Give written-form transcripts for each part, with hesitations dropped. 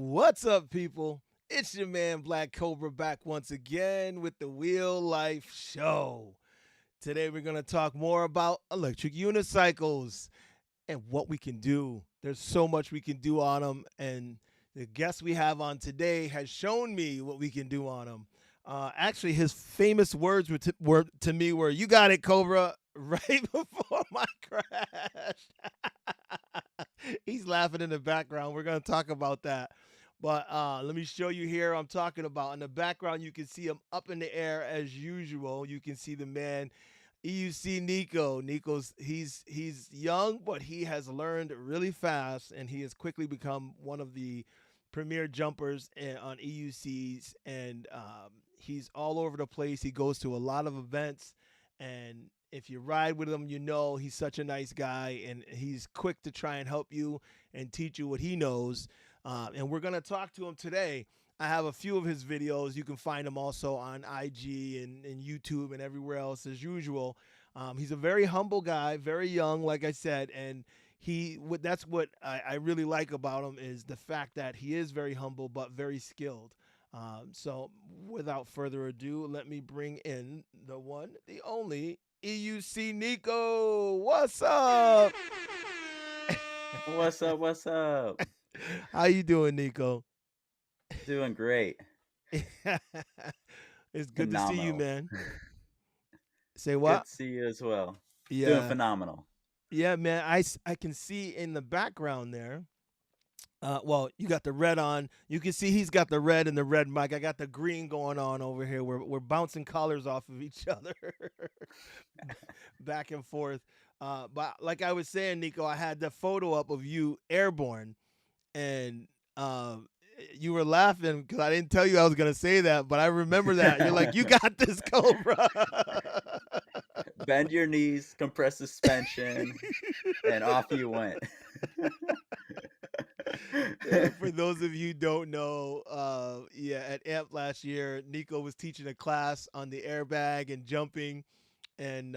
What's up, people? It's your man Black Cobra back once again with the Wheel Life Show. Today we're going to talk more about electric unicycles and what we can do. There's so much we can do on them, and the guest we have on today has shown me what we can do on them. Actually, his famous words were to me were, "You got it, Cobra," right before my crash. He's laughing in the background. We're going to talk about that. But let me show you here. I'm talking about in the background. You can see him up in the air as usual. You can see the man EUC Nicko. Nicko's he's young, but he has learned really fast, and he has quickly become one of the premier jumpers on EUCs. And he's all over the place. He goes to a lot of events, and if you ride with him, you know he's such a nice guy, and he's quick to try and help you and teach you what he knows. And we're gonna talk to him today. I have a few of his videos. You can find him also on IG and YouTube and everywhere else as usual. He's a very humble guy, very young, like I said, and that's what I really like about him is the fact that he is very humble but very skilled. So without further ado, let me bring in the one, the only EUC Nicko. What's up? What's up? What's up? How you doing, Nicko? Doing great. It's good to see you, Phenomenal. man. Say Good what? to see you as well. Doing Yeah. phenomenal. Yeah, man. I can see in the background there. Well, you got the red on. You can see he's got the red and the red mic. I got the green going on over here. We're bouncing colors off of each other, back and forth. But like I was saying, Nicko, I had the photo up of you airborne, and um, you were laughing because I didn't tell you I was gonna say that, but I remember that. You're like, "You got this, Cobra." Bend your knees, compress suspension, and off you went. For those of you who don't know, yeah, at AMP last year, Nicko was teaching a class on the airbag and jumping, and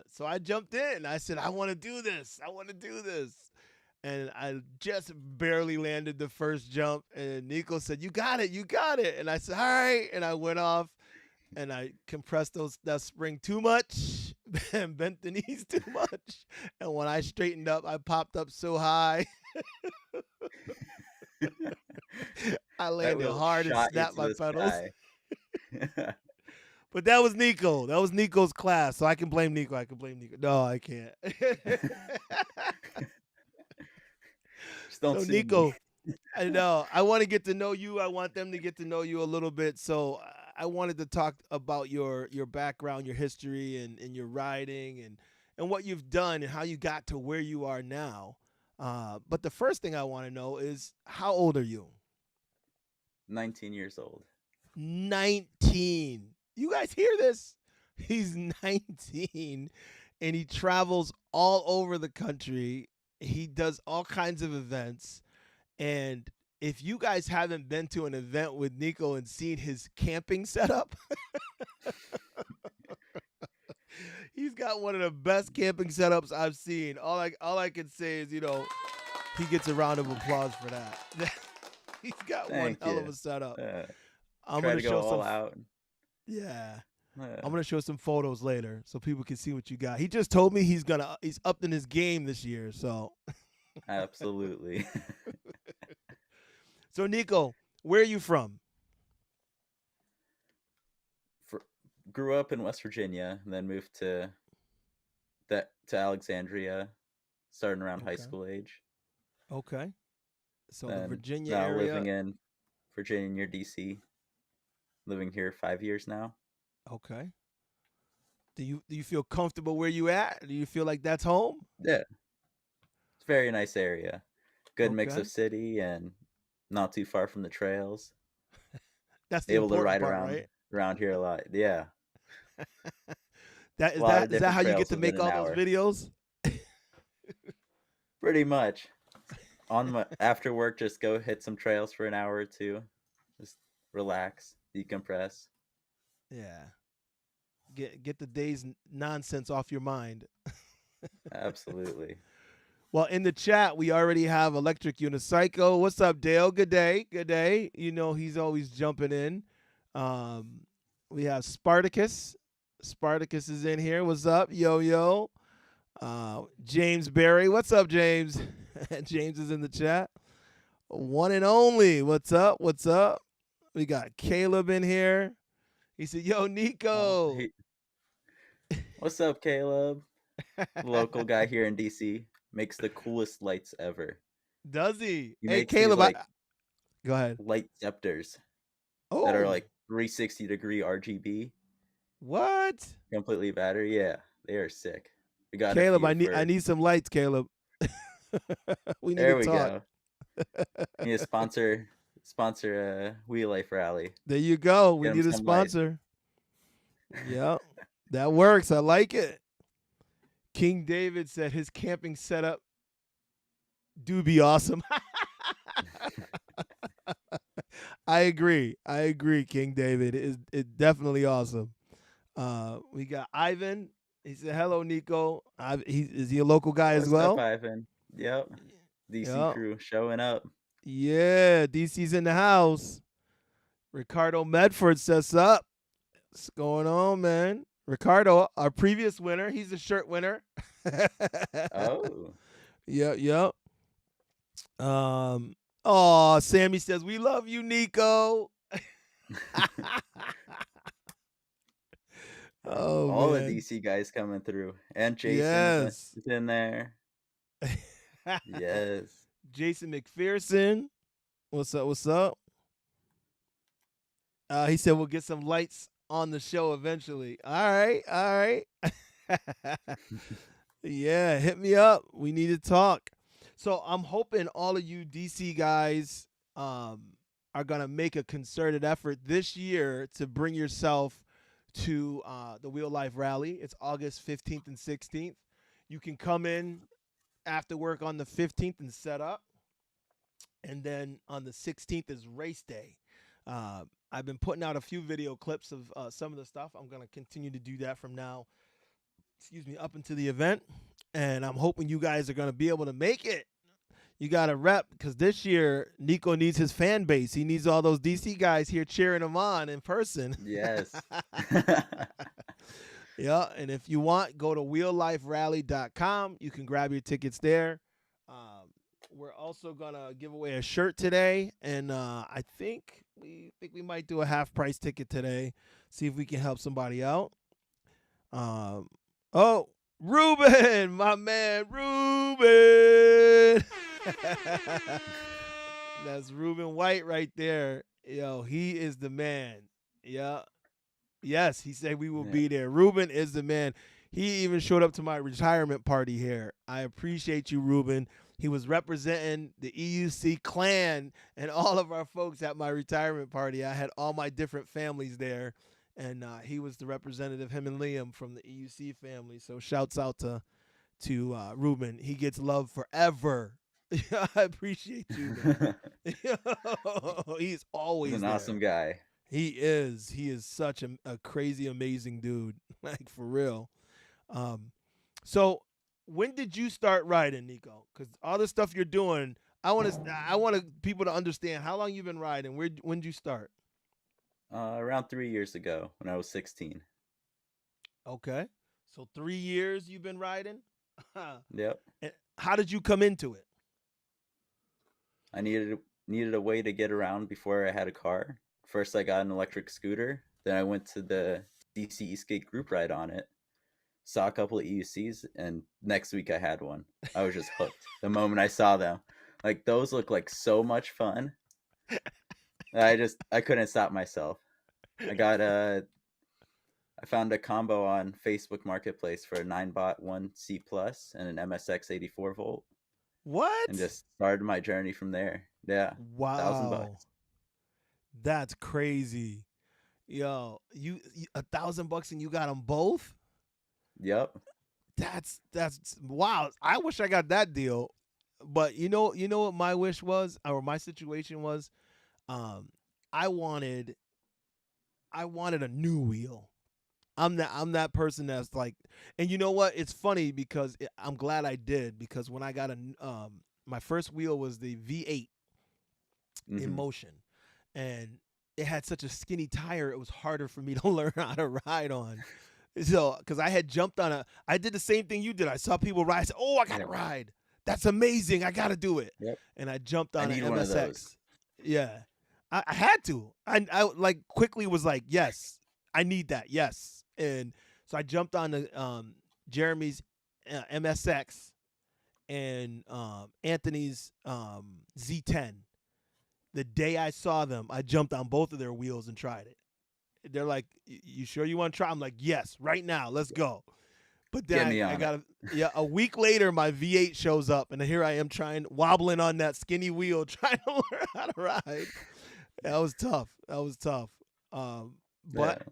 so I jumped in. I said, "I want to do this. I want to do this." And I just barely landed the first jump, and Nicko said, "You got it, you got it." And I said, "All right," and I went off, and I compressed that spring too much and bent the knees too much. And when I straightened up, I popped up so high. I That landed wheel hard and shot you snapped to my the pedals. sky. But that was Nicko. That was Nico's class, so I can blame Nicko. I can blame Nicko. No, I can't. Just don't So see me. Nicko, I know I want to get to know you. I want them to get to know you a little bit. So I wanted to talk about your background, your history, and your riding, and what you've done and how you got to where you are now. But the first thing I want to know is how old are you? 19 years old. 19. You guys hear this? He's 19 and he travels all over the country. He does all kinds of events. And if you guys haven't been to an event with Nicko and seen his camping setup, he's got one of the best camping setups I've seen. All I can say is, he gets a round of applause for that. He's got one Thank hell of you. a setup. Uh, I'm Try gonna to go show all some. out. Yeah, I'm Uh, gonna show some photos later so people can see what you got. He just told me he's upped in his game this year. Absolutely. So Nicko, where are you from? For, Grew up in West Virginia, and then moved to Alexandria, starting around high Okay. school age. Okay. So the And Virginia now area. living in Virginia near DC. Living here 5 years now. Okay. Do you feel comfortable where you at? Do you feel like that's home? Yeah, it's a very nice area. Good mix of Okay. city and not too far from the trails. That's the Able to important ride part, around right? around here a lot. Yeah, That a is lot of that is that different how you get trails to within make an all those hour. videos? Pretty much. On my after work, just go hit some trails for an hour or two. Just relax, decompress. Yeah. Get the day's nonsense off your mind. Absolutely. Well, in the chat, we already have Electric Unicycle. What's up, Dale? Good day. Good day. You know, he's always jumping in. Um, we have Spartacus. Spartacus is in here. What's up, yo, yo? James Berry. What's up, James? James is in the chat. One and only. What's up? What's up? We got Caleb in here. He said, yo, Nicko. Hey, what's up, Caleb? Local guy here in DC. Makes the coolest lights ever. Does he? He Hey, makes these Caleb, like go ahead. light scepters that are Oh, like 360-degree RGB, what? completely battery. Yeah, they are sick. We got a Caleb, few I for. need some lights, Caleb. We need to There we talk. go. Need a sponsor Wheel Life Rally. There you go. We Get him need a some lights. sponsor. Yep. That works. I like it. King David said his camping setup do be awesome. I agree. I agree, King David. It's definitely awesome. We got Ivan. He said, hello, Nicko. Is he a local guy as What's up, well? Ivan? Yep. DC Yep. crew showing up. Yeah, DC's in the house. Ricardo Medford says up. What's going on, man? Ricardo, our previous winner, he's a shirt winner. Oh. Yep, yep. Oh, Sammy says, we love you, Nicko. Oh, All the man. DC guys coming through. And Jason Yes. is in there. Yes. Jason McPherson. What's up? What's up? He said we'll get some lights on the show eventually. All right. All right. Yeah, hit me up. We need to talk. So I'm hoping all of you DC guys are gonna make a concerted effort this year to bring yourself to the Wheel Life Rally. It's August 15th and 16th. You can come in after work on the 15th and set up, and then on the 16th is race day. I've been putting out a few video clips of some of the stuff. I'm gonna continue to do that from now, up into the event, and I'm hoping you guys are gonna be able to make it. You got to rep because this year Nicko needs his fan base. He needs all those DC guys here cheering him on in person. Yes. Yeah, and if you want, go to wheelliferally.com. You can grab your tickets there. We're also gonna give away a shirt today, and I think we might do a half price ticket today. See if we can help somebody out. Oh, Ruben, my man, Ruben. That's Ruben White right there. Yo, he is the man. Yeah. Yes, he said we will be there. Ruben is the man. He even showed up to my retirement party here. I appreciate you, Ruben. He was representing the EUC clan and all of our folks at my retirement party. I had all my different families there, and he was the representative, him and Liam from the EUC family. So shouts out to Ruben. He gets love forever. I appreciate you, man. He's always He's an there. awesome guy. He is. He is such a crazy, amazing dude. Like, for real. So when did you start riding, Nicko? Because all the stuff you're doing, I want people to understand how long you've been riding. When did you start? Around 3 years ago when I was 16. Okay. So 3 years you've been riding? Yep. And how did you come into it? I needed a way to get around before I had a car. First, I got an electric scooter. Then I went to the DC Eastgate group ride on it. Saw a couple of EUCs, and next week I had one. I was just hooked the moment I saw them. Like, those look like so much fun. I couldn't stop myself. I found a combo on Facebook Marketplace for a 9-bot 1C Plus and an MSX 84 volt. What? And just started my journey from there. Yeah. Wow. $1,000. That's crazy. Yo, you $1,000 and you got them both? Yep. That's wow. I wish I got that deal. But you know what my wish was, or my situation was? I wanted a new wheel. I'm that person that's like, and you know what? It's funny because I'm glad I did, because when I got my first wheel was the V8 in Hmm. motion, and it had such a skinny tire, it was harder for me to learn how to ride on. So, because I had jumped on I did the same thing you did. I saw people ride. I said, "Oh, I got to ride. That's amazing. I got to do it." Yep. And I jumped I on an need one of those. MSX. Yeah, I had to. I like quickly was like, "Yes, I need that. Yes." And so I jumped on the Jeremy's MSX and Anthony's Z10. The day I saw them, I jumped on both of their wheels and tried it. They're like, "You sure you want to try?" I'm like, "Yes, right now. Let's go." But then Get me I on it. got a week later, my V8 shows up, and here I am wobbling on that skinny wheel, trying to learn how to ride. That was tough. That was tough. Yeah. But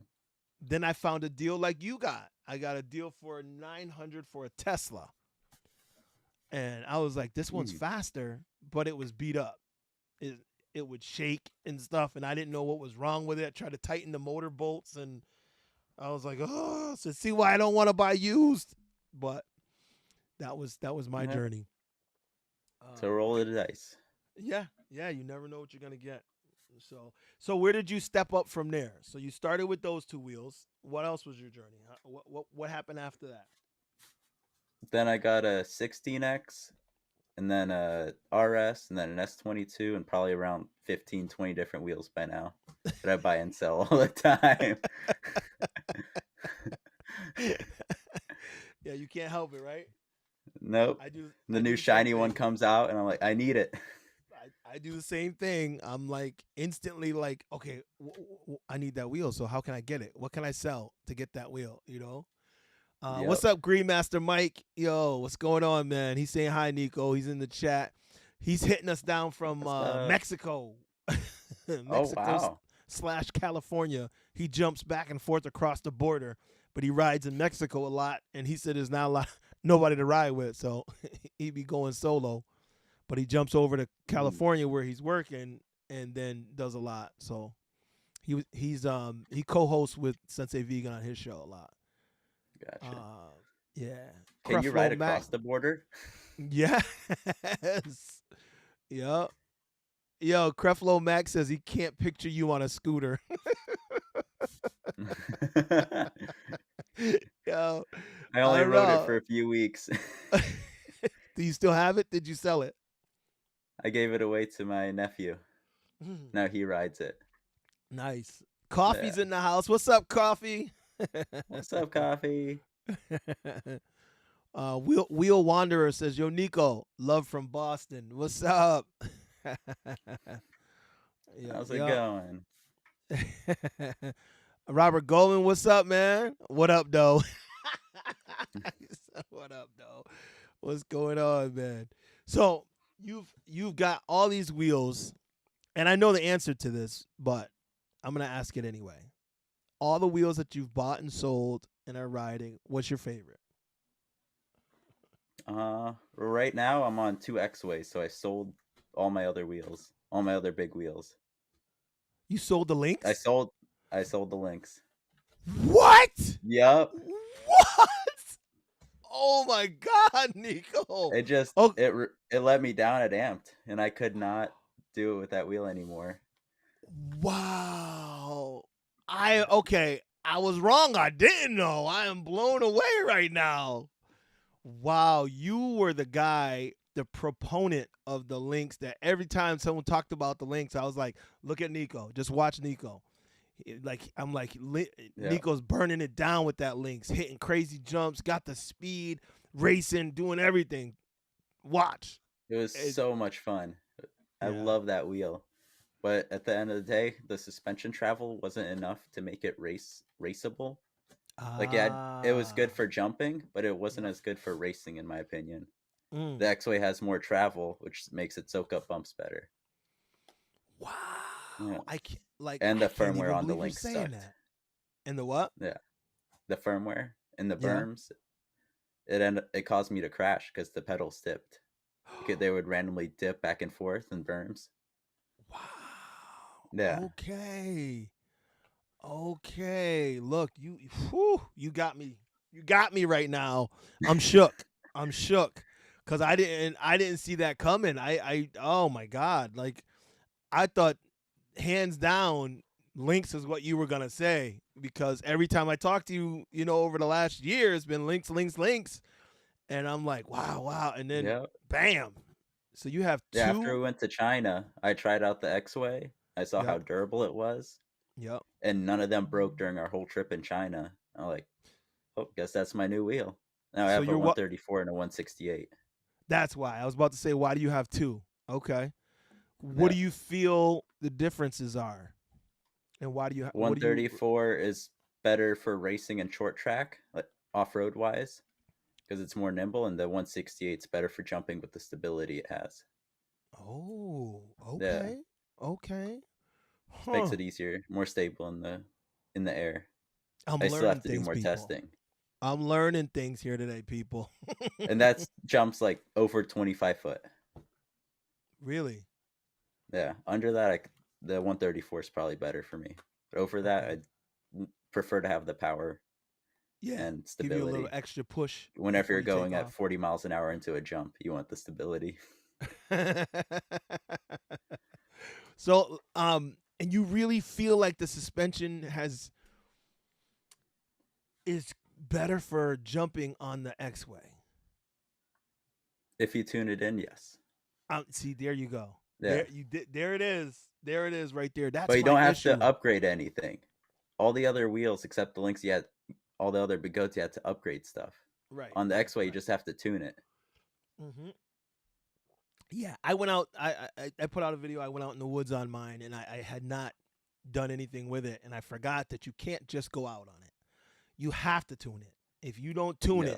then I found a deal like you got. I got a deal for 900 for a Tesla, and I was like, "This one's Mm. faster," but it was beat up. It it would shake and stuff, and I didn't know what was wrong with it. I tried to tighten the motor bolts, and I was like, "Oh," so see why I don't want to buy used. But that was my Yep. journey. So Um, roll of the dice. yeah, yeah, you never know what you're gonna get. So where did you step up from there? So you started with those two wheels. What else was your journey? What happened after that? Then I got a 16X, and then a RS, and then an S22, and probably around 15, 20 different wheels by now that I buy and sell all the time. Yeah, you can't help it, right? Nope. I do. The I do new the same shiny one thing. comes out, and I'm like, I need it. I do the same thing. I'm like instantly like, okay, I need that wheel. So how can I get it? What can I sell to get that wheel? Yep. What's up, Greenmaster Mike? Yo, what's going on, man? He's saying hi, Nico. He's in the chat. He's hitting us down from What's up? Mexico, Oh, Mexico wow. slash California. He jumps back and forth across the border, but he rides in Mexico a lot. And he said there's not a lot, nobody to ride with, so he be going solo. But he jumps over to Mm, California where he's working, and then does a lot. So he co-hosts with Sensei Vegan on his show a lot. gotcha. Uh, yeah. Can you Creflo ride Mac. across the border? Yes. Yep. Yo, Creflo Mac says he can't picture you on a scooter. Yo, I I only don't rode it know. for a few weeks. Do you still have it? Did you sell it? I gave it away to my nephew. Now he rides it. Nice. Yeah. Coffee's in the house. What's up, Coffee? What's up, coffee? Wheel Wanderer says, "Yo, Nico, love from Boston. What's up?" Yeah, How's it yeah. going? Robert Goldman, what's up, man? What up, though? What up, though? What's going on, man? So you've got all these wheels, and I know the answer to this, but I'm gonna ask it anyway. All the wheels that you've bought and sold and are riding, what's your favorite? Right now I'm on two X-Ways, so I sold all my other wheels, all my other big wheels. You sold the I links? sold, I sold the links. What? Yep. What? Oh my God, Nico. It just Oh, it let me down at Amped, and I could not do it with that wheel anymore. wow. Okay. I was wrong. I didn't know. I am blown away right now. Wow, you were the guy, the proponent of the links that every time someone talked about the links, I was like, look at Nico. Just watch Nico. I'm like, Yeah. Nico's burning it down with that links, hitting crazy jumps, got the speed, racing, doing everything. Watch. It was It, so much fun. I yeah. love that wheel. But at the end of the day, the suspension travel wasn't enough to make it raceable. Like it was Ah. good for jumping, but it wasn't Yep. as good for racing in my opinion. The Mm. X-Way has more travel, which makes it soak up bumps better. Yeah. Wow. And I the can't firmware even on the believe you're link saying sucked. that. And the what? Yeah. The firmware and the Yeah. berms, it caused me to crash because the pedals dipped. They would randomly dip back and forth in berms. Wow. Yeah. Okay. Okay, look, you got me. You got me right now. I'm shook. I'm shook because I didn't see that coming. Oh my god, like I thought hands down links is what you were gonna say because every time I talk to you, over the last year, it's been links, links, links, and I'm like, wow, wow, and then Yeah. bam. So you have Yeah, after two. we went to China, I tried out the X-Way. I saw how Yep. durable it was, Yep. and none of them broke during our whole trip in China. I'm like, oh, guess that's my new wheel. Now I So have a you're what? 134 and a 168. That's why I was about to say. Why do you have two? Okay. What Yeah. do you feel the differences are, and why do you? What do you? 134 is better for racing and short track, like off-road wise, because it's more nimble, and the 168 is better for jumping with the stability it has. Oh, Yeah, okay, okay, just makes huh? it easier, more stable in the air. I'm I still have learning to do things, more people. testing, I'm learning things here today, people. and that's jumps like over 25 foot. Really? Yeah, under that, the 134 is probably better for me. But over that, Okay. I prefer to have the power Yeah. and Give you a little stability. extra push Whenever before you're you take going at off. 40 miles an hour into a jump, you want the stability. So, and you really feel like the suspension is better for jumping on the X-way. If you tune it in, yes. See, there you go. Yeah. There it is. There it is, right there. But That's you my don't have to issue. upgrade anything. All the other wheels, except the Lynx, all the other big goats, you had to upgrade stuff. Right, On the right, X-Way, you right. just have to tune it. Mm-hmm. Yeah, I went out. I put out a video. I went out in the woods on mine, and I had not done anything with it, and I forgot that you can't just go out on it. You have to tune it. If you don't tune Yeah.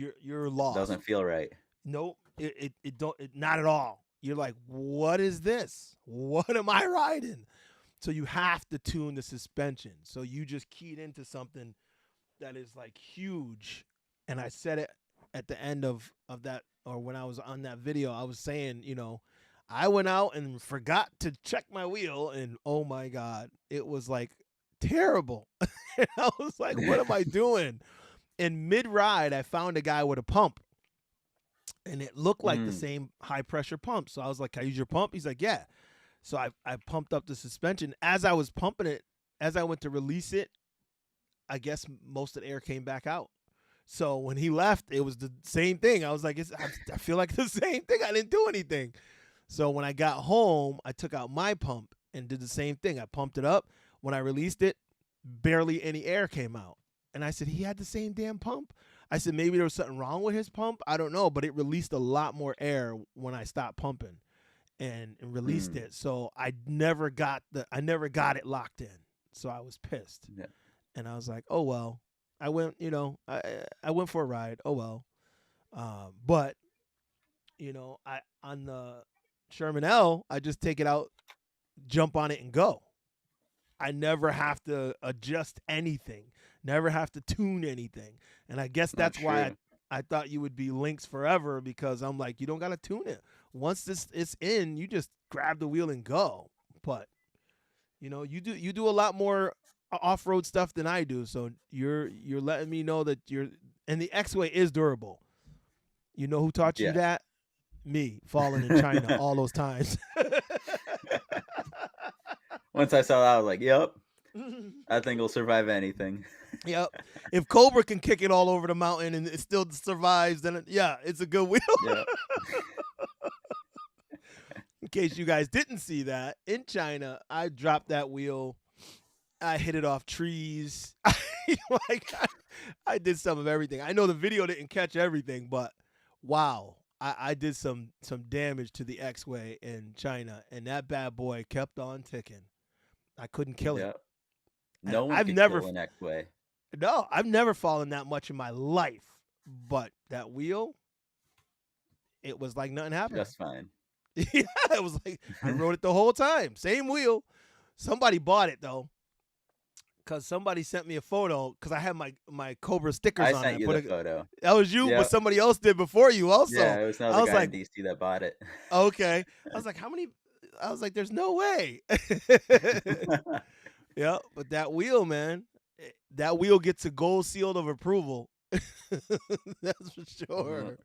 it, you're lost. Doesn't feel right. Nope, it don't not at all. You're like, what is this? What am I riding? So you have to tune the suspension. So you just keyed into something that is like huge, and I said it at the end of that, or when I was on that video, I was saying, I went out and forgot to check my wheel, and oh my god, it was like terrible. And I was like, what am I doing? In mid ride, I found a guy with a pump, and it looked like the Mm. same high pressure pump. So I was like, can I use your pump? He's like, yeah. So I pumped up the suspension. As I was pumping it, as I went to release it, I guess most of the air came back out. So when he left, it was the same thing. I was like, I feel like the same thing. I didn't do anything. So when I got home, I took out my pump and did the same thing. I pumped it up. When I released it, barely any air came out. And I said, he had the same damn pump. I said, maybe there was something wrong with his pump. I don't know, but it released a lot more air when I stopped pumping and released Mm. it. So I never got it locked in. So I was pissed. Yeah. And I was like, oh well. I went, I went for a ride. Oh well. But I on the Sherman L, I just take it out, jump on it, and go. I never have to adjust anything, never have to tune anything. And I guess Not that's why true. I thought you would be Lynx forever because I'm like, you don't got to tune it. Once this is in, you just grab the wheel and go. But you do a lot more off-road stuff than I do. So you're letting me know that and the X-Way is durable. You know who taught you Yeah. that? Me, falling in China all those times. Once I saw that, I was like, yep, that thing will survive anything. Yep. If Cobra can kick it all over the mountain and it still survives, then yeah, it's a good wheel. Yeah. In case you guys didn't see that, in China, I dropped that wheel. I hit it off trees. like I did some of everything. I know the video didn't catch everything, but wow, I did some damage to the X-Way in China, and that bad boy kept on ticking. I couldn't kill it, Yeah. and No one I've could never kill an X-Way. no, I've never fallen that much in my life. But that wheel, it was like nothing happened. Just fine. Yeah, it was like I rode it the whole time. Same wheel. Somebody bought it though, because somebody sent me a photo because I had my Cobra stickers I on sent it. you the photo. That was you, but Yeah. somebody else did before you Yeah, also. it was I another was guy like, in DC that bought it. okay. I was like, how many? I was like, there's no way. Yeah, but that wheel, man, that wheel gets a gold seal of approval. That's for Mhm. sure.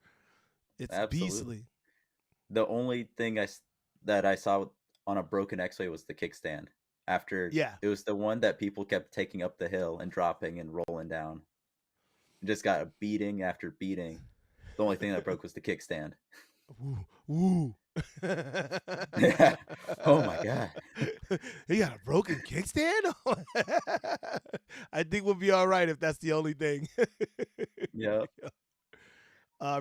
It's Absolutely. beastly. The only thing that I saw on a broken X-Way was the kickstand. After Yeah. it was the one that people kept taking up the hill and dropping and rolling down. It just got a beating after beating. The only thing that broke was the kickstand. Woo, woo. Yeah. Oh my god. He got a broken kickstand? I think we'll be all right if that's the only thing. Yep.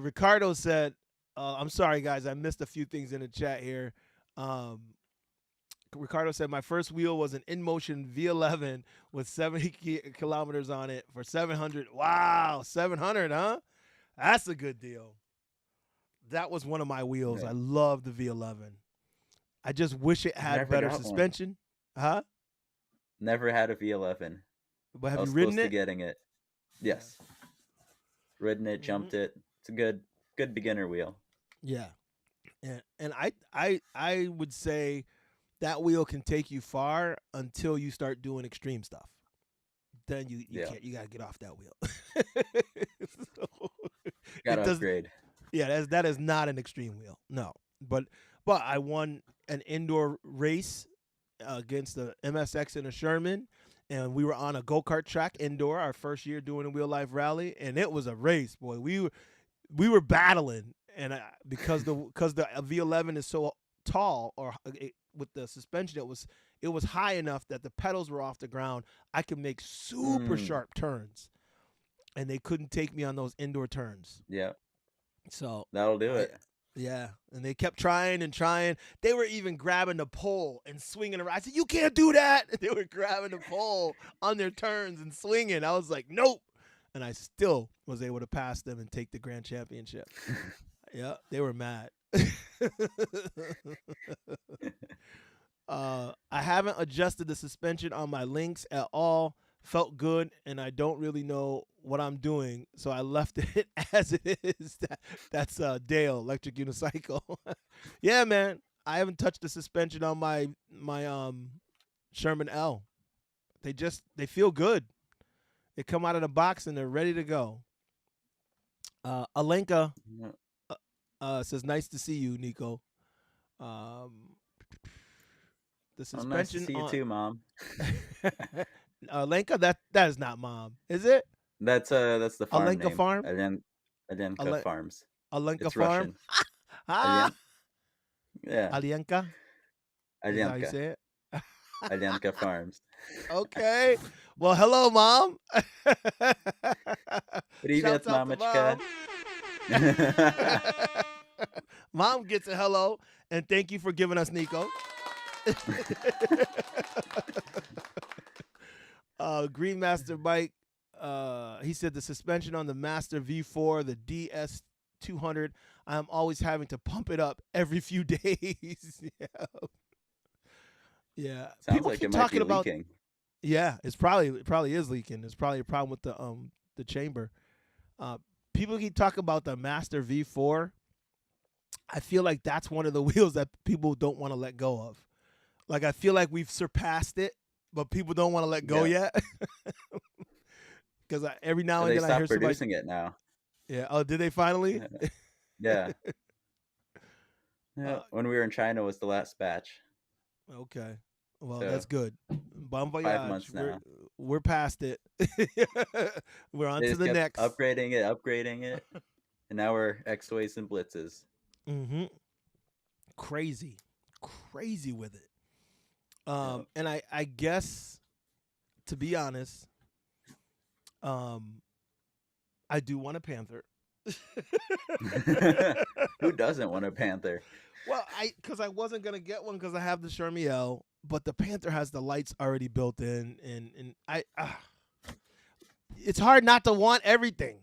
Ricardo said, I'm sorry, guys. I missed a few things in the chat here. Um, Ricardo said, my first wheel was an in-motion V11 with 70 kilometers on it for 700. Wow, 700, huh? That's a good deal. That was one of my wheels. Yeah. I love the V11. I just wish it I had never better got one. suspension. Huh? Never had a V11. But I have you was close ridden to it? getting it. Yeah. Yes. Ridden it, Hmm. jumped it. It's a good beginner wheel. Yeah. And I would say that wheel can take you far until you start doing extreme stuff. Then you Yeah. can't, you gotta get off that wheel. So, Gotta it does. upgrade. Yeah, that is not an extreme wheel. No, but I won an indoor race against the MSX in a Sherman, and we were on a go kart track indoor. Our first year doing a real life rally, and it was a race, boy. We were battling, and because the V11 is so tall, or with the suspension, it was high enough that the pedals were off the ground. I could make super Mm. sharp turns, and they couldn't take me on those indoor turns. Yeah. So That'll do I it. yeah, and they kept trying and trying. They were even grabbing the pole and swinging around. I said, "You can't do that." They were grabbing the pole on their turns and swinging. I was like, "Nope," and I still was able to pass them and take the grand championship. Yeah, they were mad. I haven't adjusted the suspension on my links at all. Felt good, and I don't really know what I'm doing, so I left it as it is. That's Dale, electric unicycle. Yeah, man, I haven't touched the suspension on my Sherman L. They feel good. They come out of the box and they're ready to go. Alenka Yeah. says, "Nice to see you, Nicko." Um, the Oh, nice to suspension see you on too, Mom. Alenka, that is not mom, is it? That's the farm Alenka name. Farm? Adenka Ale- Farms. Alenka It's Farm? Russian. Ah, Alien? Yeah. Alienka is how you Alyanka. say it. Alyanka Farms. Okay. Well, hello, mom. Привет, Shouts out to мамочка. mom. Mom gets a hello, and thank you for giving us Nicko. Green Master Mike, he said the suspension on the Master V4, the DS200, I'm always having to pump it up every few days. Yeah. Yeah. Sounds People like keep it might be talking about, leaking. yeah, it probably is leaking. There's probably a problem with the chamber. Uh People keep talking about the Master V4. I feel like that's one of the wheels that people don't want to let go of. Like I feel like we've surpassed it, but people don't want to let go Yeah. yet. Because every now and They then I hear stopped somebody. producing it now. Yeah. Oh, did they finally? Yeah. Yeah. uh, When we were in China was the last batch. okay. Well, So that's good. Bon 5 voyage. months We're now. we're past it. We're on They to just the kept next. upgrading it, and now we're X-Ways and Blitzes. Mm-hmm. Crazy, crazy with it. Yep. And I guess to be honest, um, I do want a Panther. Who doesn't want a Panther? Well, because I wasn't gonna get one because I have the Shermy L, but the Panther has the lights already built in, and it's hard not to want everything.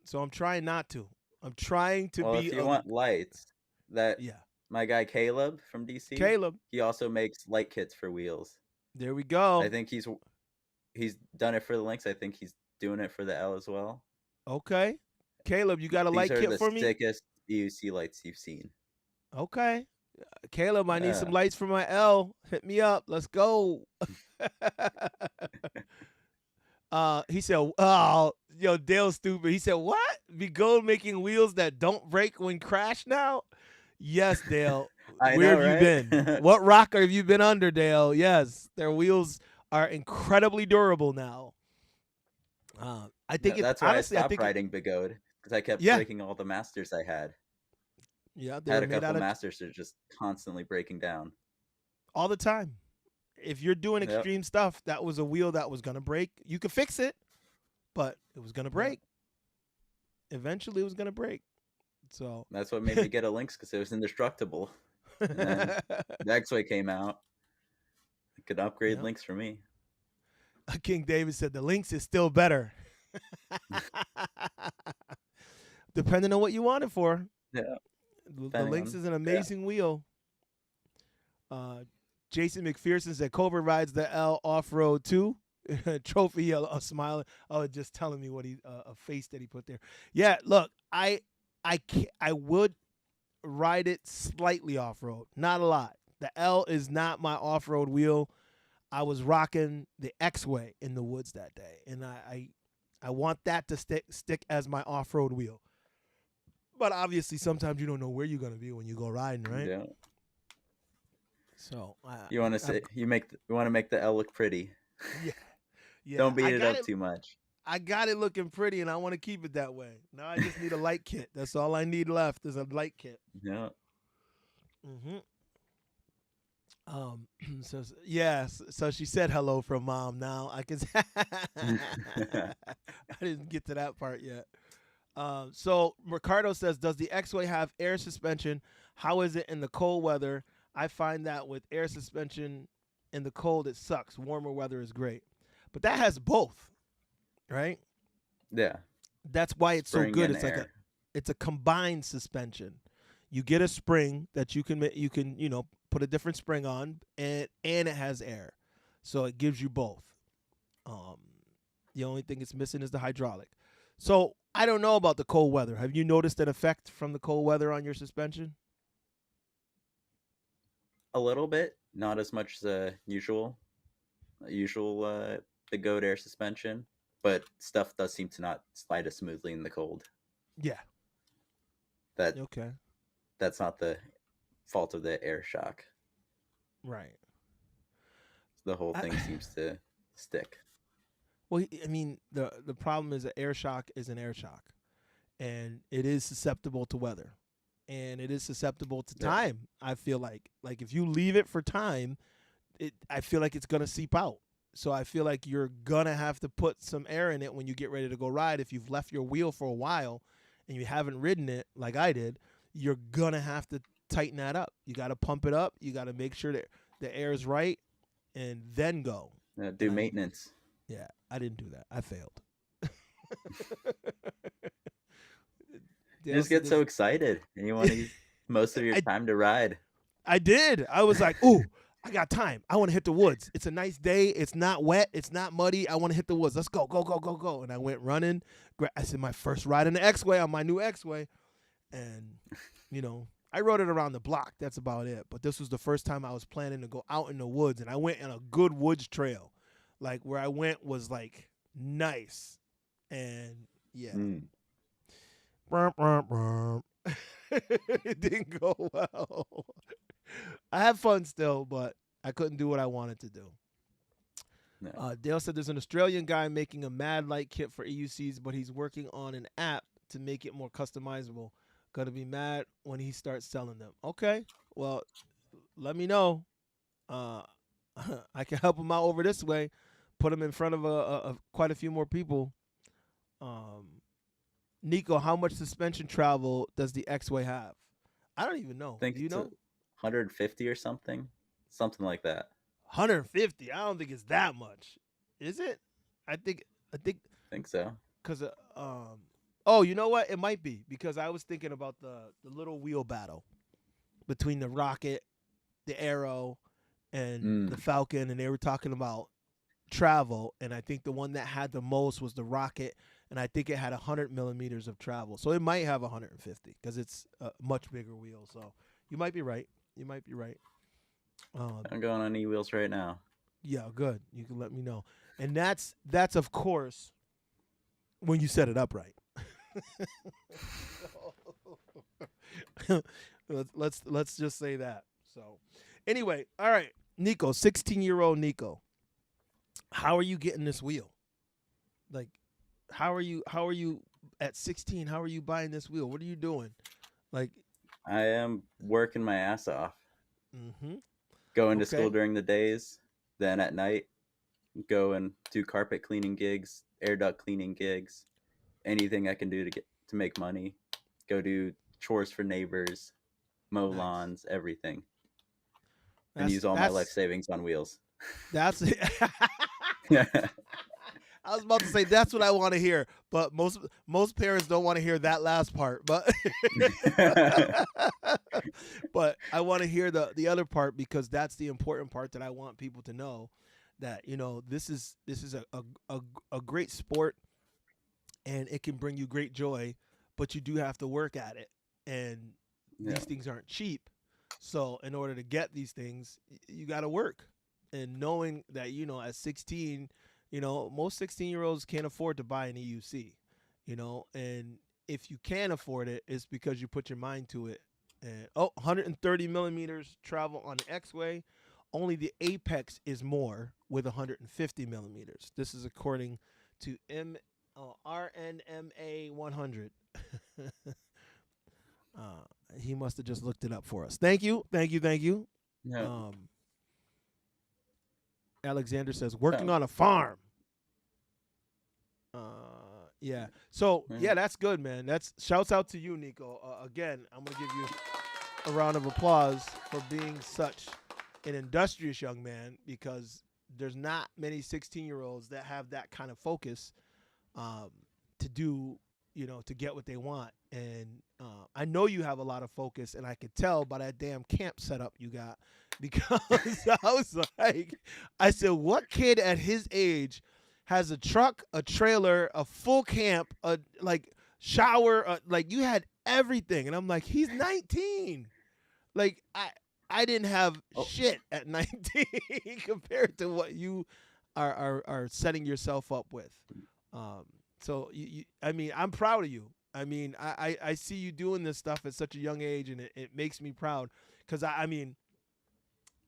So I'm trying not to. I'm trying to Well, be if you a want lights, that yeah. my guy Caleb from DC, Caleb, he also makes light kits for wheels. there we I go. think he's done it for the Lynx. I think he's doing it for the L as well. Okay, Caleb, you got a These light are kit the for me? sickest EUC lights you've seen. Okay, Caleb, I need some Yeah. lights for my L. Hit me up. Let's go. He said, "Oh, yo, Dale's stupid." He said, "What? Be gold making wheels that don't break when crash now?" Yes, Dale. I Where know, have you right? been? What rock have you been under, Dale? Yes, their wheels are incredibly durable now. I think No, it that's why I honestly. I stopped think it. riding Bigode because I kept Yeah, breaking all the masters I had. yeah. They Had were a made couple out of masters that are just constantly breaking down. all the time. If you're doing Yep. extreme stuff, that was a wheel that was gonna break. You could fix it, but it was gonna Yep. break. Eventually, it was gonna break. So. That's what made me get a Lynx because it was indestructible. And then the X-Way came out. I could upgrade Yeah. Lynx for me. King David said the Lynx is still better. Depending on what you want it for. Yeah. The Depending Lynx on is an yeah. amazing wheel. Jason McPherson said Cobra rides the L off road too. Trophy yellow, smiling. Oh, just telling me what he a face that he put there. Yeah, look, I would ride it slightly off road, not a lot. The L is not my off road wheel. I was rocking the X-Way in the woods that day, and I want that to stick as my off road wheel. But obviously, sometimes you don't know where you're gonna be when you go riding, right? Yeah. So You want to say you want to make the L look pretty. yeah, yeah. Don't beat it up too much. I got it looking pretty, and I want to keep it that way. Now I just need a light kit. That's all I need left is a light kit. Yeah. Mm-hmm. So yeah, so she said hello from mom. Now I can. I didn't get to that part yet. So Ricardo says, does the X-Way have air suspension? How is it in the cold weather? I find that with air suspension in the cold, it sucks. Warmer weather is great, but that has both, right? Yeah. That's why it's so Spring good. and air. It's a combined suspension. You get a spring that you can put a different spring on, and it has air, so it gives you both. Um, the only thing it's missing is the hydraulic. So I don't know about the cold weather. Have you noticed an effect from the cold weather on your suspension? A little bit, not as much as the usual the goat air suspension, but stuff does seem to not slide as smoothly in the cold. Yeah. That Okay. that's not the fault of the air shock. Right. The whole I, thing seems to stick. well, I mean, the problem is that air shock is an air shock, and it is susceptible to weather, and it is susceptible to Yeah. time. I feel like if you leave it for time, I feel like it's gonna seep out. So I feel like you're gonna have to put some air in it when you get ready to go ride. If you've left your wheel for a while and you haven't ridden it like I did, you're gonna have to tighten that up. You got to pump it up. You got to make sure that the air is right, and then go. Do maintenance. Yeah, I didn't do that. I failed. You just get so excited and you want to use most of your time to ride. I did. I was like, ooh, I got time. I want to hit the woods. It's a nice day. It's not wet. It's not muddy. I want to hit the woods. Let's go, go, go, go, go. And I went running. I said my first ride in the X-Way on my new X-Way. And, I rode it around the block. That's about it. But this was the first time I was planning to go out in the woods. And I went on a good woods trail. Like where I went was like nice. And yeah. It didn't go well. I had fun still, but I couldn't do what I wanted to do. No. Dale said there's an Australian guy making a Mad Light kit for EUCs, but he's working on an app to make it more customizable. Gonna be mad when he starts selling them. Okay, well, let me know. I can help him out over this way. Put him in front of quite a few more people. Nicko, how much suspension travel does the X-Way have? I don't even know. I think Do you know? 150 or something like that. 150. I don't think it's that much. Is it? I think so. because oh, you know what? It might be because I was thinking about the little wheel battle between the Rocket, the Arrow, and the Falcon, and they were talking about travel, and I think the one that had the most was the Rocket, and I think it had 100 millimeters of travel. So it might have 150 because it's a much bigger wheel. So you might be right. I'm going on e-wheels right now. Yeah, good. You can let me know. And that's of course when you set it up right. let's just say that. So anyway, all right, Nicko, 16-year-old Nicko. How are you getting this wheel? Like how are you at 16? How are you buying this wheel? What are you doing? Like I am working my ass off, mhm. going to school Okay. during the days, then at night go and do carpet cleaning gigs, air duct cleaning gigs, anything I can do to make money. Go do chores for neighbors, mow Nice. lawns, everything, and That's use all my life that's savings on wheels. that's Yeah. I was about to say that's what I want to hear, but most parents don't want to hear that last part. But but I want to hear the other part because that's the important part that I want people to know that this is a great sport and it can bring you great joy, but you do have to work at it, and these things aren't cheap. So in order to get these things, you got to work. And knowing that at 16, most 16-year-olds can't afford to buy an EUC, and if you can afford it, it's because you put your mind to it. And 130 millimeters travel on the X-way. Only the apex is more with 150 millimeters. This is according to RNMA 100. uh, he must have just looked it up for us. Thank you, thank you, thank you. Yeah. Um, Alexander says working So, on a farm. Yeah. So yeah. yeah, that's good, man. That's shouts out to you, Nicko. Again, I'm gonna give you a round of applause for being such an industrious young man because there's not many 16-year-olds that have that kind of focus um, to do, to get what they want. And I know you have a lot of focus, and I could tell by that damn camp setup you got because I was like, I said, what kid at his age has a truck, a trailer, a full camp, a like shower, like you had everything, and I'm like, he's 19. Like I didn't have Oh, shit at 19 compared to what you are setting yourself up with. Um, so I mean, I'm proud of you. I mean, I see you doing this stuff at such a young age, and it makes me proud because I mean,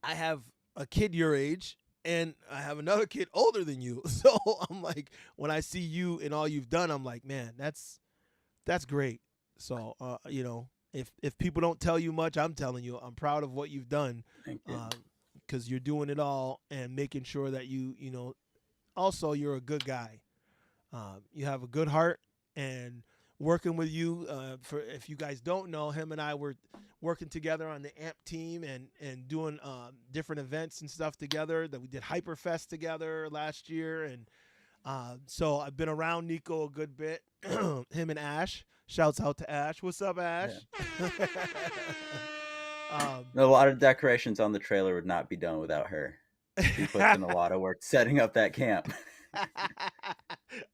I have a kid your age, and I have another kid older than you. So I'm like, when I see you and all you've done, I'm like, man, that's great. So if people don't tell you much, I'm telling you, I'm proud of what you've done, thank you. because you're doing it all and making sure that also you're a good guy. You have a good heart, and working with you. For if you guys don't know, him and I were working together on the AMP team and doing different events and stuff together. That we did Hyperfest together last year, and so I've been around Nicko a good bit. Him and Ash. Shouts out to Ash. What's up, Ash? Yeah. um, A lot of decorations on the trailer would not be done without her. She puts in a lot of work setting up that camp. All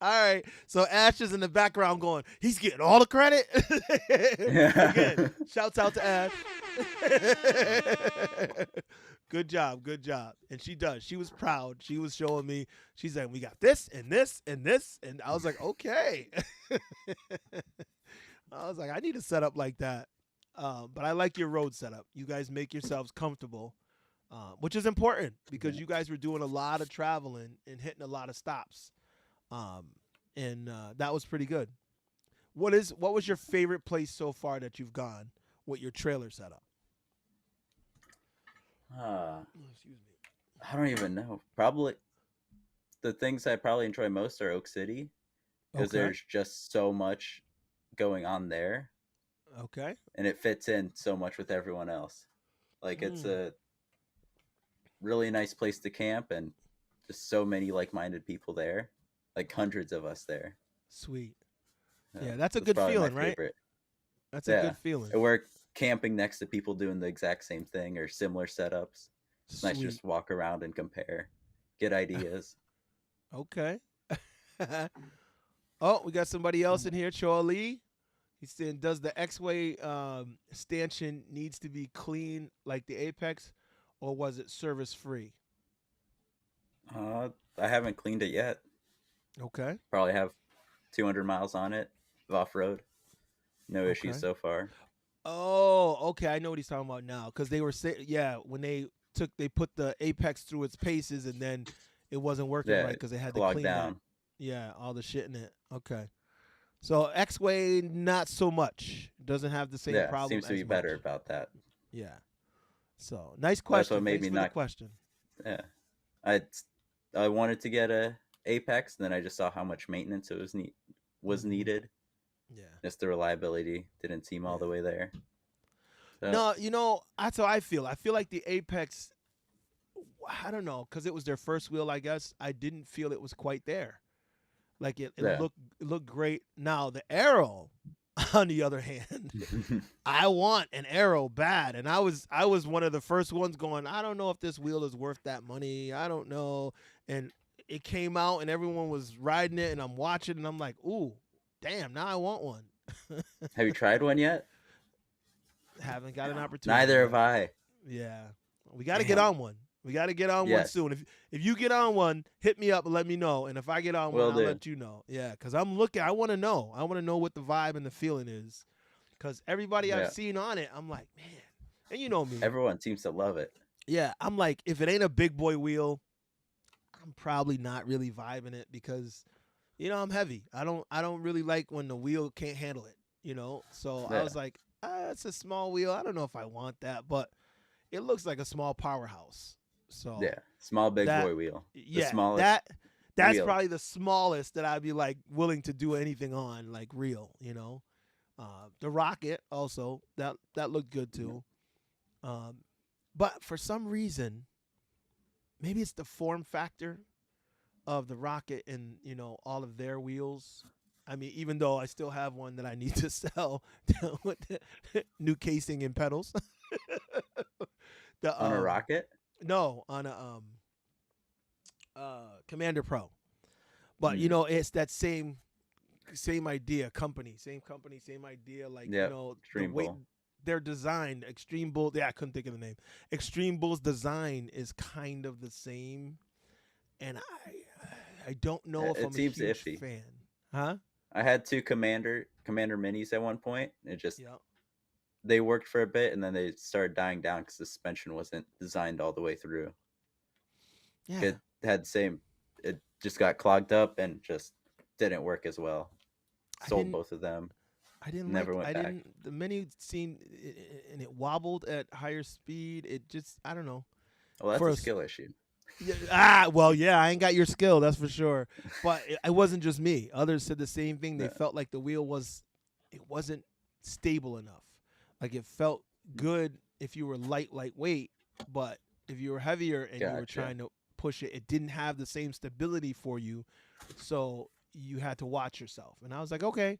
right. So Ash is in the background going, he's getting all the credit. Again, Yeah. shouts out to Ash. Good job. Good job. And she does. She was proud. She was showing me. She's like, we got this and this and this. And I was like, okay. I was like, I need a setup like that. But I like your road setup. You guys make yourselves comfortable, which is important because you guys were doing a lot of traveling and hitting a lot of stops. Um, and that was pretty good. What was your favorite place so far that you've gone with your trailer setup? Excuse me. I don't even know. Probably the things I probably enjoy most are Oak City because Okay. there's just so much going on there Okay. and it fits in so much with everyone else. Like it's Mm, a really nice place to camp and just so many like-minded people there, like hundreds of us there. sweet. Yeah, Yeah, that's a that's good probably my feeling, right? favorite. That's a Yeah, good feeling. and we're camping next to people doing the exact same thing or similar setups. It's nice to Sweet. just walk around and compare, get ideas. Okay. Oh, we got somebody else in here, Cho Lee. He's saying, does the X-Way stanchion needs to be clean like the Apex, or was it service free? I haven't cleaned it yet. Okay. Probably have 200 miles on it of off road. No issues Okay. so far. Oh, okay. I know what he's talking about now because they were saying, yeah, when they put the apex through its paces and then it wasn't working right Yeah, because they had to clogged clean that. down. Yeah, all the shit in it. Okay. So X-Way, not so much. Doesn't have the same Yeah, problem seems to as be much. better about that. Yeah. So nice That's what question. made Thanks me for the not. question. Yeah, I I wanted to get a Apex, and then I just saw how much maintenance it was Hmm. needed. Yeah. Just the reliability didn't seem all Yeah. the way there. So No, that's how I feel. I feel like the Apex, I don't know, because it was their first wheel, I guess. I didn't feel it was quite there. Like yeah, it looked great. Now the Arrow, on the other hand, I want an Arrow bad, and I was one of the first ones going. I don't know if this wheel is worth that money. I don't know, and it came out, and everyone was riding it, and I'm watching, and I'm like, ooh, damn, now I want one. have you tried one yet? Haven't got an No, opportunity neither have yet. I. Yeah, we got to get Damn. on one. We got to get on one Yes, soon. If you get on one, hit me up and let me know. And if I get on one, will I'll do. let you know. Yeah, because I'm looking. I want to know. I want to know what the vibe and the feeling is. Because everybody I've Yeah, seen on it, I'm like, man. And you know me. everyone seems to love it. Yeah, I'm like, if it ain't a big boy wheel, I'm probably not really vibing it because I'm heavy. I don't really like when the wheel can't handle it. So I Yeah, was like, it's a small wheel. I don't know if I want that, but it looks like a small powerhouse. yeah. So Small big that, boy wheel, the yeah, smallest that's wheel probably the smallest that I'd be like willing to do anything on, like real. The Rocket also that looked good too. Um, but for some reason, maybe it's the form factor of the Rocket and all of their wheels. I mean, even though I still have one that I need to sell with the new casing and pedals. the on a rocket. No, on a Commander Pro. But Mm, it's that same idea, same company, same idea. Like yep, the Dream way Bull. they're designed, Extreme Bull. Yeah, I couldn't think of the name. Extreme Bull's design is kind of the same, and I don't know if It I'm a seems huge iffy. fan. Huh? I had two Commander minis at one point. It just Yeah. they worked for a bit and then they started dying down because the suspension wasn't designed all the way through. Yeah. It had same. It just got clogged up and just didn't work as well. I Sold didn't. both of them. I didn't Never like. went I back. didn't. The menu seemed and it wobbled at higher speed. It just. I don't know. Well, that's For a us. skill issue. Yeah, well, yeah, I ain't got your skill, that's for sure. But it wasn't just me. Others said the same thing. They Yeah. felt like the wheel it wasn't stable enough. Like it felt good if you were lightweight, but if you were heavier and you were Gotcha. trying to push it, it didn't have the same stability for you. So you had to watch yourself. And I was like, okay.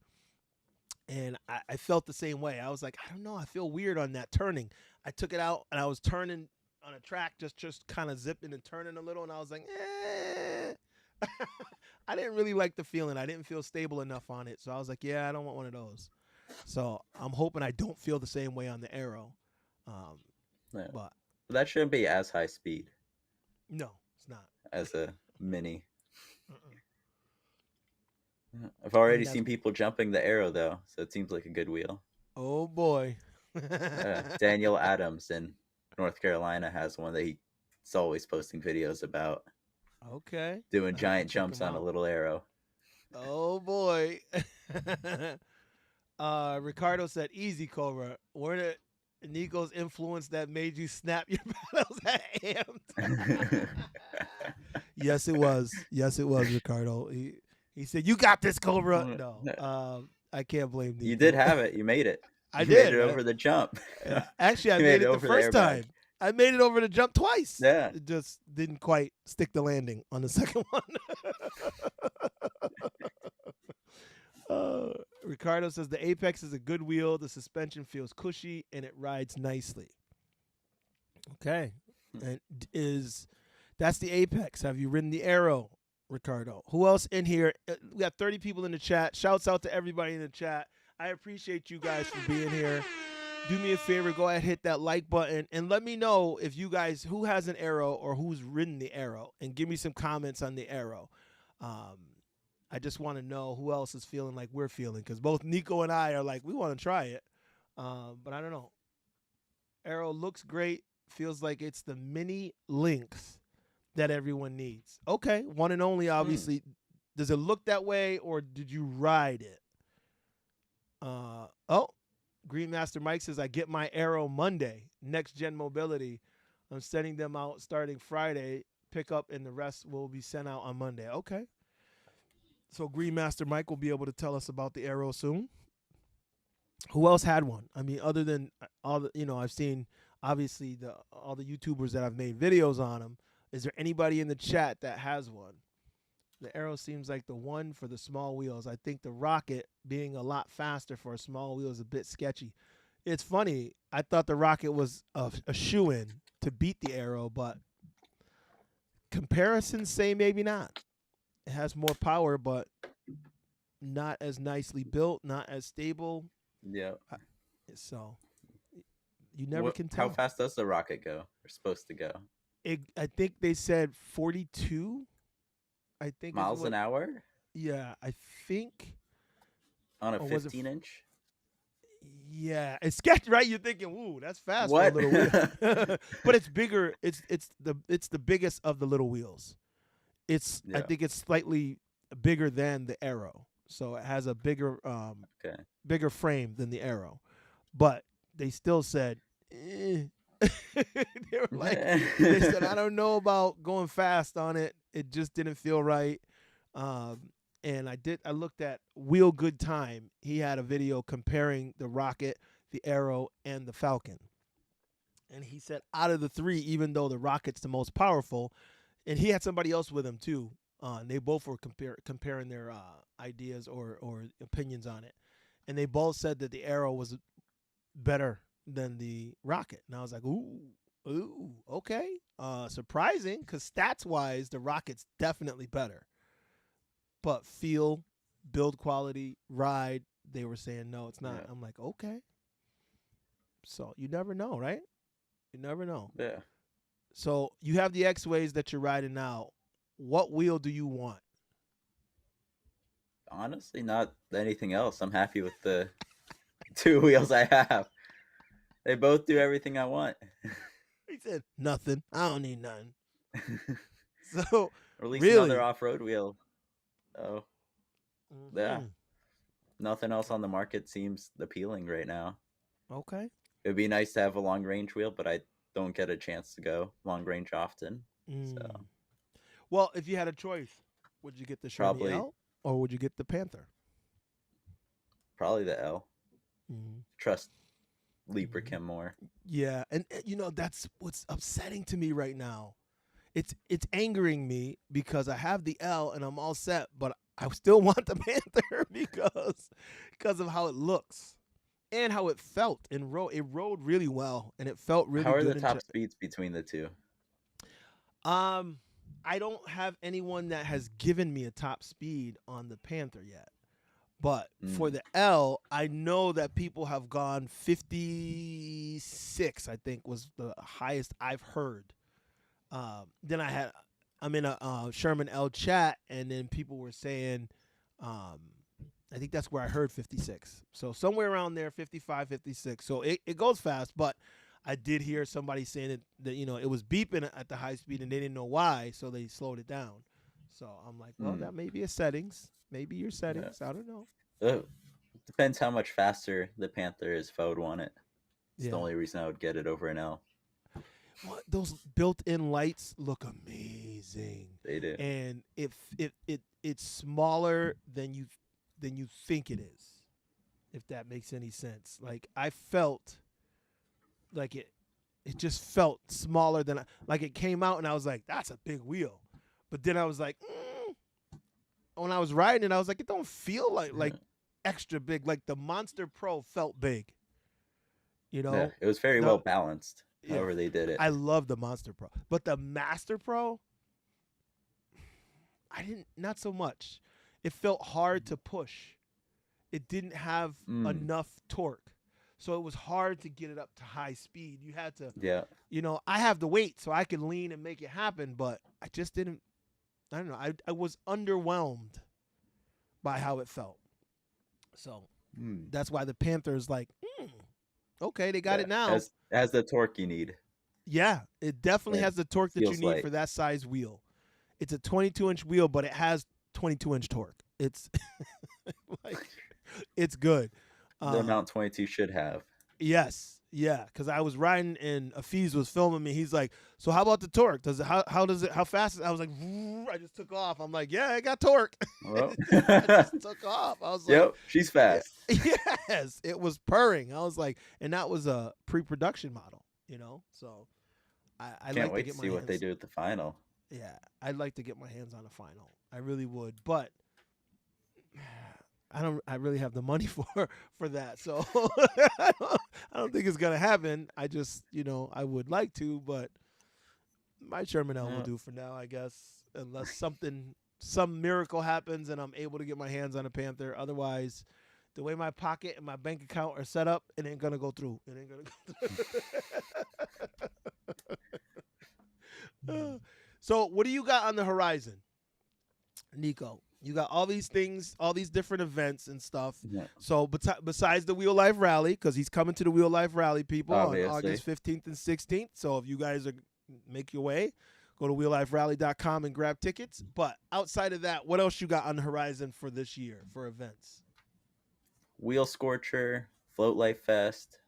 And I felt the same way. I was like, I don't know. I feel weird on that turning. I took it out and I was turning on a track, just kind of zipping and turning a little, and I was like, I didn't really like the feeling. I didn't feel stable enough on it, so I was like, yeah, I don't want one of those. So I'm hoping I don't feel the same way on the Arrow. Um, Yeah. but That shouldn't be as high speed no, it's not. as a mini. Uh-uh. I've I mean, already that's seen people jumping the arrow though, so it seems like a good wheel. oh boy. Daniel Adams in North Carolina has one that he's always posting videos about Okay, doing I have to giant check jumps him on a out. little arrow. Oh boy. Ricardo said, "Easy, Cobra. Were it Nico's influence that made you snap your paddles at amped?" Yes, it was. Yes, it was, Ricardo. He said, "You got this, Cobra." No, I can't blame You did Nico. have it. You made it. I You made did. it over the jump. Actually, I You made made it it the over the first airbag. time. I made it over the jump twice. Yeah. It just didn't quite stick the landing on the second one. Ricardo says the Apex is a good wheel. The suspension feels cushy and it rides nicely. Okay, and that's the Apex? Have you ridden the Arrow, Ricardo? Who else in here? We got 30 people in the chat. Shouts out to everybody in the chat. I appreciate you guys for being here. do me a favor, go ahead, hit that like button, and let me know if you guys who has an arrow or who's ridden the arrow, and give me some comments on the arrow. Um, I just want to know who else is feeling like we're feeling, because both Nicko and I are like, we want to try it, but I don't know. Arrow looks great. Feels like it's the mini length that everyone needs. Okay, one and only, obviously. Does it look that way, or did you ride it? Oh, Green Master Mike says, I get my Arrow Monday. Next Gen Mobility. I'm sending them out starting Friday. Pick up, and the rest will be sent out on Monday. Okay. So Green Master Mike will be able to tell us about the Arrow soon. Who else had one? I mean, other than all the, I've seen obviously all the YouTubers that have made videos on them. Is there anybody in the chat that has one? The Arrow seems like the one for the small wheels. I think the Rocket being a lot faster for a small wheel is a bit sketchy. It's funny. I thought the Rocket was a shoe-in to beat the Arrow, but comparisons say maybe not. It has more power, but not as nicely built, not as stable. Yeah. So you never can How tell. fast does the Rocket go? Or supposed to go? I think they said 42. I think miles an hour. Yeah, I think on a 15-inch. Yeah, it's sketchy, right? You're thinking, "Ooh, that's fast What? for a little wheel," but it's bigger. It's the biggest of the little wheels. I think it's slightly bigger than the Arrow, so it has a bigger bigger frame than the Arrow, but they still said. They were like, they said, I don't know about going fast on it. It just didn't feel right. And I looked at Wheel Good Time. He had a video comparing the Rocket, the Arrow, and the Falcon. And he said out of the three, even though the Rocket's the most powerful, and he had somebody else with him too. And they both were comparing their ideas or opinions on it. And they both said that the Arrow was better than the Rocket. And I was like, ooh, okay. Surprising, because stats-wise, the Rocket's definitely better. But feel, build quality, ride, they were saying, no, it's not. Yeah. I'm like, okay. So you never know, right? You never know. Yeah. So you have the X-Ways that you're riding now. What wheel do you want? Honestly, not anything else. I'm happy with the two wheels I have. They both do everything I want. He said, nothing. I don't need nothing. So, release another off-road wheel. Oh, yeah. Nothing else on the market seems appealing right now. Okay. It'd be nice to have a long-range wheel, but I don't get a chance to go long-range often. So, well, if you had a choice, would you get the Xiaomi L or would you get the Panther? Probably the L. Trust Leaper Kim more. Yeah, and that's what's upsetting to me right now. It's angering me because I have the L and I'm all set, but I still want the Panther because of how it looks and how it felt and rode. It rode really well and it felt really good. How are the top speeds between the two? I don't have anyone that has given me a top speed on the Panther yet. But for the L, I know that people have gone 56, I think was the highest I've heard. Then I'm in a Sherman L chat, and then people were saying, I think that's where I heard 56. So somewhere around there, 55, 56. So it goes fast, but I did hear somebody saying that it was beeping at the high speed, and they didn't know why, so they slowed it down. So I'm like, well, that may be a settings. Maybe your settings. Yeah. I don't know. Depends how much faster the Panther is if I would want it. It's the only reason I would get it over an L. Well, those built-in lights look amazing. They do. And it's smaller than you think it is, if that makes any sense. Like I felt like it just felt smaller than like it came out and I was like, that's a big wheel. But then I was like, when I was riding it, I was like, it don't feel like extra big. Like the Monster Pro felt big. Yeah, it was very well balanced. However they did it. I love the Monster Pro. But the Master Pro, not so much. It felt hard to push. It didn't have enough torque. So it was hard to get it up to high speed. You had to, Yeah. I have the weight, so I could lean and make it happen, but I just didn't. I don't know. I was underwhelmed by how it felt. So Hmm. that's why the Panthers like, okay, they got Yeah. it now. Has the torque you need. Yeah, it definitely It has the torque that you feels need like. for that size wheel. It's a 22-inch wheel, but it has 22-inch torque. It's like it's good. The amount 22 should have. Yes, yeah, because I was riding and Afiz was filming me. He's like, "So how about the torque? Does it how fast?" I was like, I just took off. I'm like, "Yeah, I got torque." Well, I just took off. I was like, yep, she's fast. Yeah, yes, it was purring. I was like, and that was a pre-production model, So I Can't like to wait to get my see what they hands. do at the final. Yeah, I'd like to get my hands on a final. I really would, but I don't. I really have the money for that, so I don't think it's gonna happen. I just, I would like to, but my Sherman L will Yeah. do for now, I guess, unless some miracle happens and I'm able to get my hands on a Panther. Otherwise, the way my pocket and my bank account are set up, it ain't gonna go through. It ain't gonna go through. So, what do you got on the horizon, Nicko? You got all these things, all these different events and stuff. Yeah. So besides the Wheel Life Rally, because he's coming to the Wheel Life Rally, people, Obviously. on August 15th and 16th. So if you guys make your way, go to wheelliferally.com and grab tickets. But outside of that, what else you got on the horizon for this year for events? Wheel Scorcher, Float Life Fest,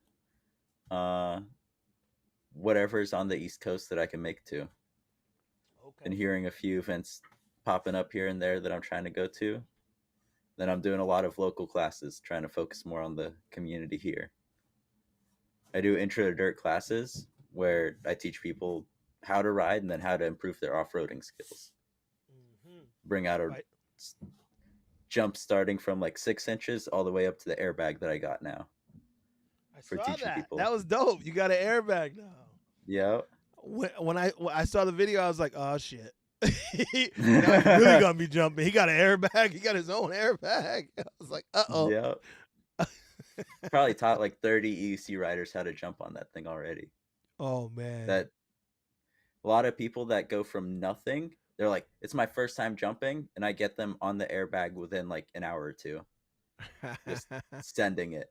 whatever's on the East Coast that I can make to. Okay. Been hearing a few events popping up here and there that I'm trying to go to. Then I'm doing a lot of local classes, trying to focus more on the community here. I do intro to dirt classes where I teach people how to ride and then how to improve their off-roading skills. Mm-hmm. Bring out a jump starting from like 6 inches all the way up to the airbag that I got now. I saw teaching that. people. That was dope. You got an airbag now. Yeah. When I saw the video, I was like, oh shit. Now he's really gonna be jumping. He got an airbag. He got his own airbag. I was like, uh-oh. Yeah. Probably taught like 30 EUC riders how to jump on that thing already. Oh man. That a lot of people that go from nothing, they're like, it's my first time jumping, and I get them on the airbag within like an hour or two. Just sending it.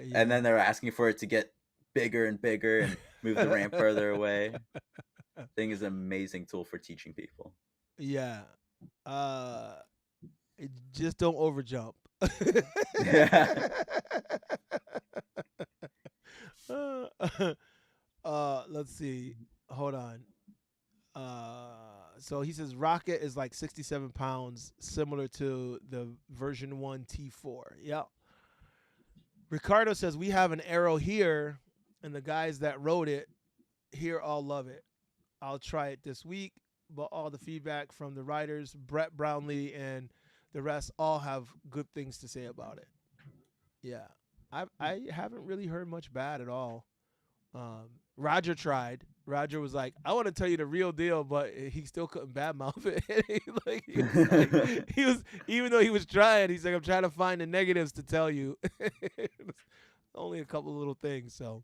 Yeah. And then they're asking for it to get bigger and bigger and move the ramp further away. Thing is an amazing tool for teaching people. Yeah. Just don't overjump. Yeah. Let's see. Hold on. So he says Rocket is like 67 pounds, similar to the version 1 T4. Yep. Ricardo says we have an Arrow here, and the guys that rode it here all love it. I'll try it this week, but all the feedback from the riders, Brett Brownlee and the rest, all have good things to say about it. Yeah, I haven't really heard much bad at all. Roger tried. Roger was like, I want to tell you the real deal, but he still couldn't badmouth it. He was even though he was trying, he's like, I'm trying to find the negatives to tell you. Only a couple of little things, so.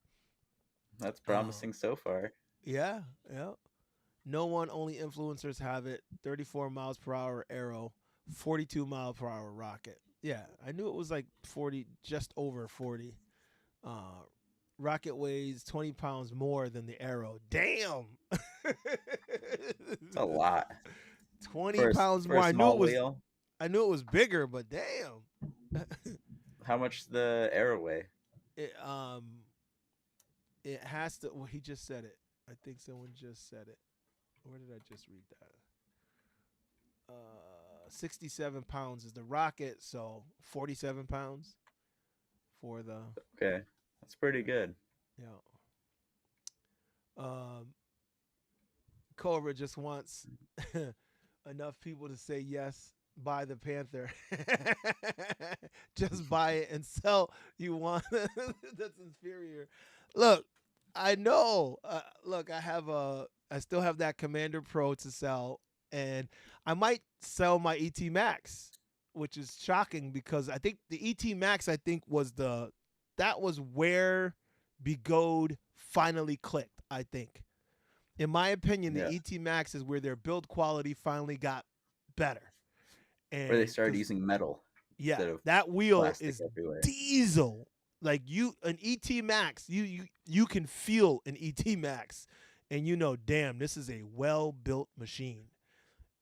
That's promising so far. Yeah. No one, only influencers have it. 34 miles per hour Arrow, 42 mile per hour Rocket. Yeah, I knew it was like 40, just over 40. Rocket weighs 20 pounds more than the Arrow. Damn. It's a lot. 20 pounds more. I knew it was bigger, but damn. How much the Arrow weigh? It has to. Well, he just said it. I think someone just said it. Where did I just read that? 67 pounds is the Rocket, so 47 pounds for the. Okay, that's pretty good. Yeah. Cobra just wants enough people to say yes, buy the Panther. Just buy it and sell. You want that's inferior. Look, I know. Look, I still have that Commander Pro to sell, and I might sell my ET Max, which is shocking because I think the ET Max was the that was where Begode finally clicked, I think. In my opinion, the Yeah. ET Max is where their build quality finally got better. Where they And started because, using metal yeah, instead of that wheel plastic is everywhere. diesel. Like an ET Max, you can feel an ET Max, and you know, damn, this is a well built machine,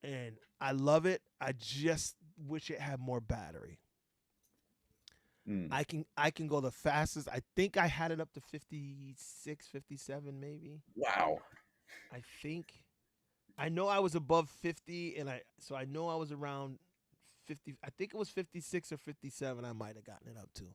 and I love it. I just wish it had more battery. Mm. I can go the fastest. I think I had it up to 56, 57 maybe. Wow. I think I know I was above 50 and I know I was around 50. I think it was 56 or 57 I might have gotten it up to.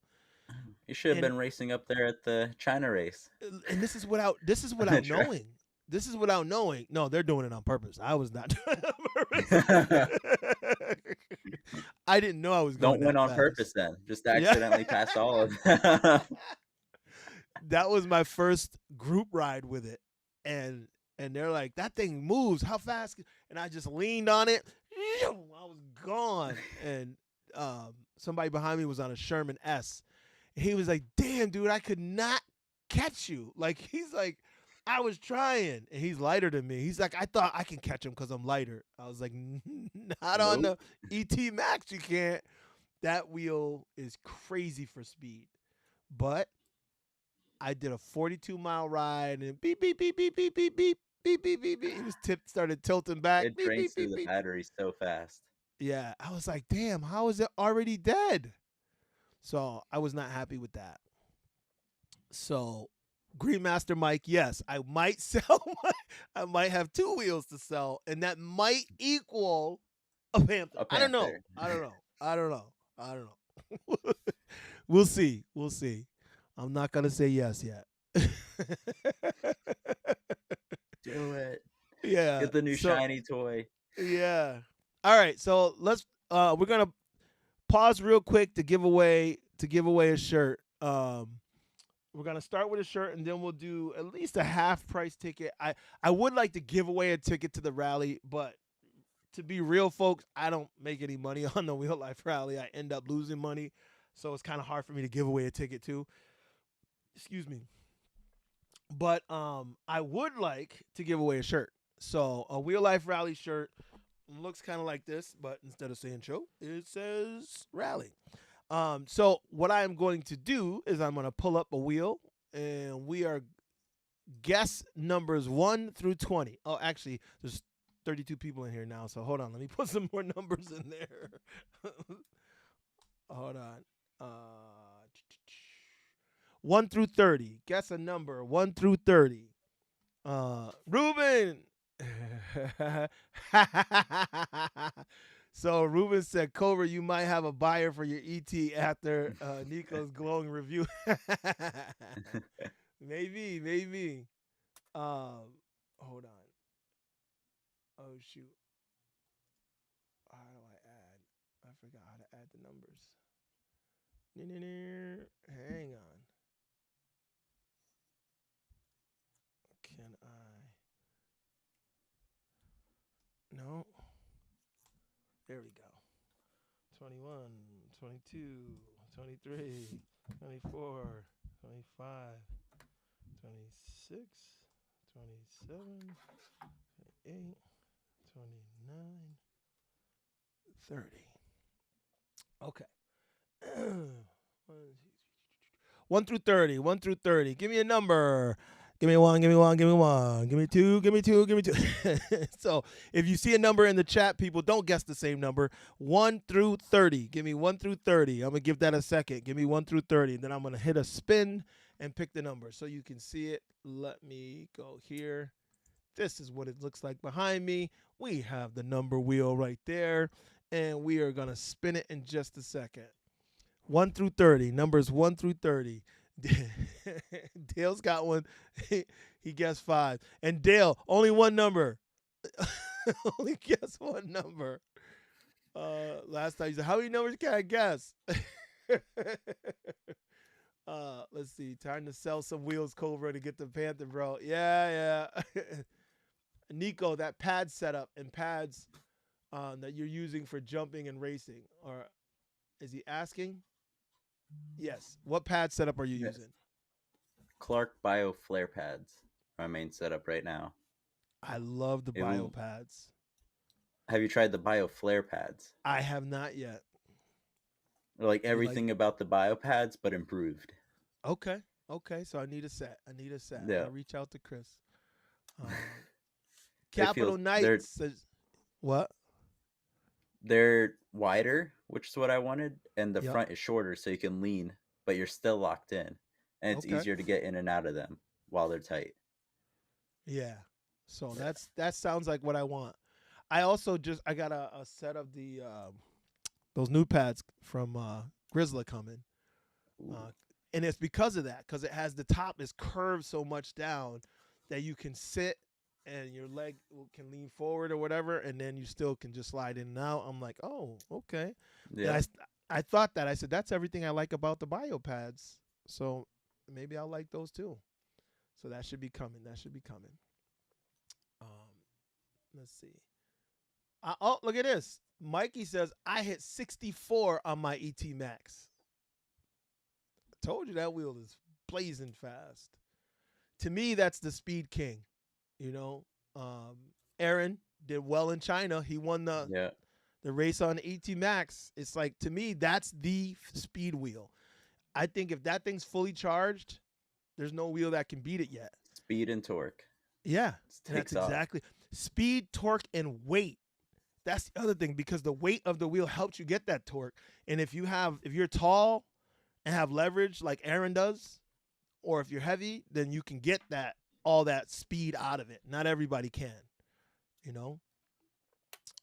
You should have And been racing up there at the China race. and this is without Try- knowing. This is without knowing. No, they're doing it on purpose. I was not doing it on purpose. I didn't know I was going Don't win that on fast. purpose then. Just Yeah. accidentally pass all of them. That was my first group ride with it. And they're like, that thing moves. How fast? And I just leaned on it. I was gone. And somebody behind me was on a Sherman S. He was like, damn, dude, I could not catch you. Like, he's like, I was trying. And he's lighter than me. He's like, I thought I can catch him because I'm lighter. I was like, not on Nope. the ET Max, you can't. That wheel is crazy for speed. But I did a 42-mile ride and beep, beep, beep, beep, beep, beep, beep, beep, beep, beep, beep. He was started tilting back. It Beep, drains beep, through beep, the beep. battery so fast. Yeah, I was like, damn, how is it already dead? So I was not happy with that. So Greenmaster Mike, yes, I might sell. I might have two wheels to sell, and that might equal a Panther. A I don't know. Panther. I don't know. I don't know. I don't know. We'll see. We'll see. I'm not gonna say yes yet. Do it. Yeah. Get the new So shiny toy. yeah. All right. So we're gonna pause real quick to give away a shirt. We're gonna start with a shirt and then we'll do at least a half price ticket. I would like to give away a ticket to the rally, but to be real, folks, I don't make any money on the Wheel Life Rally. I end up losing money, so it's kind of hard for me to give away a ticket too. Excuse me. But I would like to give away a shirt. So a Wheel Life Rally shirt looks kind of like this, but instead of saying show, it says rally. So what I am going to do is I'm going to pull up a wheel, and we are guess numbers 1 through 20. Oh, actually, there's 32 people in here now, so hold on. Let me put some more numbers in there. Hold on. 1 through 30. Guess a number 1 through 30. Ruben. So Ruben said, Cobra, you might have a buyer for your ET after Nicko's glowing review. Maybe. Hold on. Oh shoot. How do I add? I forgot how to add the numbers. Hang on. Can I? No. There we go. 21, 22, 23, 24, 25, 26, 27, 28, 29, 30. Okay. 1 through 30. 1 through 30. Give me a number. Give me one, give me one, give me one. Give me two, give me two, give me two. So if you see a number in the chat, people, don't guess the same number. 1 through 30. Give me 1 through 30. I'm going to give that a second. Give me 1 through 30. And then I'm going to hit a spin and pick the number so you can see it. Let me go here. This is what it looks like behind me. We have the number wheel right there. And we are going to spin it in just a second. 1 through 30. Numbers 1 through 30. Dale's got one. He guessed 5. And Dale, only one number. Only guess one number. Last time you said, how many numbers can I guess? Let's see. Time to sell some wheels, Cobra, to get the Panther, bro. Yeah. Nicko, that pad setup and pads that you're using for jumping and racing. Or is he asking? Yes. What pad setup are you Yes. using? Clark Bio flare pads. My main setup right now. I love the It bio will. pads. Have you tried the Bio flare pads? I have not yet. They're like You like everything about the Bio pads, but improved. okay. Okay, so I need a set. I need a set. Yeah, I'll reach out to Chris. Um, they feel Capital Knight says what? they're wider, which is what I wanted, and the Yep. front is shorter, so you can lean, but you're still locked in, and it's Okay. easier to get in and out of them while they're tight. Yeah. So Yeah. that sounds like what I want. I also just I got a set of the those new pads from Grizzly coming. Ooh. And it's because of that, because it has the top is curved so much down that you can sit and your leg can lean forward or whatever, and then you still can just slide in and out. I'm like, oh, okay. And Yeah. I thought that I said that's everything I like about the bio pads. So maybe I'll like those too. So that should be coming. That should be coming. Um, let's see. Oh, look at this. Mikey says I hit 64 on my ET Max. Told you that wheel is blazing fast. To me, that's the speed king. You know, um, Aaron did well in China. He won Yeah. the race on ET Max. It's like to me, that's the speed wheel. I think if that thing's fully charged, there's no wheel that can beat it yet. Speed and torque. Yeah, It and that's takes off. exactly speed, torque, and weight. That's the other thing because the weight of the wheel helps you get that torque. And if you're tall and have leverage like Aaron does, or if you're heavy, then you can get that all that speed out of it. Not everybody can, you know.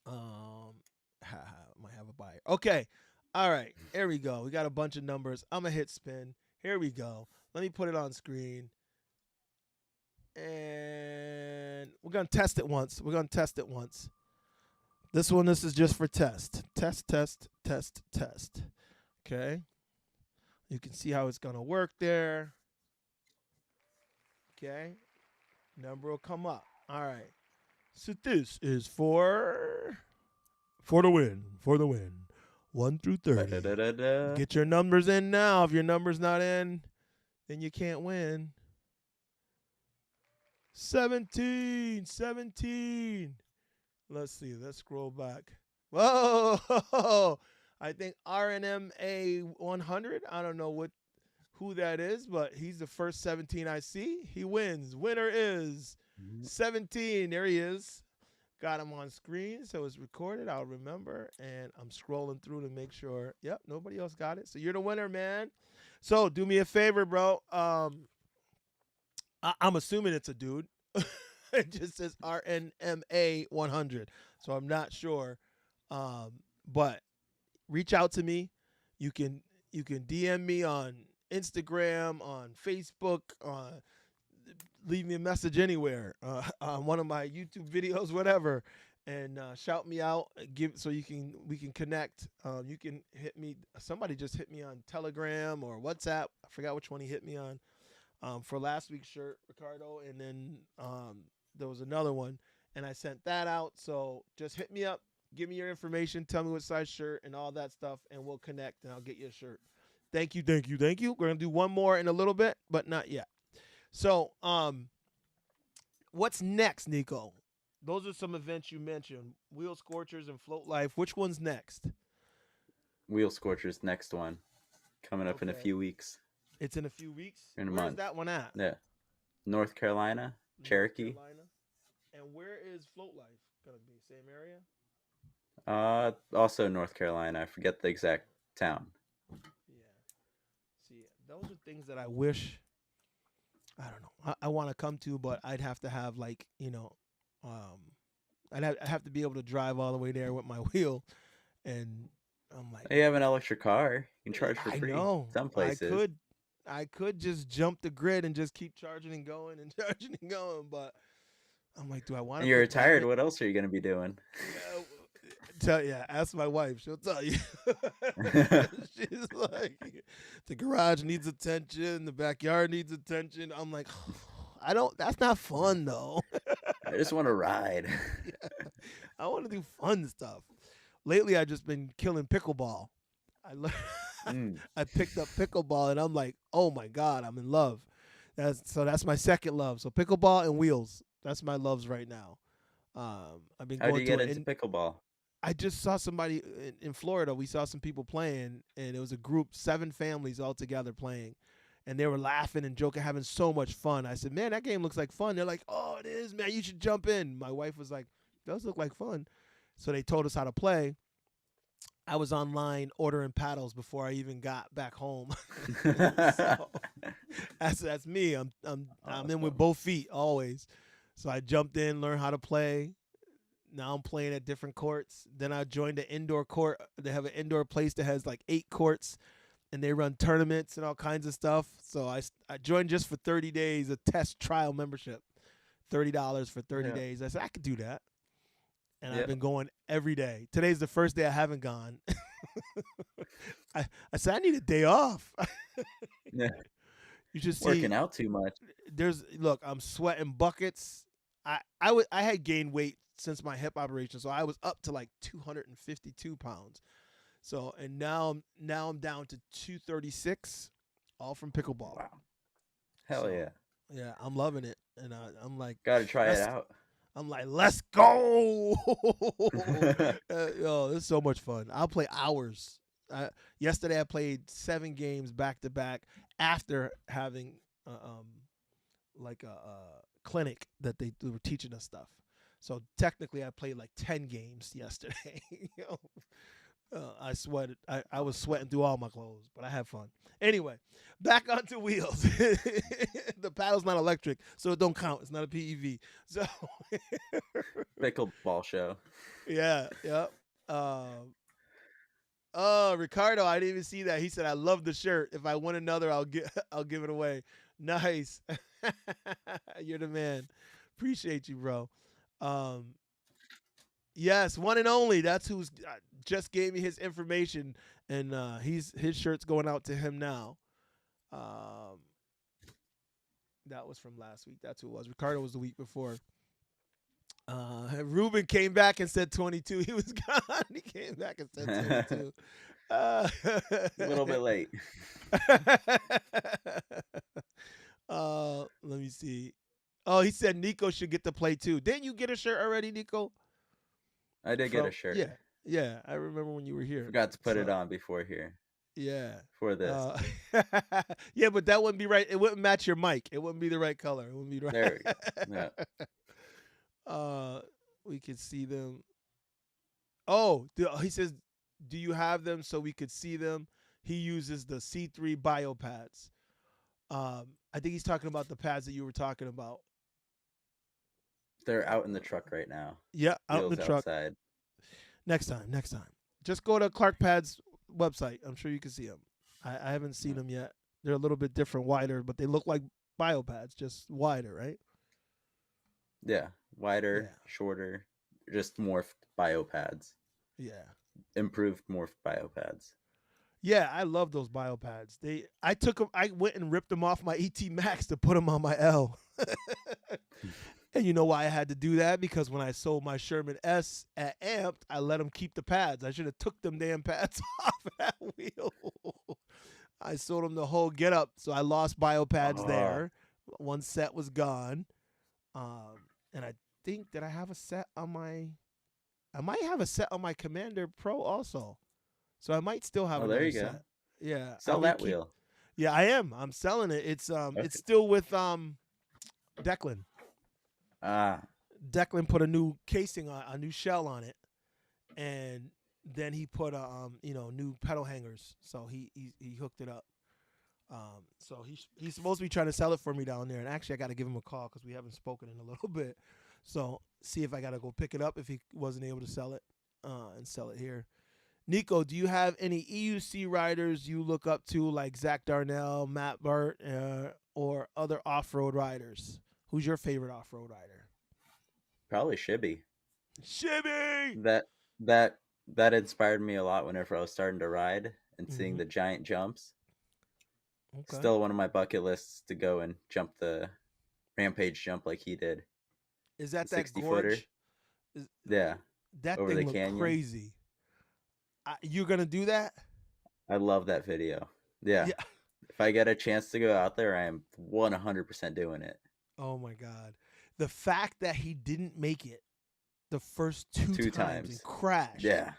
Might have a buyer. Okay, all right. Here we go. We got a bunch of numbers. I'm gonna hit spin. Here we go. Let me put it on screen, and we're gonna test it once. We're gonna test it once. This is just for test. Test, test, test, test. Okay. You can see how it's gonna work there. Okay. Number will come up. All right. So this is for the win. For the win. 1 through 30. Ba-da-da-da-da. Get your numbers in now. If your number's not in, then you can't win. 17. 17. Let's see. Let's scroll back. Whoa. I think RNMA 100. I don't know who that is, but he's the first 17 I see. He wins. Winner is 17. There he is. Got him on screen, so it's recorded. I'll remember, and I'm scrolling through to make sure. Yep, nobody else got it. So you're the winner, man. So do me a favor, bro. I'm assuming it's a dude. It just says RNMA 100, so I'm not sure. But reach out to me. You can DM me on Instagram, on Facebook, leave me a message anywhere on one of my YouTube videos, whatever, and shout me out. We can connect. You can hit me. Somebody just hit me on Telegram or WhatsApp. I forgot which one he hit me on for last week's shirt, Ricardo, and then there was another one, and I sent that out. So just hit me up. Give me your information. Tell me what size shirt and all that stuff, and we'll connect, and I'll get you a shirt. Thank you, thank you, thank you. We're gonna do one more in a little bit, but not yet. So, what's next, Nicko? Those are some events you mentioned: Wheel Scorchers and Float Life. Which one's next? Wheel Scorchers, next one. Coming up in a Okay, few weeks. it's in a few weeks. In a Where's month. that one at? Yeah. North Carolina, North Cherokee. Carolina. And where is Float Life gonna be? Same area? Also North Carolina. I forget the exact town. Yeah. See, those are things that I wish. I don't know. I want to come to, but I'd have to have um, I'd have to be able to drive all the way there with my wheel, and I'm like, You have an electric car. You can charge for I free. know Some places. I could just jump the grid and just keep charging and going and charging and going, but I'm like, do I want And to you're put that retired. What else are you going to be doing? ask my wife, she'll tell you. She's like, the garage needs attention, the backyard needs attention. I'm like, I don't. That's not fun though. I just want to ride. Yeah. I want to do fun stuff. Lately, I've just been killing pickleball. I learned, Mm. I picked up pickleball, and I'm like, oh my god, I'm in love. That's my second love. So pickleball and wheels. That's my loves right now. I've been How'd going you to get it, into and pickleball? I just saw somebody in Florida. We saw some people playing, and it was a group, 7 families all together playing, and they were laughing and joking, having so much fun. I said, "Man, that game looks like fun." They're like, "Oh, it is, man. You should jump in." My wife was like, "Does look like fun," so they told us how to play. I was online ordering paddles before I even got back home. So that's me. I'm in with Awesome. both feet always. So I jumped in, learned how to play. Now I'm playing at different courts. Then I joined the indoor court. They have an indoor place that has like 8 courts, and they run tournaments and all kinds of stuff. So I joined just for 30 days, a test trial membership, $30 for 30 Yeah. days. I said I could do that, and I've Yeah. been going every day. Today's the first day I haven't gone. I said I need a day off. Yeah. You should see. Working out too much. Look, I'm sweating buckets. I had gained weight since my hip operation, so I was up to like 252 pounds. So and now I'm down to 236, all from pickleball. Wow. Hell So yeah. yeah, I'm loving it, and I'm like, Got to try it let's out. I'm like, let's go. Yo, it's so much fun. I'll play hours. Yesterday I played 7 games back to back after having like a clinic that they were teaching us stuff. So technically, I played like 10 games yesterday. You know? I sweated. I was sweating through all my clothes, but I had fun. Anyway, back onto wheels. The paddle's not electric, so it don't count. It's not a PEV. So Pickleball show. yeah, yeah. Oh, Ricardo, I didn't even see that. He said, "I love the shirt. If I win another, I'll give it away." Nice. You're the man. Appreciate you, bro. Um, yes, one and only. That's who's just gave me his information, and his shirt's going out to him now. Um, that was from last week. That's who it was. Ricardo was the week before. Ruben came back and said 22. He was gone. He came back and said 22. Uh, A little bit late. let me see. Oh, he said Nicko should get to play too. Didn't you get a shirt already, Nicko? I did get a From shirt. yeah. I remember when you were here. Forgot to put it So on before here. yeah. For this. Yeah, but that wouldn't be right. It wouldn't match your mic. It wouldn't be the right color. It wouldn't be right. There we go. Yeah. We could see them. Oh, he says, "Do you have them so we could see them?" He uses the C3 bio pads. I think he's talking about the pads that you were talking about. They're out in the truck right now. Yeah, out in Wheels the truck. outside. Next time. Just go to Clark Pad's website. I'm sure you can see them. I haven't seen them yet. They're a little bit different, wider, but they look like bio pads, just wider, right? Yeah. Wider, shorter, just morphed bio pads. Yeah. Improved morphed bio pads. Yeah, I love those bio pads. I went and ripped them off my ET Max to put them on my L. And you know why I had to do that? Because when I sold my Sherman S at Amped, I let them keep the pads. I should have took them damn pads off of that wheel. I sold them the whole get up, so I lost bio pads there. One set was gone. And I think that I have a set on my I might have a set on my Commander Pro also. So I might still have another set. Go. Yeah. Sell that wheel. Yeah, I am. I'm selling it. It's it's still with Declan. Declan put a new casing on, a new shell on it, and then he put new pedal hangers. So he hooked it up. So he's supposed to be trying to sell it for me down there, and actually I got to give him a call because we haven't spoken in a little bit. So see if I got to go pick it up if he wasn't able to sell it, and sell it here. Nicko, do you have any EUC riders you look up to like Zach Darnell, Matt Burt, or other off-road riders? Who's your favorite off-road rider? Probably Shibby. Shibby! That inspired me a lot whenever I was starting to ride and seeing the giant jumps. Okay. Still one of my bucket lists to go and jump the Rampage jump like he did. Is that 60-footer? Yeah. That over thing looked crazy. You're gonna do that? I love that video. Yeah. Yeah. If I get a chance to go out there, I am 100% doing it. Oh my God. The fact that he didn't make it the first two Two times and times. crashed Yeah.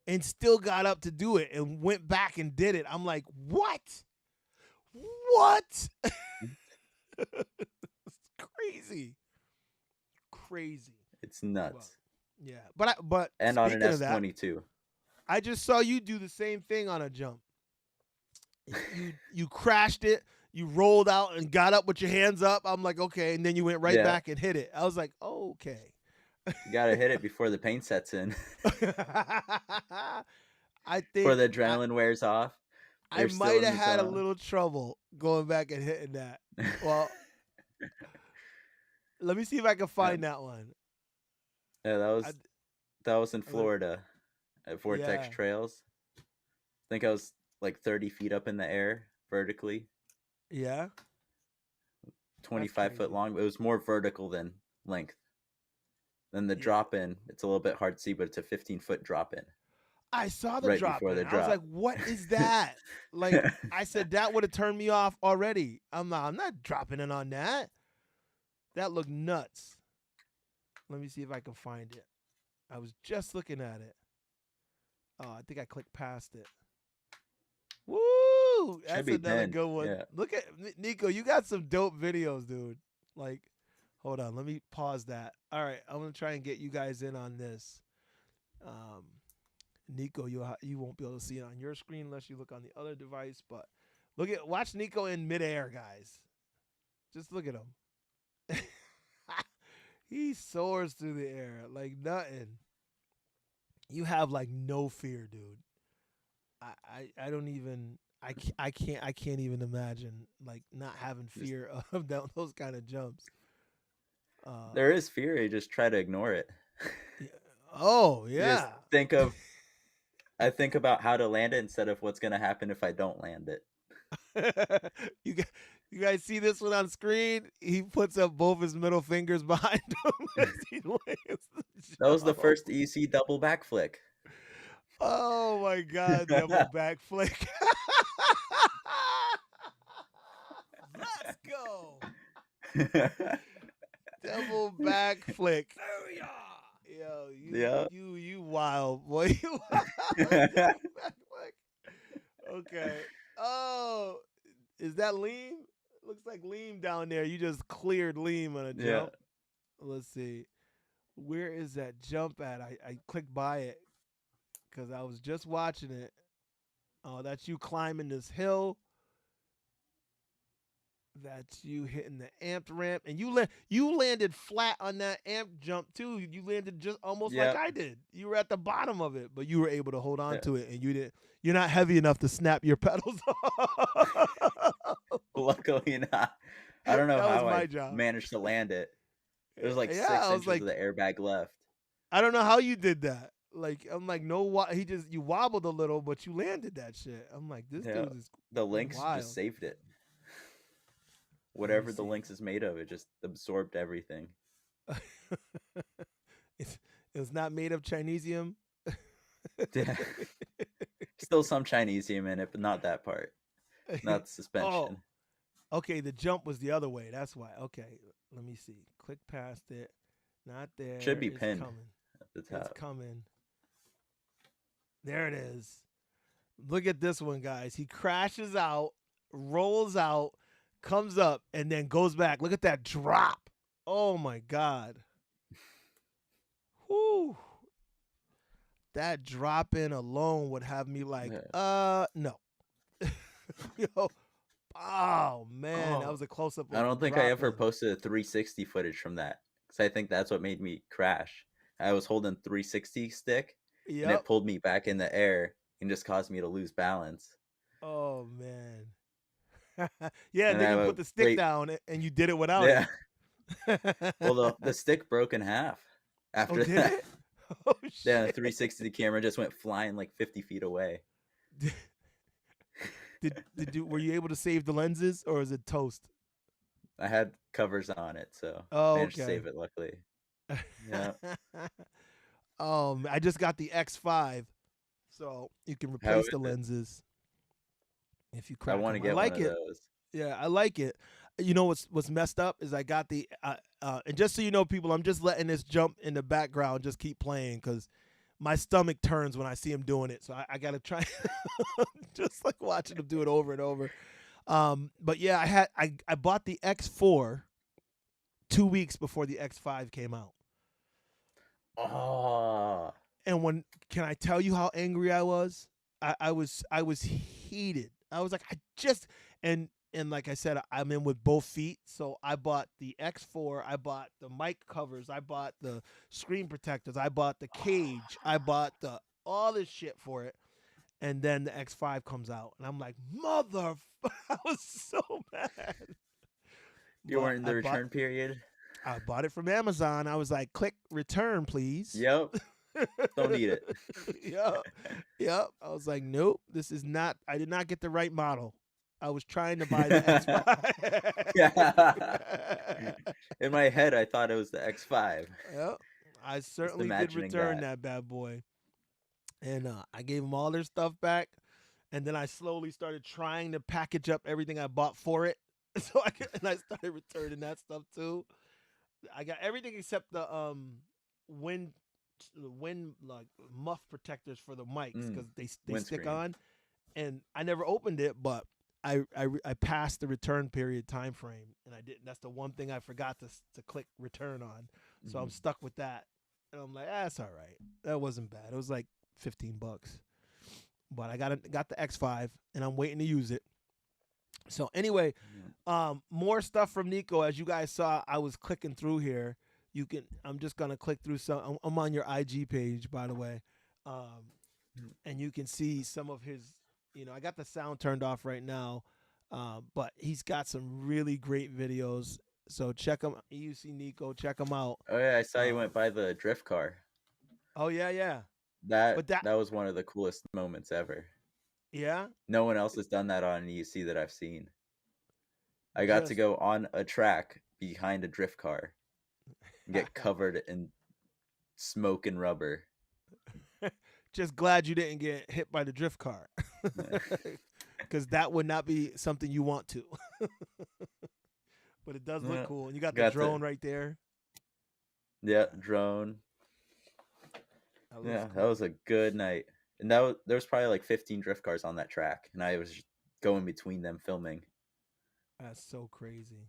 and still got up to do it and went back and did it. I'm like, what? What? It's crazy. Crazy. It's But nuts. yeah. But And on an speaking of that, S22. I just saw you do the same thing on a jump. You crashed it, you rolled out and got up with your hands up. I'm like, okay, and then you went right Yeah. back and hit it. I was like, okay. You got to hit it before the pain sets in. I Before think the adrenaline wears off. I They're still might in have the had a zone. little trouble going back and hitting that. Well, let me see if I can Yeah. find that one. Yeah, I, that was in Florida at Vortex yeah, Trails. I think I was like 30 feet up in the air vertically, yeah, that's 25-foot crazy. long. It was more vertical than length. Then the Yeah, drop in, it's a little bit hard to see, but it's a 15-foot drop in I saw the right drop before in. the I was like, drop. what is that? Like, I said that would have turned me off already. I'm not dropping in on that. That looked nuts. Let me see if I can find it. I was just looking at it. Oh, I think I clicked past it. Woo! Should That's be another pinned. good one. Yeah. Look at Nicko. You got some dope videos, dude. Like, hold on. Let me pause that. All right, I'm gonna try and get you guys in on this. Um, Nicko, you won't be able to see it on your screen unless you look on the other device. But watch Nicko in midair, guys. Just look at him. He soars through the air like nothing. You have like no fear, dude. I don't even I can't even imagine like not having Just, fear of those kind of jumps. Uh, there is fear. You just try to ignore it. yeah. Oh You just yeah. I think about how to land it instead of what's going to happen if I don't land it. you guys, you guys see this one on screen? He puts up both his middle fingers behind him as he lands the That was the jump. first EC double back flick. Oh my god, double back flick. Let's go. Double back flick. Yo, Yeah. you wild boy. You wild. Double back flick. Okay. Oh, is that Leem? Looks like Leem down there. You just cleared Leem on a Yeah. jump. Let's see. Where is that jump at? I clicked by it because I was just watching it. Oh, that's you climbing this hill. That's you hitting the amped ramp, and you landed flat on that amp jump too. You landed just almost like Yep. I did. You were at the bottom of it, but you were able to hold on Yeah. to it, and you didn't. You're not heavy enough to snap your pedals off. Luckily not. I don't know That was how my I job. managed to land it. It was like Yeah, 6 I was inches of like, the airbag left. I don't know how you did that. Like, I'm like, no, he just you wobbled a little, but you landed that shit. I'm like, this Yeah. dude is The links just wild. saved it. Let me Whatever the see. links is made of, it just absorbed everything. it, it was not made of Chinesium. Yeah. Still some Chinesium in it, but not that part. Not the suspension. Oh, okay. The jump was the other way. That's why. Okay, let me see. Click past it. Not there. Should be It's pinned coming. at the It's top. coming. There it is. Look at this one, guys. He crashes out, rolls out, comes up, and then goes back. Look at that drop. Oh my God. Whew. That drop in alone would have me like, Yeah. no. Yo, oh man, that Oh, was a close up I of the don't think I drop ever in. posted a 360 footage from that because I think that's what made me crash. I was holding 360 stick and Yep. it pulled me back in the air and just caused me to lose balance. Oh man. Yeah, and And then I you would put the stick wait, down and you did it without it. yeah. Well, the stick broke in half Oh, after did that. it? Oh Yeah, the shit. 360 camera just went flying like 50 feet away. Were you able to save the lenses or is it toast? I had covers on it, so Oh, managed to okay. save it luckily. Yeah. I just got the X5, so you can How replace is the it? lenses. if you I crack want to them. I get one like of it. those. Yeah, I like it. You know what's messed up is I got the and just so you know, people, I'm just letting this jump in the background, just keep playing because my stomach turns when I see him doing it. So I gotta try, just like watching him do it over and over. But yeah, I bought the X4 2 weeks before the X5 came out, Oh, and when can I tell you how angry I was? I was heated. I was like, I just and like I said, I'm in with both feet. So I bought the X4, I bought the mic covers, I bought the screen protectors, I bought the cage, I bought the all this shit for it. And then the X5 comes out, and I'm like, mother! I was so mad. you But weren't in the return period? I bought it from Amazon. I was like, click return, please. Yep. Don't need it. Yep. Yep. I was like, nope, this is not, I did not get the right model. I was trying to buy the X5. Yeah. In my head, I thought it was the X5. Yep. I Just certainly did imagining return that. that bad boy. And I gave them all their stuff back. And then I slowly started trying to package up everything I bought for it. So and I started returning that stuff too. I got everything except the wind wind like muff protectors for the mics because they stick Windscreen. on, and I never opened it, but I passed the return period time frame, and I didn't. That's the one thing I forgot to click return on, so I'm stuck with that, and I'm like, that's all right. That wasn't bad. It was like $15, but I got the X5, and I'm waiting to use it. So anyway, more stuff from Nicko. As you guys saw, I was clicking through here. You can. I'm just gonna click through some. I'm on your IG page, by the way, and you can see some of his. I got the sound turned off right now, but he's got some really great videos. So check him. You see Nicko, check him out. Oh yeah, I saw you went by the drift car. Oh yeah, yeah. That But that, that was one of the coolest moments ever. yeah, No one else has done that on EUC that I've seen. I got to just go on a track behind a drift car and get covered in smoke and rubber. just glad you didn't get hit by the drift car, because that would not be something you want to. But it does look Yeah. cool, and you got the Got drone right there. yeah, drone. That looks Yeah, that cool. was a good night. And there was probably like 15 drift cars on that track, and I was just going between them filming. That's so crazy.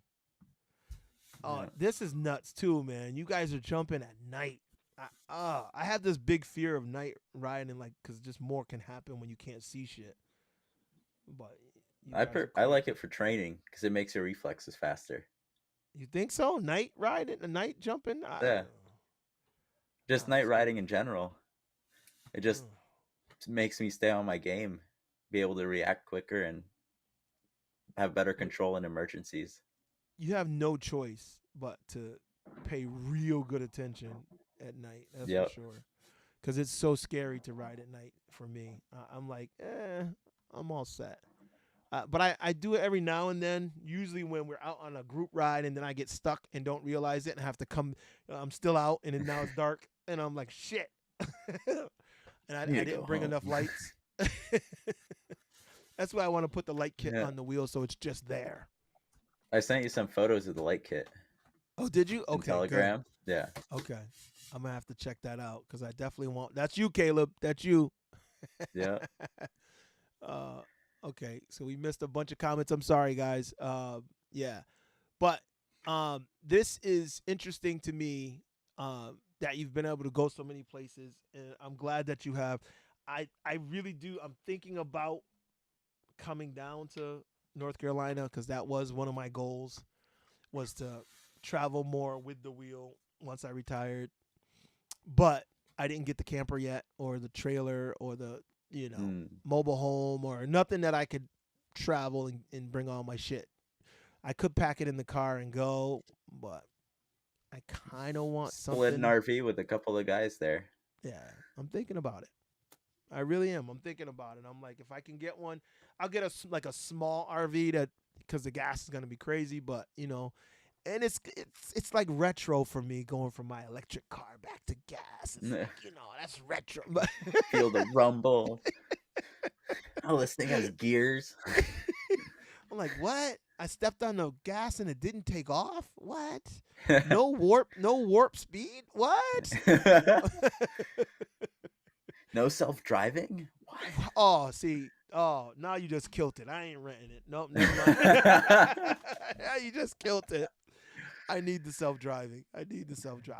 Oh, Yeah. this is nuts too, man. You guys are jumping at night. I have this big fear of night riding, like, because just more can happen when you can't see shit. But you guys are I cool. like it for training because it makes your reflexes faster. You think so? Night riding, night jumping? Yeah, just night Scary. riding in general. It just makes me stay on my game, be able to react quicker and have better control in emergencies. You have no choice but to pay real good attention at night. That's for Yep. sure. Because it's so scary to ride at night for me. I'm like, I'm all set. But I do it every now and then, usually when we're out on a group ride and then I get stuck and don't realize it and have to come. I'm still out and then now it's dark and I'm like, shit. And I didn't bring enough lights. That's why I want to put the light kit on the wheel so it's just there. I sent you some photos of the light kit. Oh, did you? In Okay, Telegram. good. Yeah. Okay. I'm going to have to check that out because I definitely want. That's you, Caleb. That's you. Yeah. Okay. So we missed a bunch of comments. I'm sorry, guys. Yeah. But this is interesting to me that you've been able to go so many places. And I'm glad that you have. I really do. I'm thinking about coming down to North Carolina because that was one of my goals, was to travel more with the wheel once I retired. But I didn't get the camper yet, or the trailer, or the mobile home, or nothing that I could travel and bring all my shit. I could pack it in the car and go, but I kind of want Split an something. RV with a couple of guys there. Yeah, I'm thinking about it. I really am. I'm thinking about it. I'm like, if I can get one, I'll get a small RV that, because the gas is gonna be crazy, but and it's like retro for me, going from my electric car back to gas. It's like, that's retro. Feel the rumble. Oh, this thing has gears. I'm like, what? I stepped on the gas and it didn't take off? What? No warp speed? What? No self-driving? What? Oh, see. Oh, now you just killed it. I ain't renting it. Nope, never mind. You just killed it. I need the self-driving. I need the self-drive.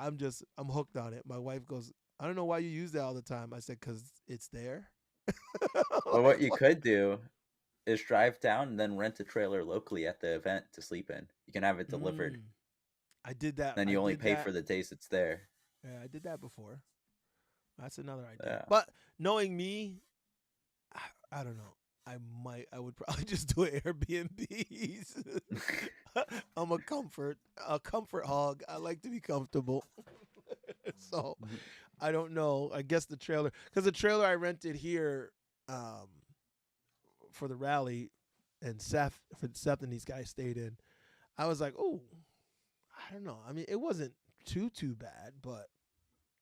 I'm hooked on it. My wife goes, I don't know why you use that all the time. I said, because it's there. Or what Like, you what? could do is drive down and then rent a trailer locally at the event to sleep in. You can have it delivered. Mm, I did that. Then I you only did pay that. for the days it's there. Yeah, I did that before. That's another idea. Yeah. But knowing me, I don't know. I would probably just do Airbnbs. I'm a comfort hog. I like to be comfortable. So I don't know. I guess the trailer, because the trailer I rented here um, for the rally, and Seth and these guys stayed in. I was like, oh, I don't know. I mean, it wasn't too bad, but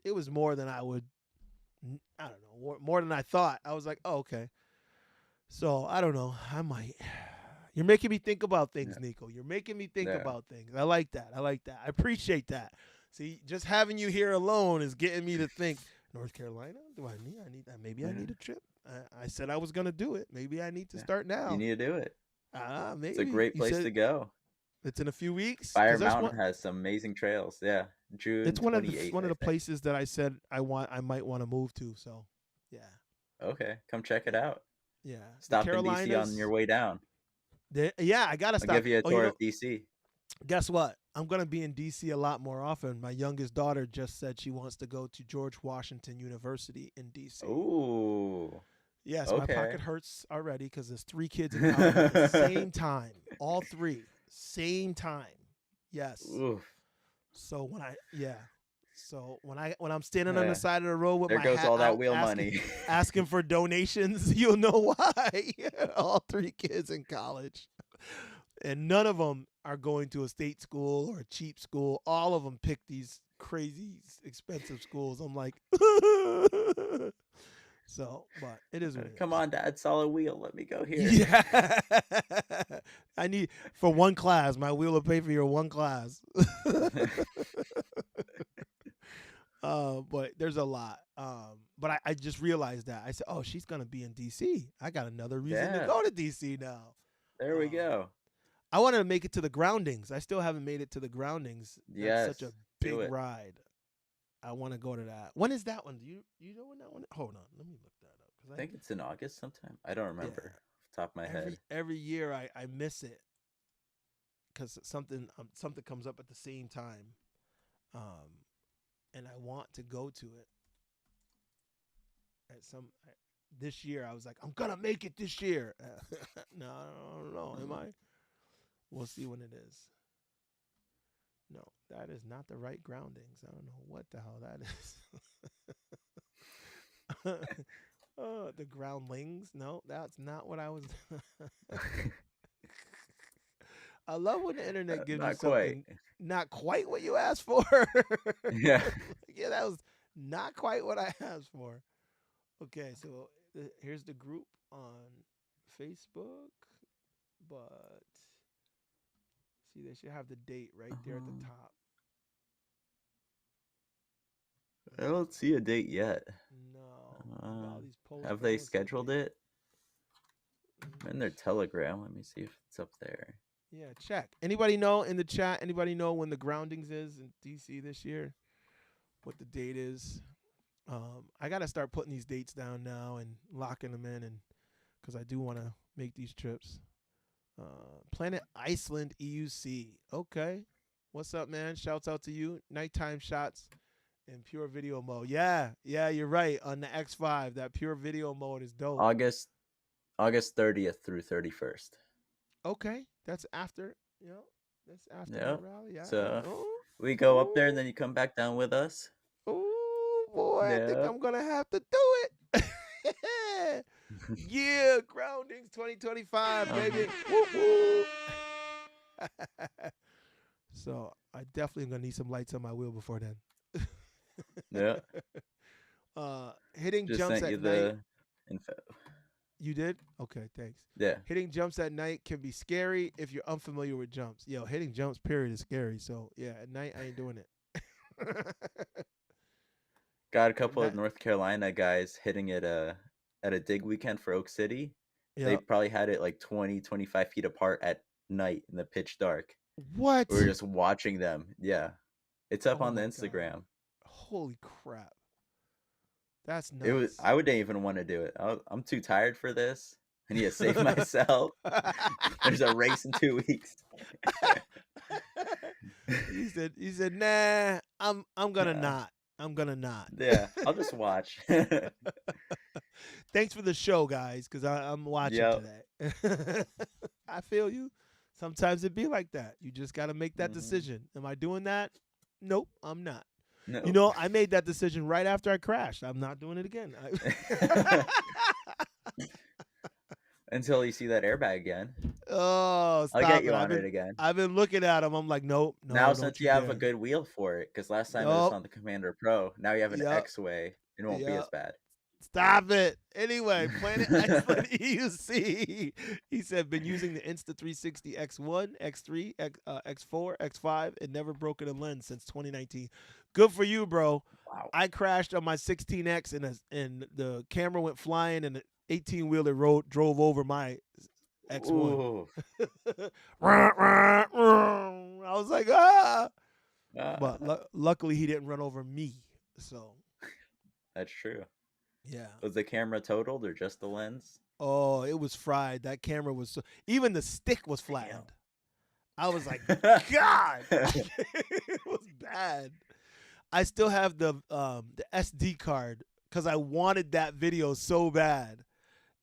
it was more than I would. I don't know, more than I thought. I was like, oh, okay. So I don't know. I might. You're making me think about things, Yeah. Nicko. You're making me think Yeah. about things. I like that. I like that. I appreciate that. See, just having you here alone is getting me to think. North Carolina? Do I need? I need that. Maybe I Yeah. need a trip. I said I was gonna do it. Maybe I need to Yeah. start You now. need to do it. Maybe It's a great you place said to go. it's in a few weeks Fire because there's Mountain has some amazing trails. Yeah. June it's 28th, one of I the think. places that I said I might want to move to. So, yeah, Okay. Come check it yeah, out. yeah. The Stop in DC on your Carolinas. way down. Yeah, I gotta I'll stop. give you a Oh, you tour know, of DC. guess what? I'm gonna be in DC a lot more often. My youngest daughter just said she wants to go to George Washington University in DC. Ooh. Yes, my Okay. pocket hurts already because there's 3 kids in college at the same time. All three, same time. Yes. Oof. So when I'm standing on the Yeah. side of the road with There my goes hat all that out wheel money. asking for donations, you'll know why. All 3 kids in college. And none of them are going to a state school or a cheap school. All of them pick these crazy expensive schools. I'm like, so, but it is what it Come is. on, Dad, solid wheel. Let me go here. Yeah. I need for one class. My wheel will pay for your one class. But there's a lot. But I just realized that. I said, oh, she's gonna be in DC. I got another reason to Yeah. go to DC now. There we go. I wanted to make it to the groundings. I still haven't made it to the groundings. That's Yes. such a Do big it. ride. I want to go to that. When is that one? Do you know when that one? Hold on, let me look that up. I think it's in August sometime. I don't remember Yeah, off the top of my head. every year I miss it because something comes up at the same time, and I want to go to it at some. This year I was like, I'm gonna make it this year. No, I don't know. Am I? We'll see when it is. No, that is not the right groundings. I don't know what the hell that is. The groundlings. No, that's not what I was. I love when the internet gives you Not quite. something not quite what you asked for. Yeah. Yeah, that was not quite what I asked for. Okay, so here's the group on Facebook, but see, they should have the date right there at the top. I don't see a date yet. No, all these posts. Have I they don't see a scheduled date. it? In their Telegram. Let me see if it's up there. Yeah, check. Anybody know in the chat? Anybody know when the groundings is in DC this year? What the date is? I gotta start putting these dates down now and locking them in, and because I do want to make these trips. Planet Iceland EUC. Okay, what's up, man? Shouts out to you. Nighttime shots in pure video mode. Yeah, you're right. On the X5, that pure video mode is dope. August 30th through 31st. Okay, that's after. That's after my Yep. rally. Yeah. So Oh, we go up there and oh, then you come back down with us. oh, boy, I think Yep. I'm gonna have to do it. Yeah, groundings 2025, baby. Woo, woo. So I definitely am gonna need some lights on my wheel before then. Yeah. Hitting Just jumps sent you at night. the info. You did? Okay, thanks. Yeah. Hitting jumps at night can be scary if you're unfamiliar with jumps. Yo, hitting jumps, period, is scary. So yeah, at night I ain't doing it. Got a couple of That, North Carolina guys hitting it at a dig weekend for Oak City. They yeah. probably had it like 20, 25 feet apart at night in the pitch dark. We were What? just watching them. Yeah. It's up Oh on the my god. Instagram. Holy crap. That's It was nuts. I wouldn't even want to do it. I'm too tired for this. I need to save myself. There's a race in 2 weeks. he said, nah, I'm gonna Uh, not. I'm gonna not. yeah, I'll just watch. Thanks for the show, guys, because I'm watching Yep. today. I feel you. Sometimes it be like that. You just got to make that Hmm. decision. Am I doing that? Nope, I'm not. You Nope. know, I made that decision right after I crashed. I'm not doing it again. Until you see that airbag again. Oh, I'll get stop it. you on it again. I've been looking at them. I'm like, nope, Now, no, don't since you you have a dare. good wheel for it, because last time it was Nope. on the Commander Pro, now you have an Yep. X-Way. It won't be as Yep. bad. Stop it. Anyway, Planet Iceland EUC. He said, been using the Insta360 X1, X3, X4, X5, and never broken a lens since 2019. Good for you, bro. Wow. I crashed on my 16X and the camera went flying and the 18-wheeler drove over my X1. Ooh. I was like, ah. But Ah, luckily he didn't run over me. So, that's true. yeah. Was the camera totaled or just the lens? Oh, it was fried. That camera was so, even the stick was Damn. flattened. I was like, God, it was bad. I still have the SD card because I wanted that video so bad,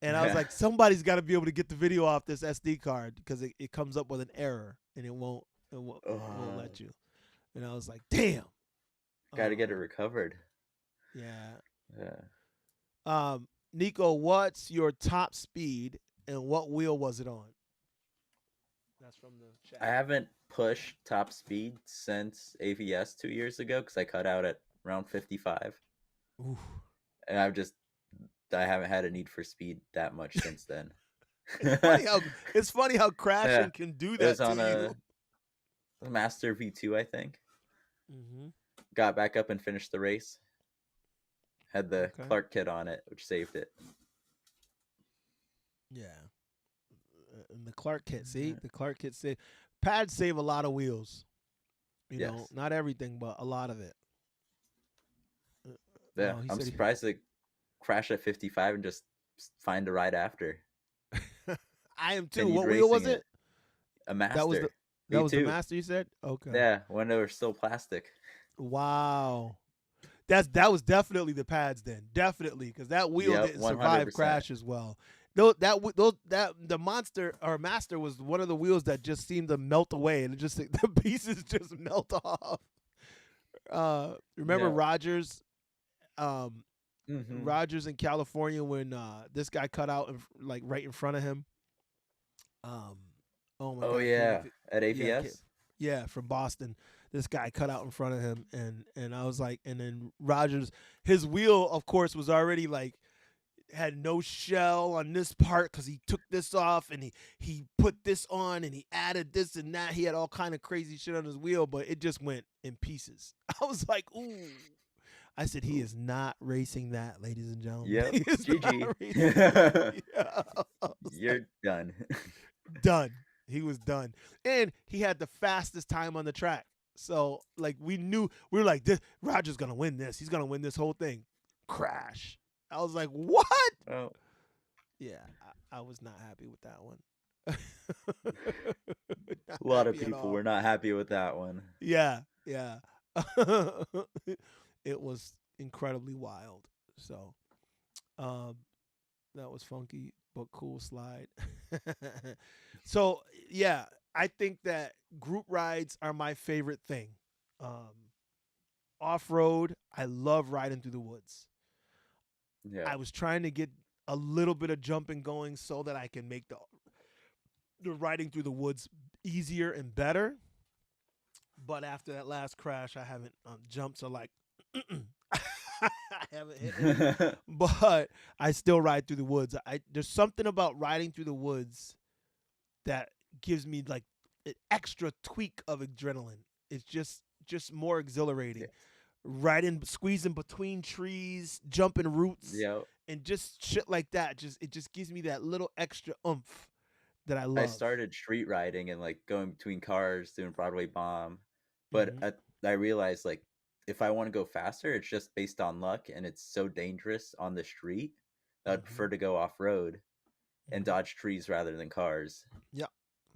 and I was like, somebody's got to be able to get the video off this SD card because it comes up with an error and it won't let you. And I was like, damn. Got to get it recovered. Yeah. Nicko, what's your top speed and what wheel was it on? That's from the chat. I haven't pushed top speed since AVS 2 years ago because I cut out at around 55. Ooh. And I haven't had a need for speed that much since then. It's funny how crashing Yeah. can do It that was to on you. a Master V2, I think. Mm-hmm. Got back up and finished the race. Had the Okay. Clark kit on it, which saved it. Yeah. And the Clark kit, see? The Clark kit pads save a lot of wheels. You know, Yes. not everything, but a lot of it. Yeah, he I'm said surprised to crash at 55 and just find a ride after. I am too. Continued What wheel was racing it? A Master. That was the V2. Master, you said? Okay. Yeah, when they were still plastic. Wow. That was definitely the pads then. Definitely, because that wheel Yep, didn't survive 100%. crashes well. The Monster or Master was one of the wheels that just seemed to melt away, and the pieces just melt off. Remember Yeah. Rogers? Mm-hmm. Rogers in California when this guy cut out right in front of him. Oh my Oh God! yeah, at AVS. Yeah, from Boston. This guy cut out in front of him, and I was like, and then Rogers, his wheel, of course, was already like had no shell on this part because he took this off and he put this on and he added this and that. He had all kind of crazy shit on his wheel, but it just went in pieces. I was like, ooh. I said, he is not racing that, ladies and gentlemen. Yep. He is not GG. racing that. Yeah. I was You're like, done. done. He was done. And he had the fastest time on the track. So, like, we were like, Roger's going to win this. He's going to win this whole thing. Crash. I was like, what? Oh. Yeah, I was not happy with that one. A lot of people were not happy with that one. Yeah. It was incredibly wild. So, that was funky but cool slide. So, yeah, I think that group rides are my favorite thing. Off-road, I love riding through the woods. Yeah. I was trying to get a little bit of jumping going so that I can make the riding through the woods easier and better. But after that last crash, I haven't jumps are like I haven't hit any, but I still ride through the woods. There's something about riding through the woods that gives me like an extra tweak of adrenaline. It's just more Yeah. exhilarating. Riding, squeezing between trees, jumping roots, Yeah. and just shit like that. It just gives me that little extra oomph that I I love. started street riding and like going between cars doing Broadway bomb, but Hmm. I realized like if I want to go faster, it's just based on luck, and it's so dangerous on the street that I'd Hmm. prefer to go off road and Hmm. dodge trees rather than cars. Yeah,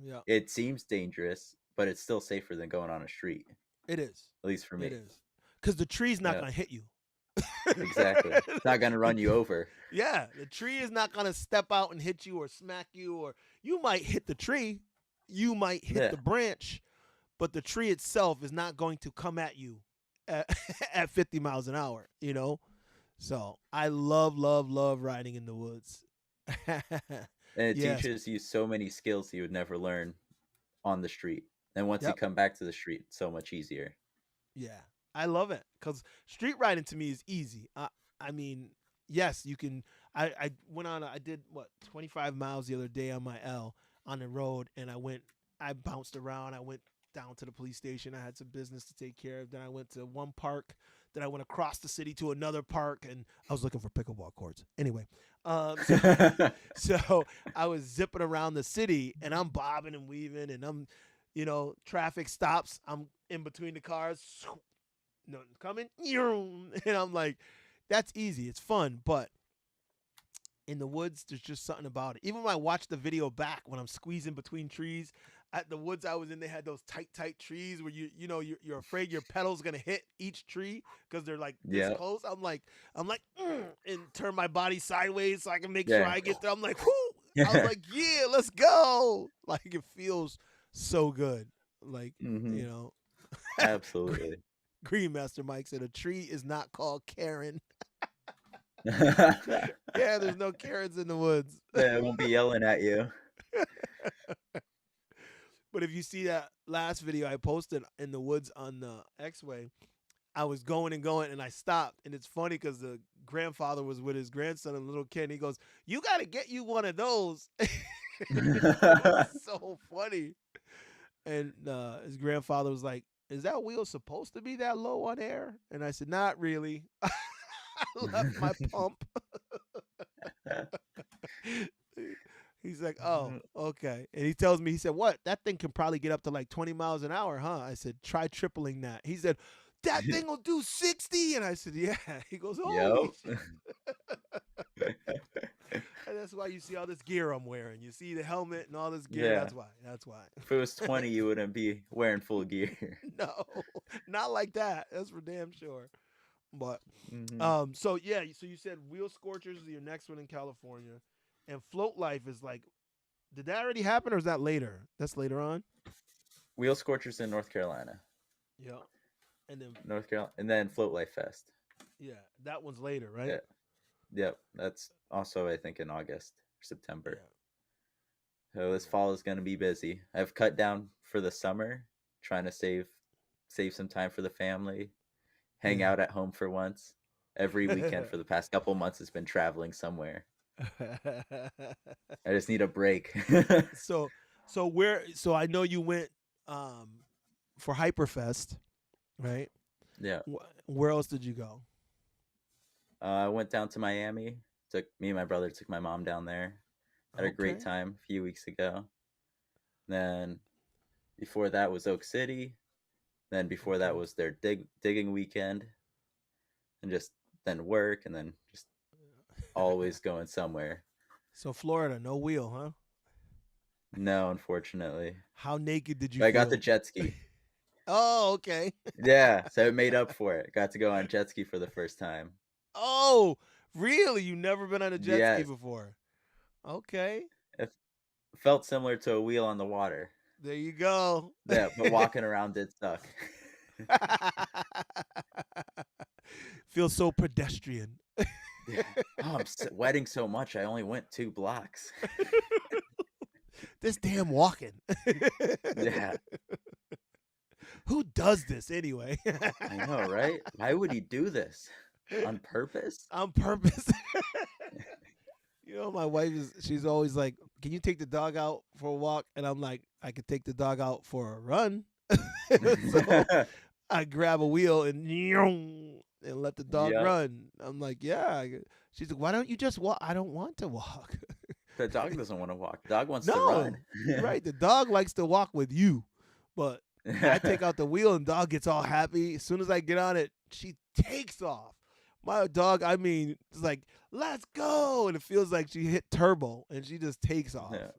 yeah, It seems dangerous, but it's still safer than going on a street, it is. at least for It me. is. Because the tree's not Yeah, gonna hit you. exactly. It's not gonna run you over. Yeah, the tree is not gonna step out and hit you or smack you, or you might hit the tree, you might hit Yeah. the branch, but the tree itself is not going to come at you at, at 50 miles an hour. So I love, love, love riding in the woods. And it Yes. teaches you so many skills you would never learn on the street. And once you Yep. come back to the street, it's so much easier. Yeah, I love it because street riding to me is easy. I mean, yes, you can. I went on. I did what 25 miles the other day on my L on the road, and I bounced around. I went down to the police station. I had some business to take care of. Then I went to one park. Then I went across the city to another park, and I was looking for pickleball courts. Anyway, so so I was zipping around the city, and I'm bobbing and weaving, and traffic stops. I'm in between the cars. Nothing coming. And I'm like, that's easy. It's fun. But in the woods, there's just something about it. Even when I watch the video back when I'm squeezing between trees, at the woods I was in, they had those tight trees where you're afraid your pedal's gonna hit each tree because they're like this Yeah. close. I'm like, and turn my body sideways so I can make sure Yeah. I get there. I'm like, whoo! I was like, yeah, let's go. Like it feels so good. Like Hmm. you know, Absolutely. Green Master Mike said a tree is not called Karen. Yeah, Yeah, there's no Karens in the woods. I won't be yelling at you. But if you see that last video I posted in the woods on the X-Way, I was going and going and I stopped. And it's funny because the grandfather was with his grandson and little kid. And he goes, "You got to get you one of those." It was so funny. And his grandfather was like, "Is that wheel supposed to be that low on air?" And I said, "Not really." I left my pump. He's like, "Oh, okay." And he tells me, he said, "What? That thing can probably get up to like 20 miles an hour, huh?" I said, "Try tripling that." He said, "That thing will do 60." And I said, "Yeah." He goes, "Holy Yep. shit." And that's why you see all this gear I'm wearing. You see the helmet and all this gear. Yeah. That's why. That's why. If it was 20, you wouldn't be wearing full gear. No, not like that. That's for damn sure. But Hmm. so yeah, so you said Wheel Scorchers is your next one in California, and Float Life is like, did that already happen or is that later? That's later on. Wheel Scorchers in North Carolina. Yeah, and then North Carolina. And then Float Life Fest. yeah, that one's later, right? Yeah. Yep. That's also, I think, in August or September. Yeah. So this Yeah. fall is going to be busy. I've cut down for the summer, trying to save some time for the family, hang Yeah. out at home for once. Every weekend for the past couple months has been traveling somewhere. I just need a break. so so I know you went um for Hyperfest, right? Yeah. Where else did you go? I went down to Miami. Took me and my brother took my mom down there. Had a great Okay. time a few weeks ago. Then before that was Oak City. Then before that Okay. was their digging weekend, and just then work, and then just always going somewhere. So Florida, no wheel, huh? No, unfortunately. How naked did you But I got the feel? jet ski. Oh, okay. Yeah, so it made up for it. Got to go on jet ski for the first time. Oh, really? You never been on a jet ski Yes. before? Okay. It felt similar to a wheel on the water. There you go. Yeah, but walking around did suck. Feels so pedestrian. Yeah. Oh, I'm sweating so much. I only went 2 blocks. This damn walking. Yeah, Who does this anyway? I know, right? Why would he do this? On purpose? On purpose. My wife she's always like, "Can you take the dog out for a walk?" And I'm like, "I could take the dog out for a run." So I grab a wheel and let the dog Yep. run. I'm like, "Yeah." She's like, "Why don't you just walk?" I don't want to walk. The dog doesn't want to walk. The dog wants to run. No, right. The dog likes to walk with you, but I take out the wheel and dog gets all happy. As soon as I get on it, she takes off. My dog, I mean, it's like, let's go. And it feels like she hit turbo and she just takes off. Yeah.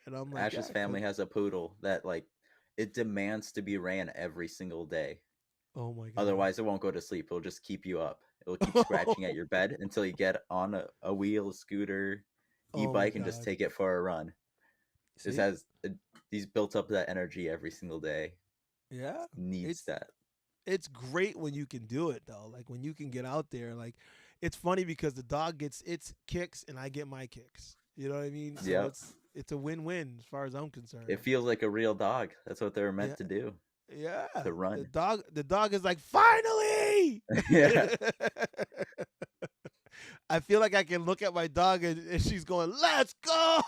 And I'm like, Ash's yeah, family has a poodle that it demands to be ran every single day. oh my God. Otherwise, it won't go to sleep. It'll just keep you up. It'll keep scratching at your bed until you get on a wheel, a scooter, Oh my e-bike, and just God. take it for a run. This See? he's built up that energy every single day. Yeah. Needs It's that. it's great when you can do it though. Like when you can get out there. Like it's funny because the dog gets its kicks and I get my kicks. You know what I mean? So Yep. it's a win-win as far as I'm concerned. It feels like a real dog. That's what they were Yeah. meant to do. Yeah. To run. The dog is like, finally. Yeah. I feel like I can look at my dog and she's going, let's go.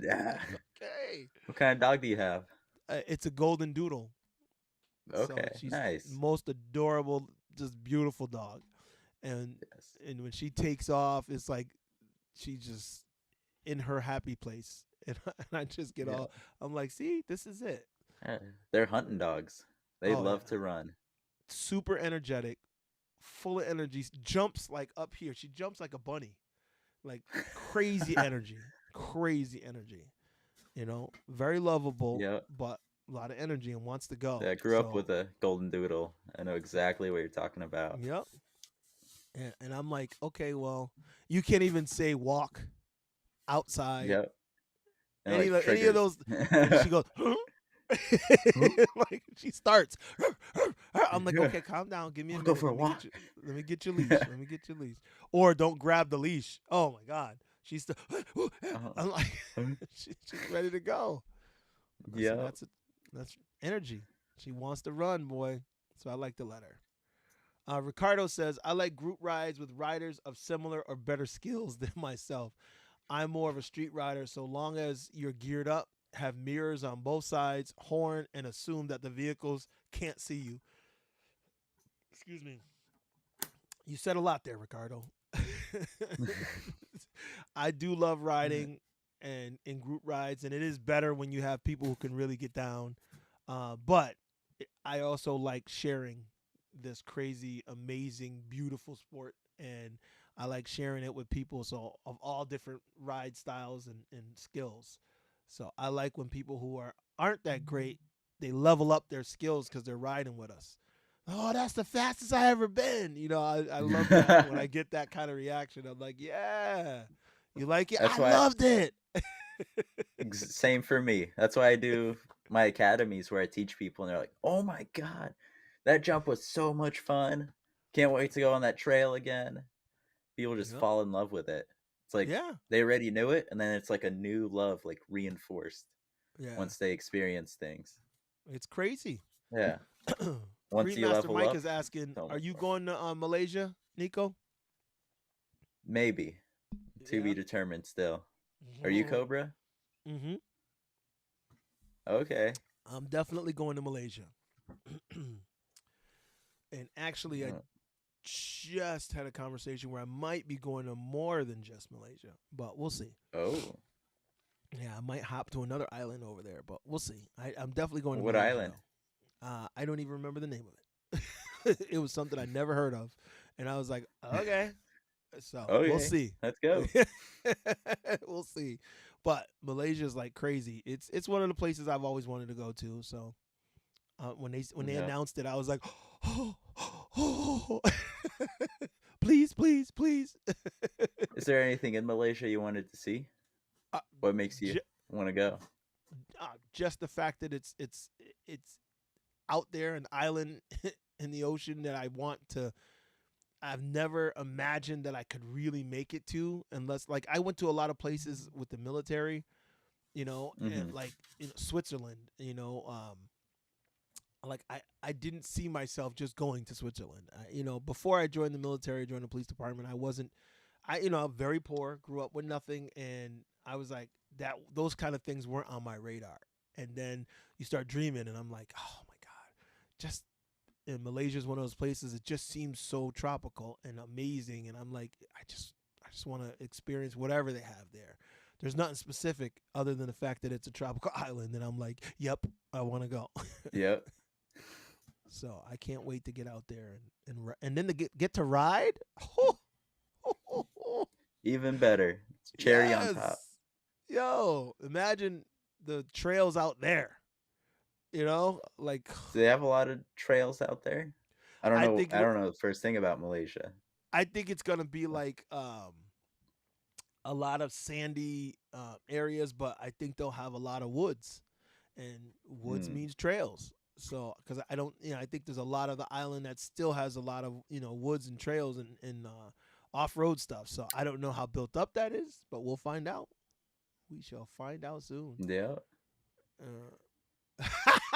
Yeah. Okay. What kind of dog do you have? It's a golden doodle. So Okay. she's Nice. most adorable, just beautiful dog. And Yes. and when she takes off, it's like she's just in her happy place. And I just get Yeah. all, I'm like, see, this is it. They're hunting dogs. They Oh, love yeah. to run. Super energetic, full of energy, jumps like up here. She jumps like a bunny, like crazy energy, crazy energy. Very lovable, Yep. but a lot of energy and wants to go. Yeah, I grew up So, with a golden doodle. I know exactly what you're talking about. yep. And I'm like, okay, well, you can't even say walk outside. Yep. And Any like any of those, and she goes, huh? Like she starts. I'm like, okay, calm down. Give me a I'll minute. go for a walk. Let me get your leash. Let me get your leash. Or don't grab the leash. Oh my God. She's still. I'm like, she's ready to go. I said, Yep. that's energy. She wants to run, boy. So I like to let her. Ricardo says, I like group rides with riders of similar or better skills than myself. I'm more of a street rider, so long as you're geared up, have mirrors on both sides, horn, and assume that the vehicles can't see you. Excuse me. You said a lot there, Ricardo. I do love riding and in group rides, and it is better when you have people who can really get down. But I also like sharing this crazy, amazing, beautiful sport, and I like sharing it with people so of all different ride styles and skills. So I like when people who aren't that great, they level up their skills because they're riding with us. Oh, that's the fastest I ever been. I love that when I get that kind of reaction. I'm like, yeah, you like it? That's I why loved it. same for me. That's why I do my academies where I teach people and they're like, "Oh my god, that jump was so much fun. Can't wait to go on that trail again." People just Yep. fall in love with it. It's like Yeah. they already knew it and then it's like a new love like reinforced Yeah. once they experience things. It's crazy. Yeah. Once Green you Master level Mike up, is asking, so are much you fun. going to Malaysia, Nico? Maybe. To Yeah. be determined still. Are you Cobra? Mm-hmm. Okay. I'm definitely going to Malaysia. And actually, I Uh, just had a conversation where I might be going to more than just Malaysia, but we'll see. Oh. Yeah, I might hop to another island over there, but we'll see. I'm definitely going to What Malaysia, island? though. I don't even remember the name of it. It was something I never heard of. And I was like, okay. So we'll Okay. see. Let's go. We'll see. But Malaysia is like crazy. It's one of the places I've always wanted to go to. So when they Yeah. announced it, I was like, please, please, please. Is there anything in Malaysia you wanted to see? uh, What makes you ju- want to go? just the fact that it's out there, an island in the ocean that I want to. I've never imagined that I could really make it to unless like I went to a lot of places with the military, and Mm-hmm. like Switzerland, like I didn't see myself just going to Switzerland. Before I joined the military, joined the police department, I wasn't. I'm very poor, grew up with nothing, and I was like that. Those kind of things weren't on my radar. And then you start dreaming, and I'm like, oh my god, just and Malaysia is one of those places. It just seems so tropical and amazing, and I'm like, I just want to experience whatever they have there. There's nothing specific other than the fact that it's a tropical island, and I'm like, yep, I want to go. Yep. So I can't wait to get out there and then to get to ride. Even better. Cherry on top. Yo, imagine the trails out there. Like Do they have a lot of trails out there? I don't know. think I don't know the first thing about Malaysia. I think it's gonna be like a lot of sandy areas, but I think they'll have a lot of woods, and woods means trails. So, because I think there's a lot of the island that still has a lot of woods and trails and off road stuff. So I don't know how built up that is, but we'll find out. We shall find out soon. Yeah.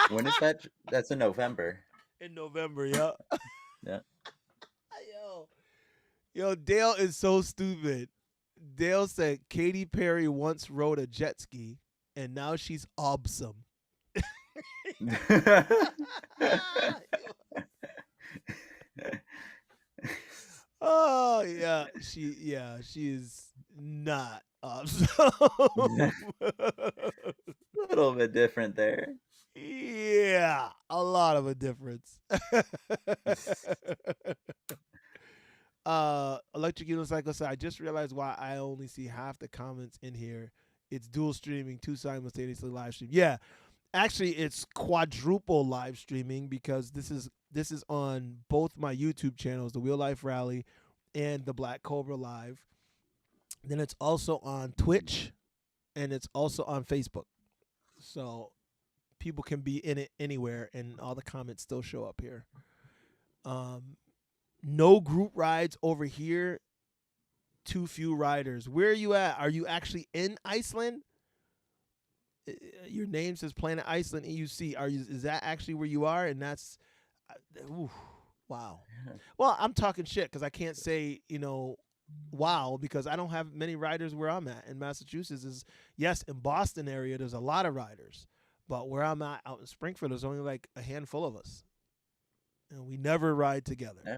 When is that? That's in November. In November, yeah. Yeah. Yo, Dale is so stupid. Dale said Katy Perry once rode a jet ski, and now she's awesome. Oh yeah, she is not awesome. A little bit different there. Yeah, a lot of a difference. Electric Unicycle said, I just realized why I only see half the comments in here. It's dual streaming, two simultaneously live stream. Yeah, actually, it's quadruple live streaming because this is on both my YouTube channels, the Wheel Life Rally and the Black Cobra Live. Then it's also on Twitch, and it's also on Facebook. So people can be in it anywhere, and all the comments still show up here. No group rides over here. Too few riders. Where are you at? Are you actually in Iceland? Your name says Planet Iceland EUC. Is that actually where you are? And that's, wow. Well, I'm talking shit because I can't say wow, because I don't have many riders where I'm at. In Massachusetts yes, in Boston area there's a lot of riders, but where I'm at out in Springfield there's only like a handful of us, and we never ride together. Yeah.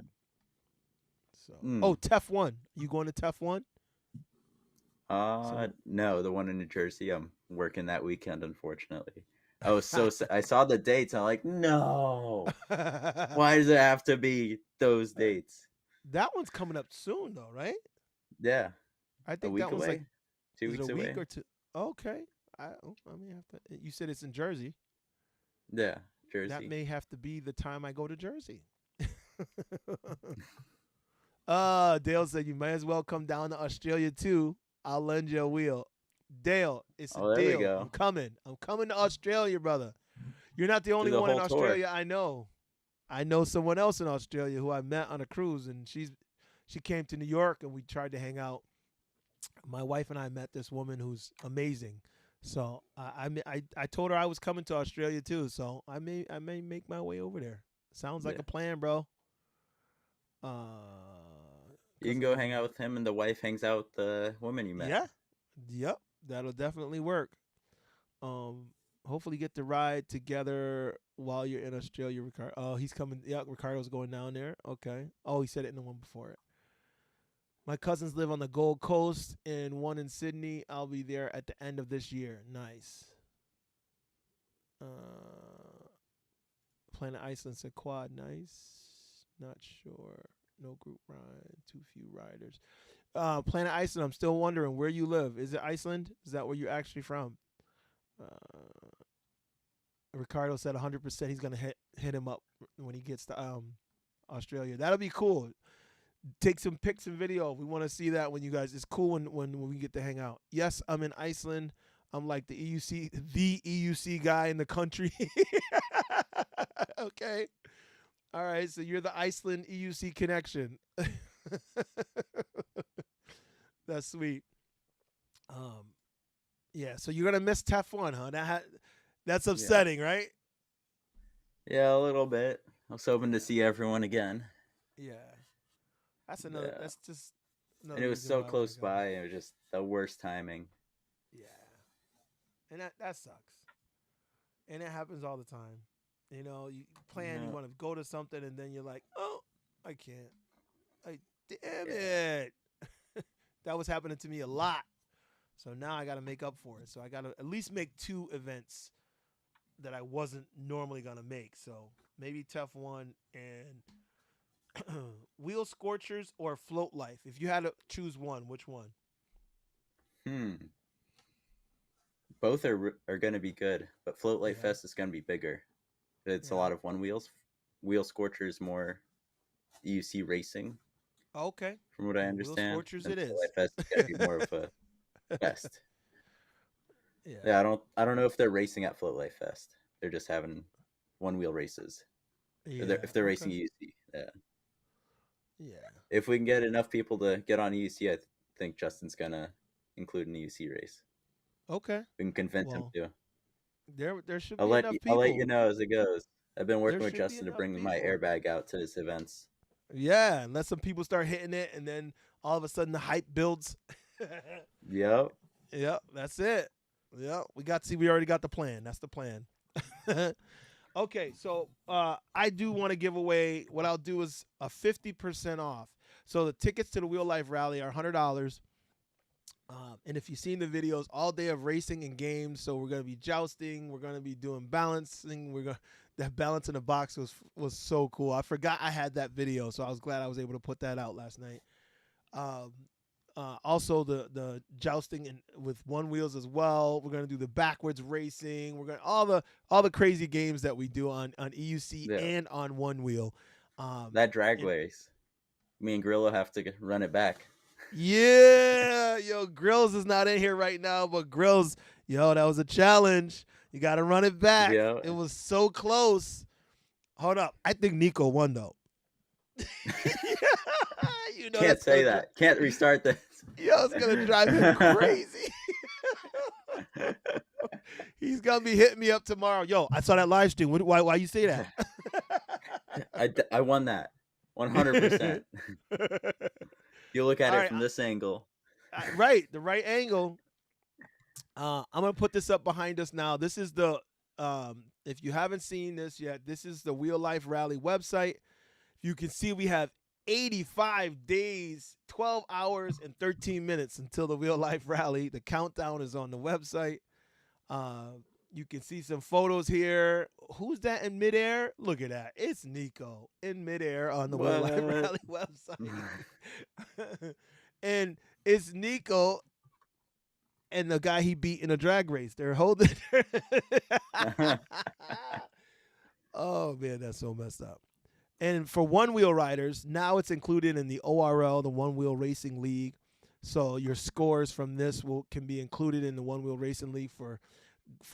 So, TEF 1. You going to TEF 1? No, the one in New Jersey. I'm working that weekend, unfortunately. I was so I saw the dates. I'm like, no. Why does it have to be those dates? That one's coming up soon, though, right? Yeah. I think a week that one's away. like 2 weeks a away. week or two. Okay. I may have to. You said it's in Jersey. Yeah, Jersey. That may have to be the time I go to Jersey. Dale said you might as well come down to Australia too. I'll lend you a wheel. Dale, it's a there deal. we go. I'm coming to Australia, brother. You're not the only one in Australia I know. I know someone else in Australia who I met on a cruise, and she came to New York, and we tried to hang out. My wife and I met this woman who's amazing. So I told her I was coming to Australia too. So I may make my way over there. Sounds like a plan, bro. You can go hang out with him, and the wife hangs out with the woman you met. Yeah. Yep. That'll definitely work. Hopefully get to ride together while you're in Australia, Ricardo. Oh, he's coming. Yeah, Ricardo's going down there. Okay. Oh, he said it in the one before it. My cousins live on the Gold Coast and one in Sydney. I'll be there at the end of this year. Nice. Planet Iceland said quad. Nice. Not sure. No group ride. Too few riders. Planet Iceland, I'm still wondering where you live. Is it Iceland? Is that where you're actually from? Ricardo said 100% he's going to hit him up when he gets to Australia. That'll be cool. Take some pics and video. We want to see that when you guys. It's cool when we get to hang out. Yes, I'm in Iceland. I'm like the EUC guy in the country. Okay. All right, so you're the Iceland EUC connection. That's sweet. Yeah, so you're gonna miss TEF 1, huh? That's upsetting, right? Yeah, a little bit. I was hoping to Yeah, see everyone again. yeah. That's another. Yeah. That's just And another it was reason so why I want to close go. by. It was just the worst timing. Yeah, and that sucks, and it happens all the time. You plan, you Yeah. want to go to something, and then you're like, oh, I can't. Like, damn Yeah. it. That was happening to me a lot. So now I got to make up for it. So I got to at least make 2 events that I wasn't normally gonna make. So maybe Tough One and Wheel Scorchers or Float Life. If you had to choose one, which one? Hmm. Both are going to be good, but Float Light Yeah, Fest is going to be bigger. It's a yeah. lot of one wheels. Wheel Scorchers more EUC racing, Okay. from what I Well, Wheel understand, Scorchers and it Float is. Light Fest is going to be more of a fest. Yeah, Yeah, I don't know if they're racing at Float Light Fest. They're just having one wheel races. yeah. If they're Okay. racing EUC, yeah. Yeah. If we can get enough people to get on EUC, I think Justin's gonna include an EUC race. Okay. We can convince him Well, to. there should be enough I'll let you people. know as it goes. I've been There working with should be Justin to enough bring my people. airbag out to his events. Yeah, and let some people start hitting it, and then all of a sudden the hype builds. Yep. Yep, that's it. Yeah, we already got the plan. That's the plan. Okay, so I do want to give away. What I'll do is a 50% off. So the tickets to the Wheel Life Rally are $100. And if you've seen the videos, all day of racing and games. So we're gonna be jousting. We're gonna be doing balancing. We're gonna that balance in the box was so cool. I forgot I had that video, so I was glad I was able to put that out last night. Um, also the jousting and with one wheels as well. We're gonna do the backwards racing. We're gonna all the crazy games that we do on EUC Yeah. and on one wheel. That drag And race. Me and Grillo have to run it back. yeah, yo, Grills is not in here right now, but Grills, yo, that was a challenge. You got to run it back. Yeah. It was so close. Hold up, I think Nicko won though. Can't That's say gonna that. Can't restart this. yo, it's gonna drive him crazy. He's gonna be hitting me up tomorrow. Yo, I saw that live stream. Why you say that? I won that 100%. You look at All it right, from this angle. right, the right angle. I'm gonna put this up behind us now. This is the if you haven't seen this yet, this is the Wheel Life Rally website. You can see we have 85 days, 12 hours, and 13 minutes until the Wheel Life Rally. The countdown is on the website. You can see some photos here. Who's that in midair? Look at that. It's Nicko in midair on the Wheel Life Rally website. And it's Nicko and the guy he beat in a drag race. They're holding. Oh, man, that's so messed up. And for one wheel riders, now it's included in the ORL, the One Wheel Racing League. So your scores from this can be included in the One Wheel Racing League for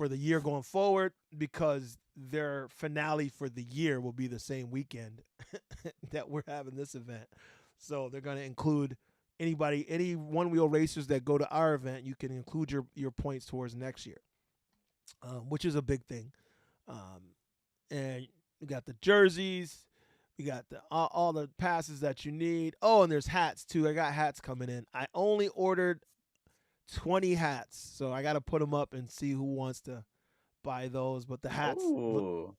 the year going forward, because their finale for the year will be the same weekend that we're having this event. So they're going to include any one wheel racers that go to our event. You can include your points towards next year, which is a big thing. And you got the jerseys. We got all the passes that you need. Oh, and there's hats too. I got hats coming in. I only ordered 20 hats, so I got to put them up and see who wants to buy those. But the hats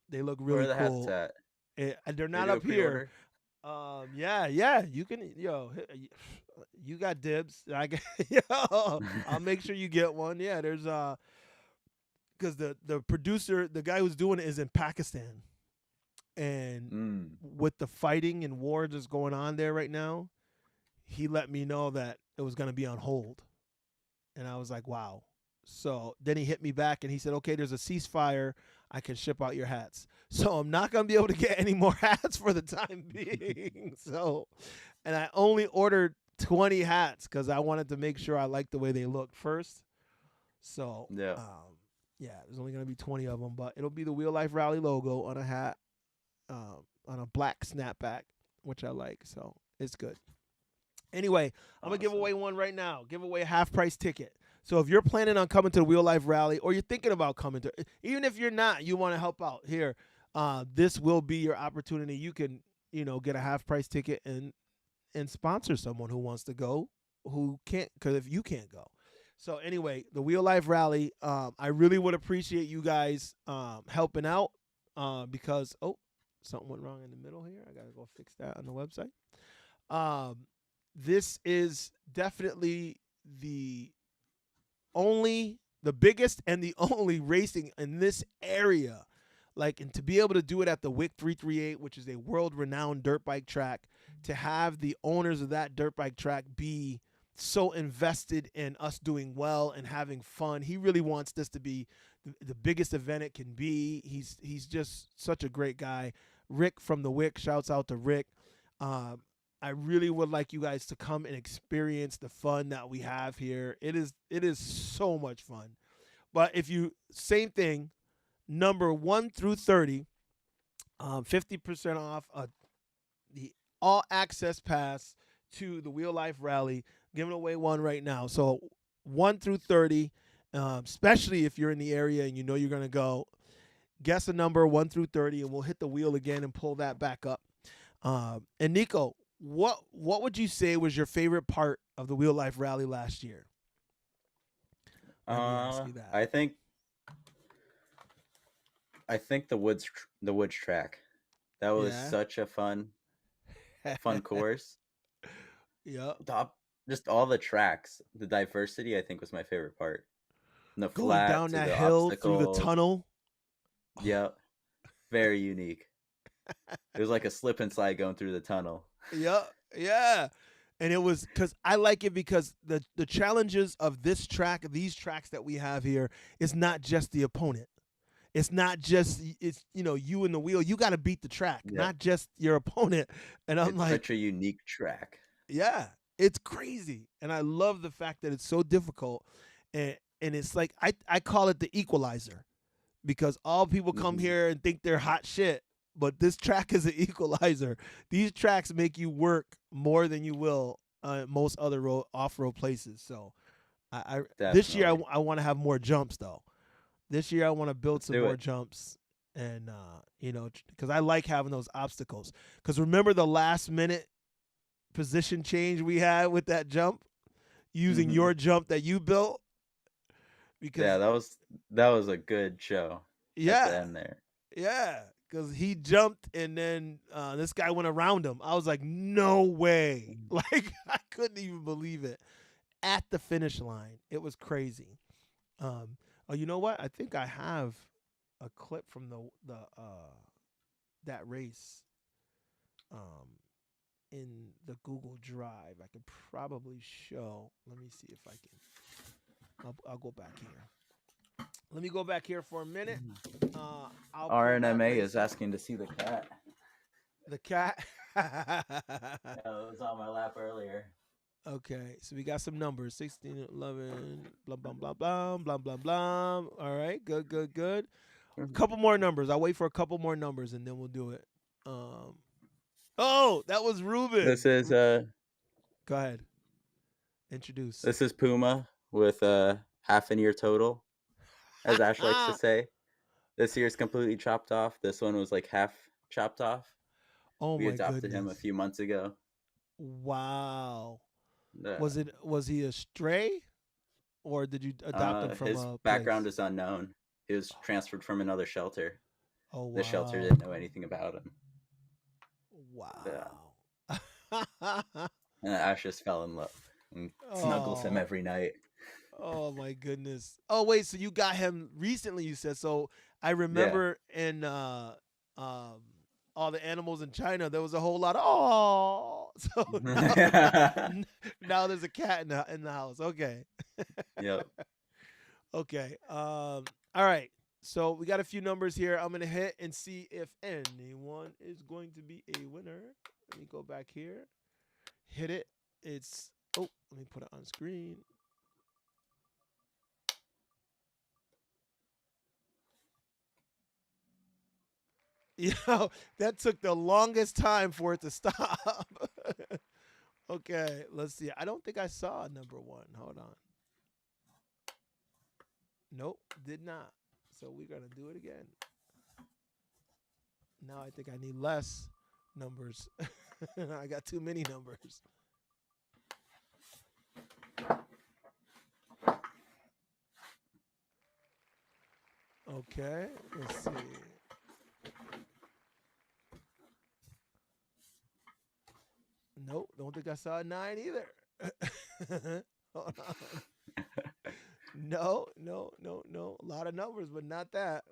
they look Where are really the hats cool. at? And they're They not do a up here. pre-order? Yeah, you can. You got dibs. I'll make sure you get one. Yeah, there's because the producer, the guy who's doing it, is in Pakistan. And with the fighting and war that's going on there right now, he let me know that it was going to be on hold. And I was like, wow. So then he hit me back and he said, okay, there's a ceasefire. I can ship out your hats. So I'm not going to be able to get any more hats for the time being. And I only ordered 20 hats because I wanted to make sure I liked the way they looked first. So, Yeah. There's only going to be 20 of them, but it'll be the Wheel Life Rally logo on a hat. On a black snapback, which I like, so it's good. Anyway, I'm gonna give away one right now. Give away a half price ticket. So if you're planning on coming to the Wheel Life Rally, or you're thinking about coming to, even if you're not, you want to help out here. this will be your opportunity. You can, get a half price ticket and sponsor someone who wants to go, who can't, because if you can't go. So anyway, the Wheel Life Rally, I really would appreciate you guys helping out because something went wrong in the middle here. I gotta go fix that on the website. This is definitely the the biggest and the only racing in this area. Like, and to be able to do it at the WIC 338, which is a world renowned dirt bike track, to have the owners of that dirt bike track be so invested in us doing well and having fun. He really wants this to be the biggest event it can be. He's just such a great guy. Rick from the WIC, shouts out to Rick. I really would like you guys to come and experience the fun that we have here. It is so much fun. But if you same thing, number 1 through 30, 50% off the all access pass to the Wheel Life Rally. Giving away one right now. So 1 through 30, especially if you're in the area and you know you're gonna go, guess a number 1 through 30, and we'll hit the wheel again and pull that back up. And Nicko, what would you say was your favorite part of the Wheel Life Rally last year? Let me ask you that. I think the woods track. That was such a fun course. Yeah. Just all the tracks, the diversity, I think was my favorite part. The Going flat down to that the hill through the obstacles. tunnel. Yep. Very unique. It was like a slip and slide going through the tunnel. Yeah. And it was because I like it because the challenges of these tracks that we have here, is not just the opponent. It's not just you and the wheel. You got to beat the track, not just your opponent. And I'm it's such a unique track. Yeah, it's crazy, and I love the fact that it's so difficult, and it's like I call it the equalizer, because all people come here and think they're hot shit, but this track is an equalizer. These tracks make you work more than you will most other off-road places. So I this year I want to have more jumps though. This year I want to build some more jumps, and because I like having those obstacles. Because remember the last minute position change we had with that jump, using your jump that you built? Because that was a good show. At the end there. Yeah, because he jumped and then this guy went around him. I was like, no way. Like, I couldn't even believe it. At the finish line, it was crazy. Oh, you know what? I think I have a clip from the that race in the Google Drive. I could probably show. Let me see if I can. I'll go back here. Let me go back here for a minute. RNMA is asking to see the cat. The cat? Yeah, it was on my lap earlier. Okay, so we got some numbers. 16, 11, blah, blah, blah, blah, blah, blah, blah. All right, good. A couple more numbers. I'll wait for a couple more numbers, and then we'll do it. Oh, that was Ruben. This is Go ahead. Introduce. This is Puma with half an ear total, as Ash likes to say. This ear's completely chopped off. This one was like half chopped off. Oh, we adopted him a few months ago. Wow. Was he a stray, or did you adopt him from his background is unknown. He was transferred from another shelter. Oh, wow. The shelter didn't know anything about him. Wow. And Ash just fell in love and snuggles him every night. Oh my goodness. Oh wait, so you got him recently, you said. So I remember in all the animals in China, there was a whole lot of so now there's a cat in the house. Okay. Yep. Okay. All right. So we got a few numbers here. I'm gonna hit and see if anyone is going to be a winner. Let me go back here. Hit it. Let me put it on screen. That took the longest time for it to stop. Okay, let's see. I don't think I saw number 1. Hold on. Nope, did not. So we're going to do it again. Now I think I need less numbers. I got too many numbers. Okay, let's see. Nope, don't think I saw a 9 either. Hold on. No, no, no, no. A lot of numbers, but not that.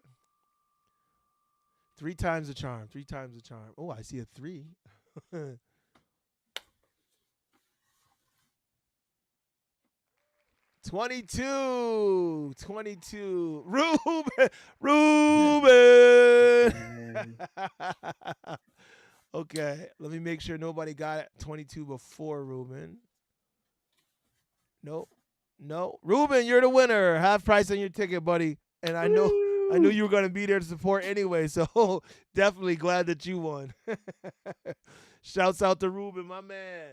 3 times the charm. 3 times the charm. Oh, I see a 3. 22. 22. Ruben. Ruben. Okay, let me make sure nobody got 22 before Ruben. Nope. No. Ruben, you're the winner. Half price on your ticket, buddy. And I knew you were going to be there to support anyway, so definitely glad that you won. Shouts out to Ruben, my man.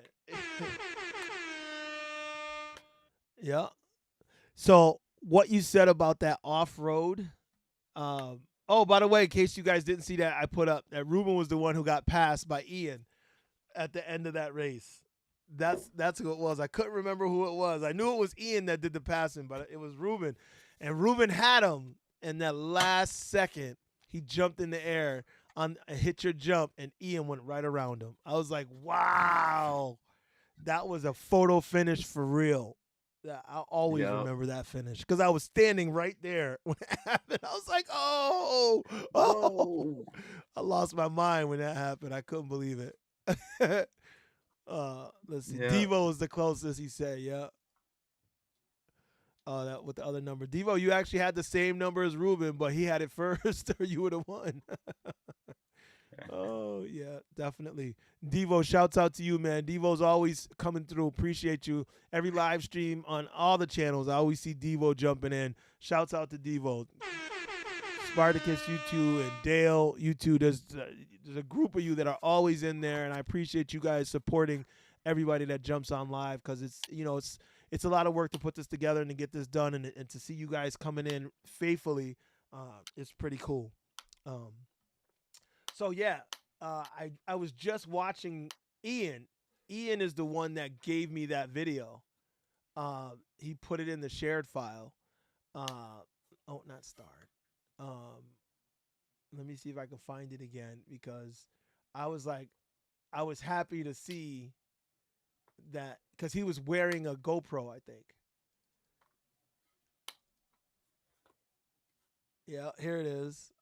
Yeah. So what you said about that off-road, oh, by the way, in case you guys didn't see that, I put up that Ruben was the one who got passed by Ian at the end of that race. That's who it was. I couldn't remember who it was. I knew it was Ian that did the passing, but it was Ruben. And Ruben had him in that last second. He jumped in the air on hit your jump, and Ian went right around him. I was like, wow, that was a photo finish for real. I'll always remember that finish because I was standing right there when it happened. I was like, oh, I lost my mind when that happened. I couldn't believe it. Let's see. Yeah. Devo was the closest, he said. Yeah. That with the other number. Devo, you actually had the same number as Ruben, but he had it first, or you would have won. Oh, yeah, definitely. Devo, shouts out to you, man. Devo's always coming through. Appreciate you. Every live stream on all the channels, I always see Devo jumping in. Shouts out to Devo. Spartacus, you two, and Dale, you two. There's a group of you that are always in there, and I appreciate you guys supporting everybody that jumps on live because it's a lot of work to put this together and to get this done, and to see you guys coming in faithfully, it's pretty cool. So yeah, I was just watching Ian. Ian is the one that gave me that video. He put it in the shared file. Oh, not starred. Let me see if I can find it again because I was happy to see that because he was wearing a GoPro, I think. Yeah, here it is.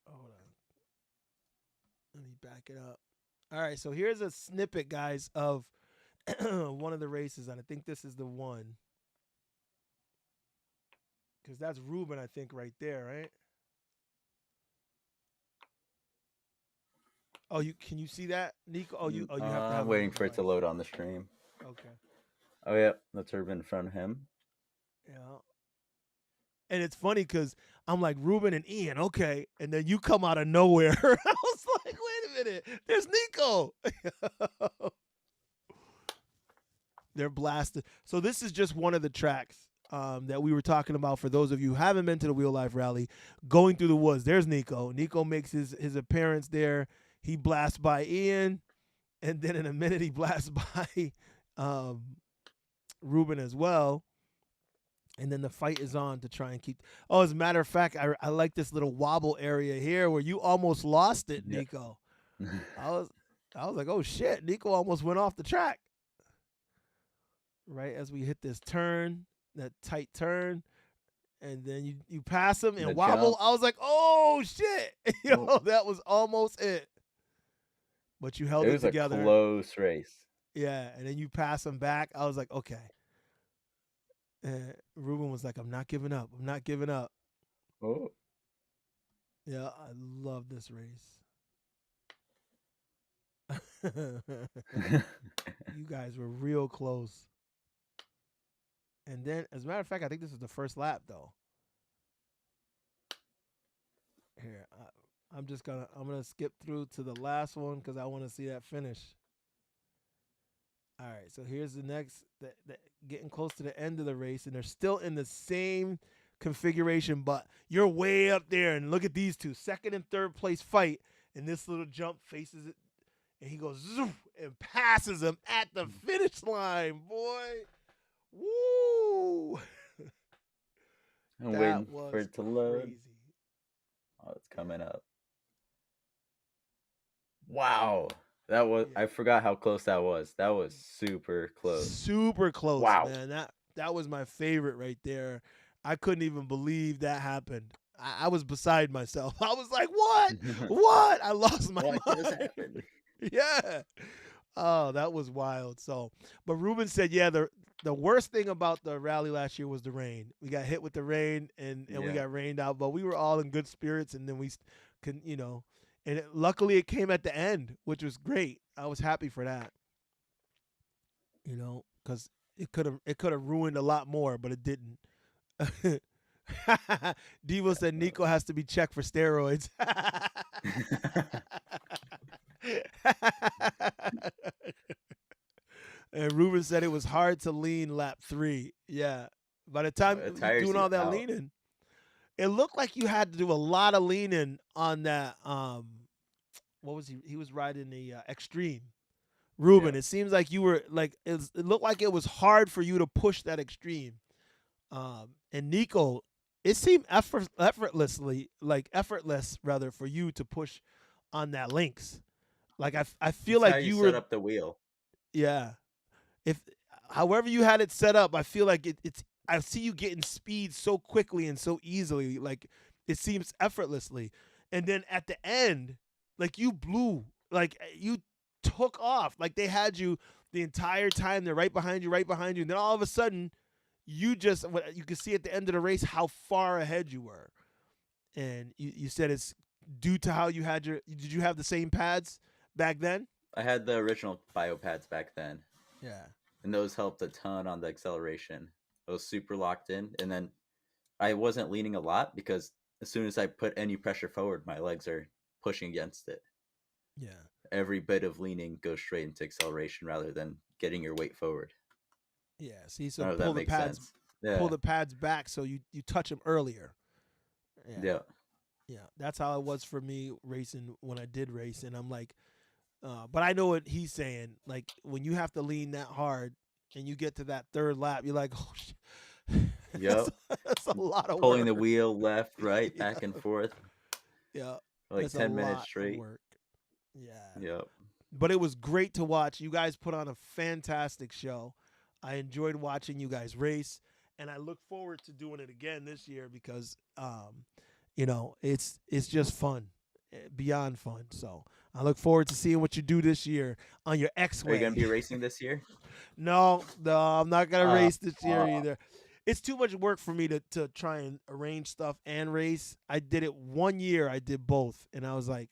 Hold on. Let me back it up. All right, so here's a snippet, guys, of one of the races, and I think this is the one. Because that's Ruben, I think, right there, right? Oh, can you see that, Nicko? You have to have. I'm waiting for it to load on the stream. Okay. Oh yeah, that's Ruben in front of him. Yeah. And it's funny because I'm like Ruben and Ian, okay, and then you come out of nowhere. I was like, wait a minute, there's Nicko. They're blasted. So this is just one of the tracks that we were talking about. For those of you who haven't been to the Wheel Life Rally, going through the woods. There's Nicko. Nicko makes his appearance there. He blasts by Ian, and then in a minute he blasts by Ruben as well. And then the fight is on to try and keep. Oh, as a matter of fact, I like this little wobble area here where you almost lost it, Nicko. I was like, oh shit, Nicko almost went off the track. Right as we hit this turn, that tight turn, and then you pass him and the wobble. Jump. I was like, oh shit, that was almost it. But you held it together. It was a close race. Yeah, and then you pass him back. I was like, okay. And Ruben was like, I'm not giving up. I'm not giving up. Oh. Yeah, I love this race. You guys were real close. And then, as a matter of fact, I think this is the first lap, though. Here, I'm gonna skip through to the last one because I want to see that finish. All right, so here's the next, getting close to the end of the race, and they're still in the same configuration, but you're way up there. And look at these two, second and third place fight, and this little jump faces it, and he goes zoof, and passes him at the finish line, boy. Woo! I'm That waiting was for it to load. crazy. Oh, it's coming up. Wow. That was, Yeah. I forgot how close that was. That was super close. Super close, Wow. man. That was my favorite right there. I couldn't even believe that happened. I was beside myself. I was like, what? What? I lost my What just mind. happened? Yeah. Oh, that was wild. So, but Ruben said, yeah, the worst thing about the rally last year was the rain. We got hit with the rain and we Yeah. got rained out, but we were all in good spirits, and then we can, and luckily it came at the end, which was great. I was happy for that. Because it could have ruined a lot more, but it didn't. Devo said Nicko has to be checked for steroids. And Ruben said it was hard to lean lap 3. Yeah. By the time It you're tires doing you all that out. leaning, it looked like you had to do a lot of leaning on that. What was he? He was riding the Extreme. Ruben, Yeah. it seems like you were like it looked like it was hard for you to push that Extreme. And Nicko, it seemed effortless rather for you to push on that Lynx. Like I feel That's like how you you set were, up the wheel. yeah. If however you had it set up, I feel like it's I see you getting speed so quickly and so easily, like it seems effortlessly. And then at the end, like you blew, like you took off, like they had you the entire time. They're right behind you, and then all of a sudden, you could see at the end of the race how far ahead you were. And you said it's due to how you had did you have the same pads back then? I had the original bio pads back then, Yeah. and those helped a ton on the acceleration. I was super locked in, and then I wasn't leaning a lot because as soon as I put any pressure forward, my legs are pushing against it. Yeah. Every bit of leaning goes straight into acceleration rather than getting your weight forward. Yeah. See, I so don't know if that makes sense. Yeah. pull the pads back so you touch them earlier. Yeah. Yeah. Yeah. That's how it was for me racing when I did race, and I'm like, but I know what he's saying. Like when you have to lean that hard and you get to that third lap, you're like, oh shit. Yep. That's a lot of Pulling work. the wheel left, right, Yeah. back and forth, Yeah. like That's a 10 minutes lot of straight. work. Yeah. Yep. But it was great to watch. You guys put on a fantastic show. I enjoyed watching you guys race, and I look forward to doing it again this year because, it's just fun, beyond fun. So I look forward to seeing what you do this year on your Are you X-Way. going to be racing this year? No, I'm not gonna race this year uh. either. It's too much work for me to try and arrange stuff and race. I did it 1 year. I did both, and I was like,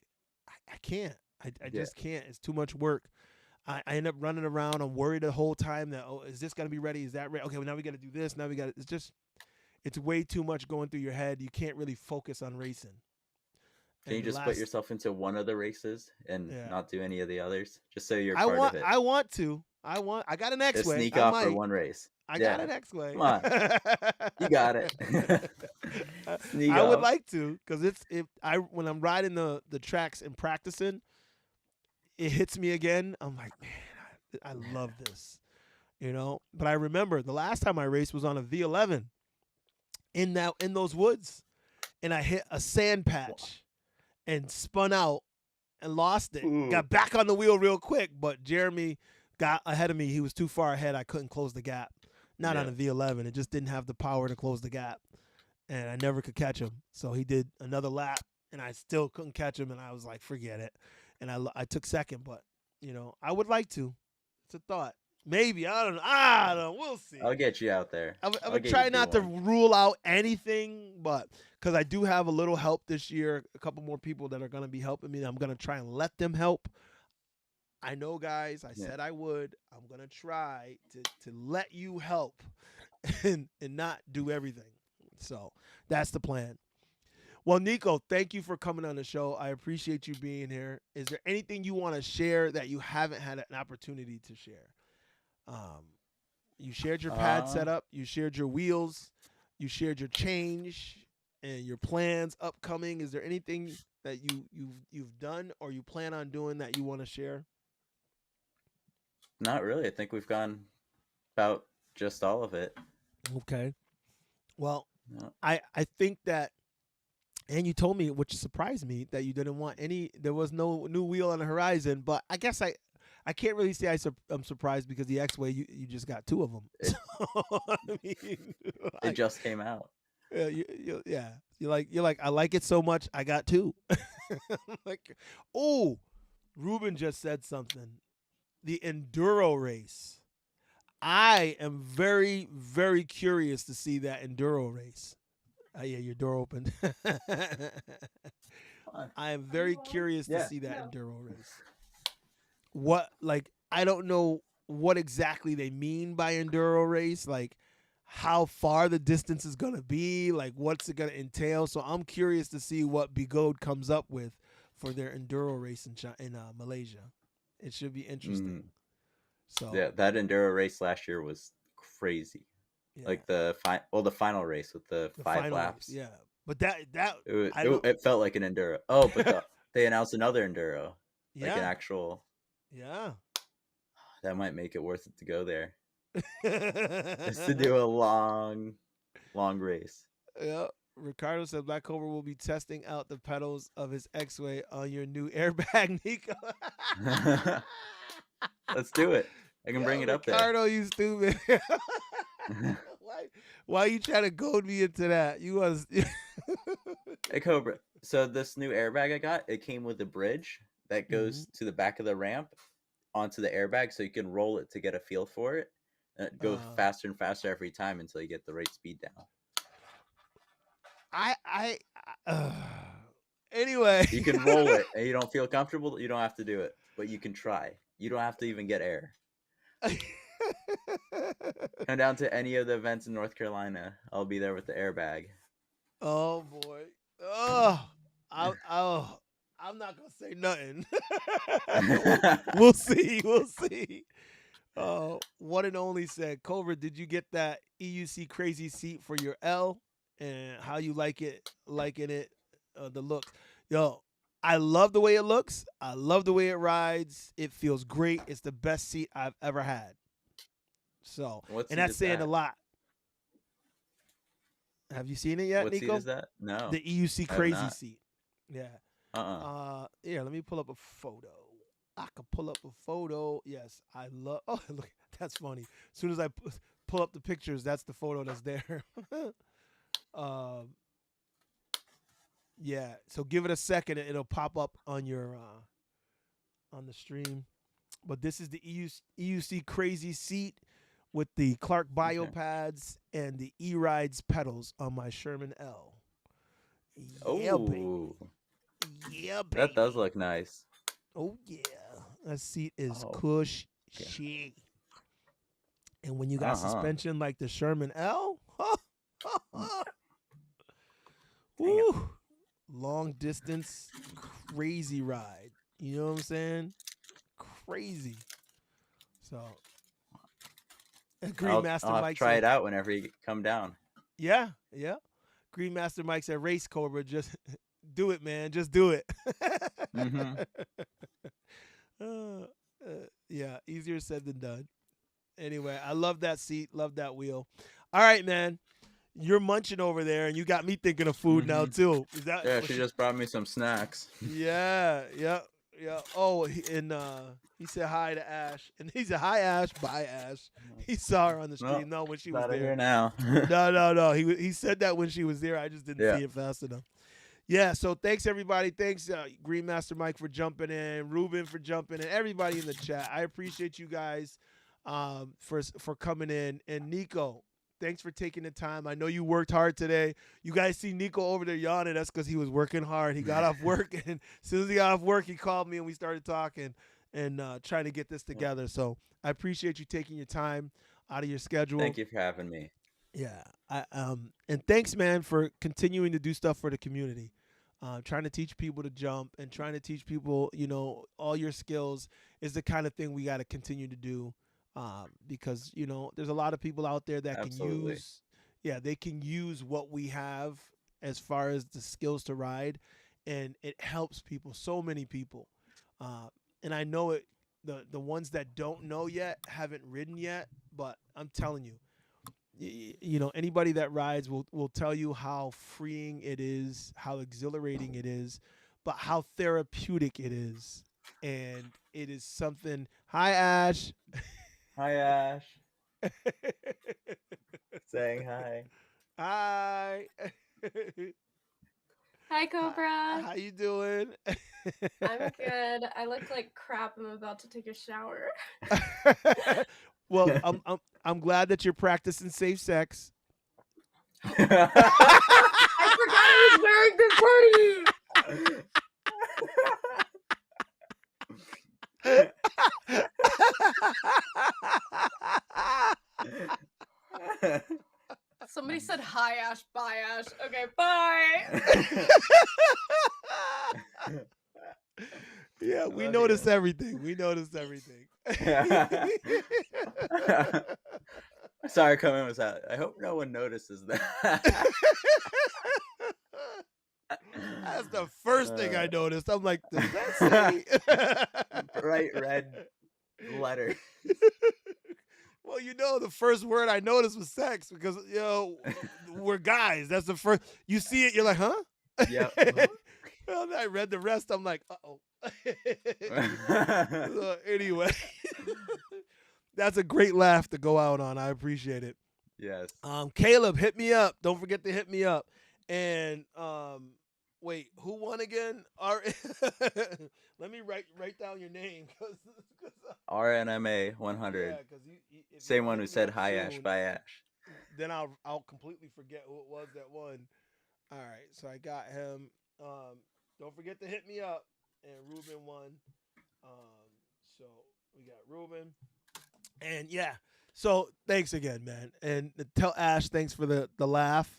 I can't. I just can't. It's too much work. I end up running around. I'm worried the whole time that, oh, is this gonna be ready? Is that ready? Okay, well now we got to do this. Now we got. It's way too much going through your head. You can't really focus on racing. Can you just put yourself into one of the races and not do any of the others, just so you're part of it? I want to. I got an X-Way. Just sneak I off might. for one race. I got an X-Way. Come on, you got it. Sneak I off. would like to, because when I'm riding the tracks and practicing, it hits me again. I'm like, man, I love this, But I remember the last time I raced was on a V11 in those woods, and I hit a sand patch and spun out and lost it. Ooh. Got back on the wheel real quick, but Jeremy got ahead of me. He was too far ahead. I couldn't close the gap. Not on a V11. It just didn't have the power to close the gap, and I never could catch him. So he did another lap, and I still couldn't catch him, and I was like, forget it. And I took second, but, I would like to. It's a thought. Maybe. I don't know. We'll see. I'll get you out there. I'm going to try not to rule out anything, but because I do have a little help this year, a couple more people that are going to be helping me. I'm going to try and let them help. I know, guys, I said I would. I'm going to try to let you help and not do everything. So that's the plan. Well, Nicko, thank you for coming on the show. I appreciate you being here. Is there anything you want to share that you haven't had an opportunity to share? You shared your pad setup. You shared your wheels. You shared your change and your plans upcoming. Is there anything that you've done or you plan on doing that you want to share? Not really. I think we've gone about just all of it. Okay. Well, No. I think that, and you told me, which surprised me, that you didn't want any. There was no new wheel on the horizon. But I guess I can't really say I'm surprised because the X-Way you just got two of them. It So I mean, it like, just came out. yeah, yeah. You're like I like it so much. I got two. Like, oh, Ruben just said something. The enduro race. I am very, very curious to see that enduro race. Yeah, your door opened. I am very curious to Yeah. see that enduro race. What, like, I don't know what exactly they mean by enduro race. Like, how far the distance is gonna be. Like, what's it gonna entail? So I'm curious to see what Bigode comes up with for their enduro race in Malaysia. It should be interesting. Mm. So Yeah, that enduro race last year was crazy. yeah, Like the final race with the the 5 final race. laps. Yeah, but that It, I it, don't. it felt like an enduro. Oh, but they announced another enduro, like an Yeah, actual. yeah. That might make it worth it to go there. Just to do a long, long race. Yeah. Ricardo said Black Cobra will be testing out the pedals of his X-Way on your new airbag, Nicko. Let's do it. I can bring Yo, it up there. Ricardo, you stupid. why, why you trying to goad me into that? You was. Hey Cobra. So this new airbag I got, it came with a bridge that Mhm. goes to the back of the ramp onto the airbag, so you can roll it to get a feel for it. And it goes uh, faster and faster every time until you get the right speed down. I. Uh, anyway. You can roll it, and you don't feel comfortable. You don't have to do it, but you can try. You don't have to even get air. Come down to any of the events in North Carolina. I'll be there with the airbag. Oh boy. Oh, I'm not gonna say nothing. We'll see. We'll see. One and only said, Cobra, did you get that EUC crazy seat for your L? And how you like it, liking it, the looks. Yo, I love the way it looks. I love the way it rides. It feels great. It's the best seat I've ever had. So, What and seat that's is saying a that? lot. Have you seen it yet, What seat Nicko? is that? No, The EUC I have crazy not. seat. Yeah. Uh-uh. Yeah, let me pull up a photo. I can pull up a photo. Yes, I love. Oh, look, that's funny. As soon as I pull up the pictures, that's the photo that's there. um, yeah. So give it a second, and it'll pop up on your on the stream. But this is the EUC crazy seat with the Clark Bio Okay. pads and the E-Rides pedals on my Sherman L. Yeah, baby. Oh, Yeah, that does baby. look nice. Oh yeah, that seat is Oh, okay. cushy. And when you got Uh-huh. suspension like the Sherman L, Damn. woo, long distance, crazy ride. You know what I'm saying? Crazy. So, I'll Greenmaster have to Mike try said, it out whenever you come down. "Yeah, yeah." Greenmaster Mike said, "Race Cobra, just do it, man. Just do it." Mm-hmm. uh, yeah, easier said than done. Anyway, I love that seat, love that wheel. All right, man. You're munching over there, and you got me thinking of food now Mm-hmm. too. Is that Yeah, what she you? just brought me some snacks. Yeah, yeah, yeah. Oh, and he said hi to Ash, and he said hi, Ash. Bye, Ash. He saw her on the No, stream. No, when she she's was out of there. here now. No, no, no. He said that when she was there. I just didn't Yeah, see it fast enough. Yeah. So thanks everybody. Thanks Greenmaster Mike for jumping in, Ruben for jumping in, everybody in the chat. I appreciate you guys for coming in, and Nicko. Thanks for taking the time. I know you worked hard today. You guys see Nicko over there yawning. That's because he was working hard. He got off work, and as soon as he got off work, he called me, and we started talking and trying to get this together. So I appreciate you taking your time out of your schedule. thank you for having me. Yeah. And thanks, man, for continuing to do stuff for the community. Trying to teach people to jump and trying to teach people, all your skills is the kind of thing we got to continue to do. Because, there's a lot of people out there that can Absolutely. yeah, they can use what we have as far as the skills to ride, and it helps people, so many people. Uh, and I know it. The ones that don't know yet haven't ridden yet, but I'm telling you, anybody that rides will tell you how freeing it is, how exhilarating it is, but how therapeutic it is. And it is something. Hi, Ash. Hi, Ash. Saying hi. Hi. Hi, Cobra. How you doing? I'm good. I look like crap. I'm about to take a shower. Well, I'm glad that you're practicing safe sex. I forgot I was wearing the party. Somebody said hi, Ash. Bye, Ash. Okay, bye. Yeah, we noticed everything. We noticed everything. Sorry, coming was out. I hope no one notices that. That's the first thing I noticed. I'm like, does that say? Bright red letter. Well, the first word I noticed was sex because, we're guys. That's the first. You see it, you're like, huh? Yeah. Well, I read the rest. I'm like, uh-oh. So, anyway, that's a great laugh to go out on. I appreciate it. Yes. Caleb, hit me up. Don't forget to hit me up. And wait, who won again? Let me write down your name. RNMA 100. Yeah, same one who said hi, Ash. Bye, Ash. Then I'll completely forget who it was that won. All right, so I got him. Don't forget to hit me up. And Ruben won. So we got Ruben. And yeah, so thanks again, man. And tell Ash thanks for the laugh.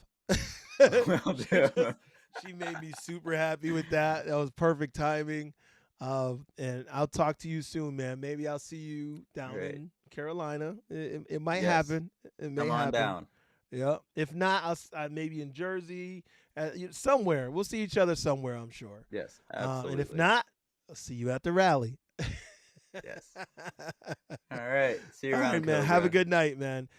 She made me super happy with that. That was perfect timing. And I'll talk to you soon, man. Maybe I'll see you down in Carolina. It might happen. It may Come on happen. down. Yeah. If not, I'll maybe in Jersey, somewhere. We'll see each other somewhere, I'm sure. Yes, absolutely. And if not, I'll see you at the rally. Yes. All right. See you around, all right, man. Cobra. Have a good night, man.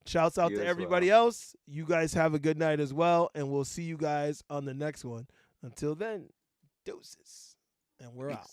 Shouts out You to as everybody else. You guys have a good night as well, and we'll see you guys on the next one. Until then, deuces, and we're out.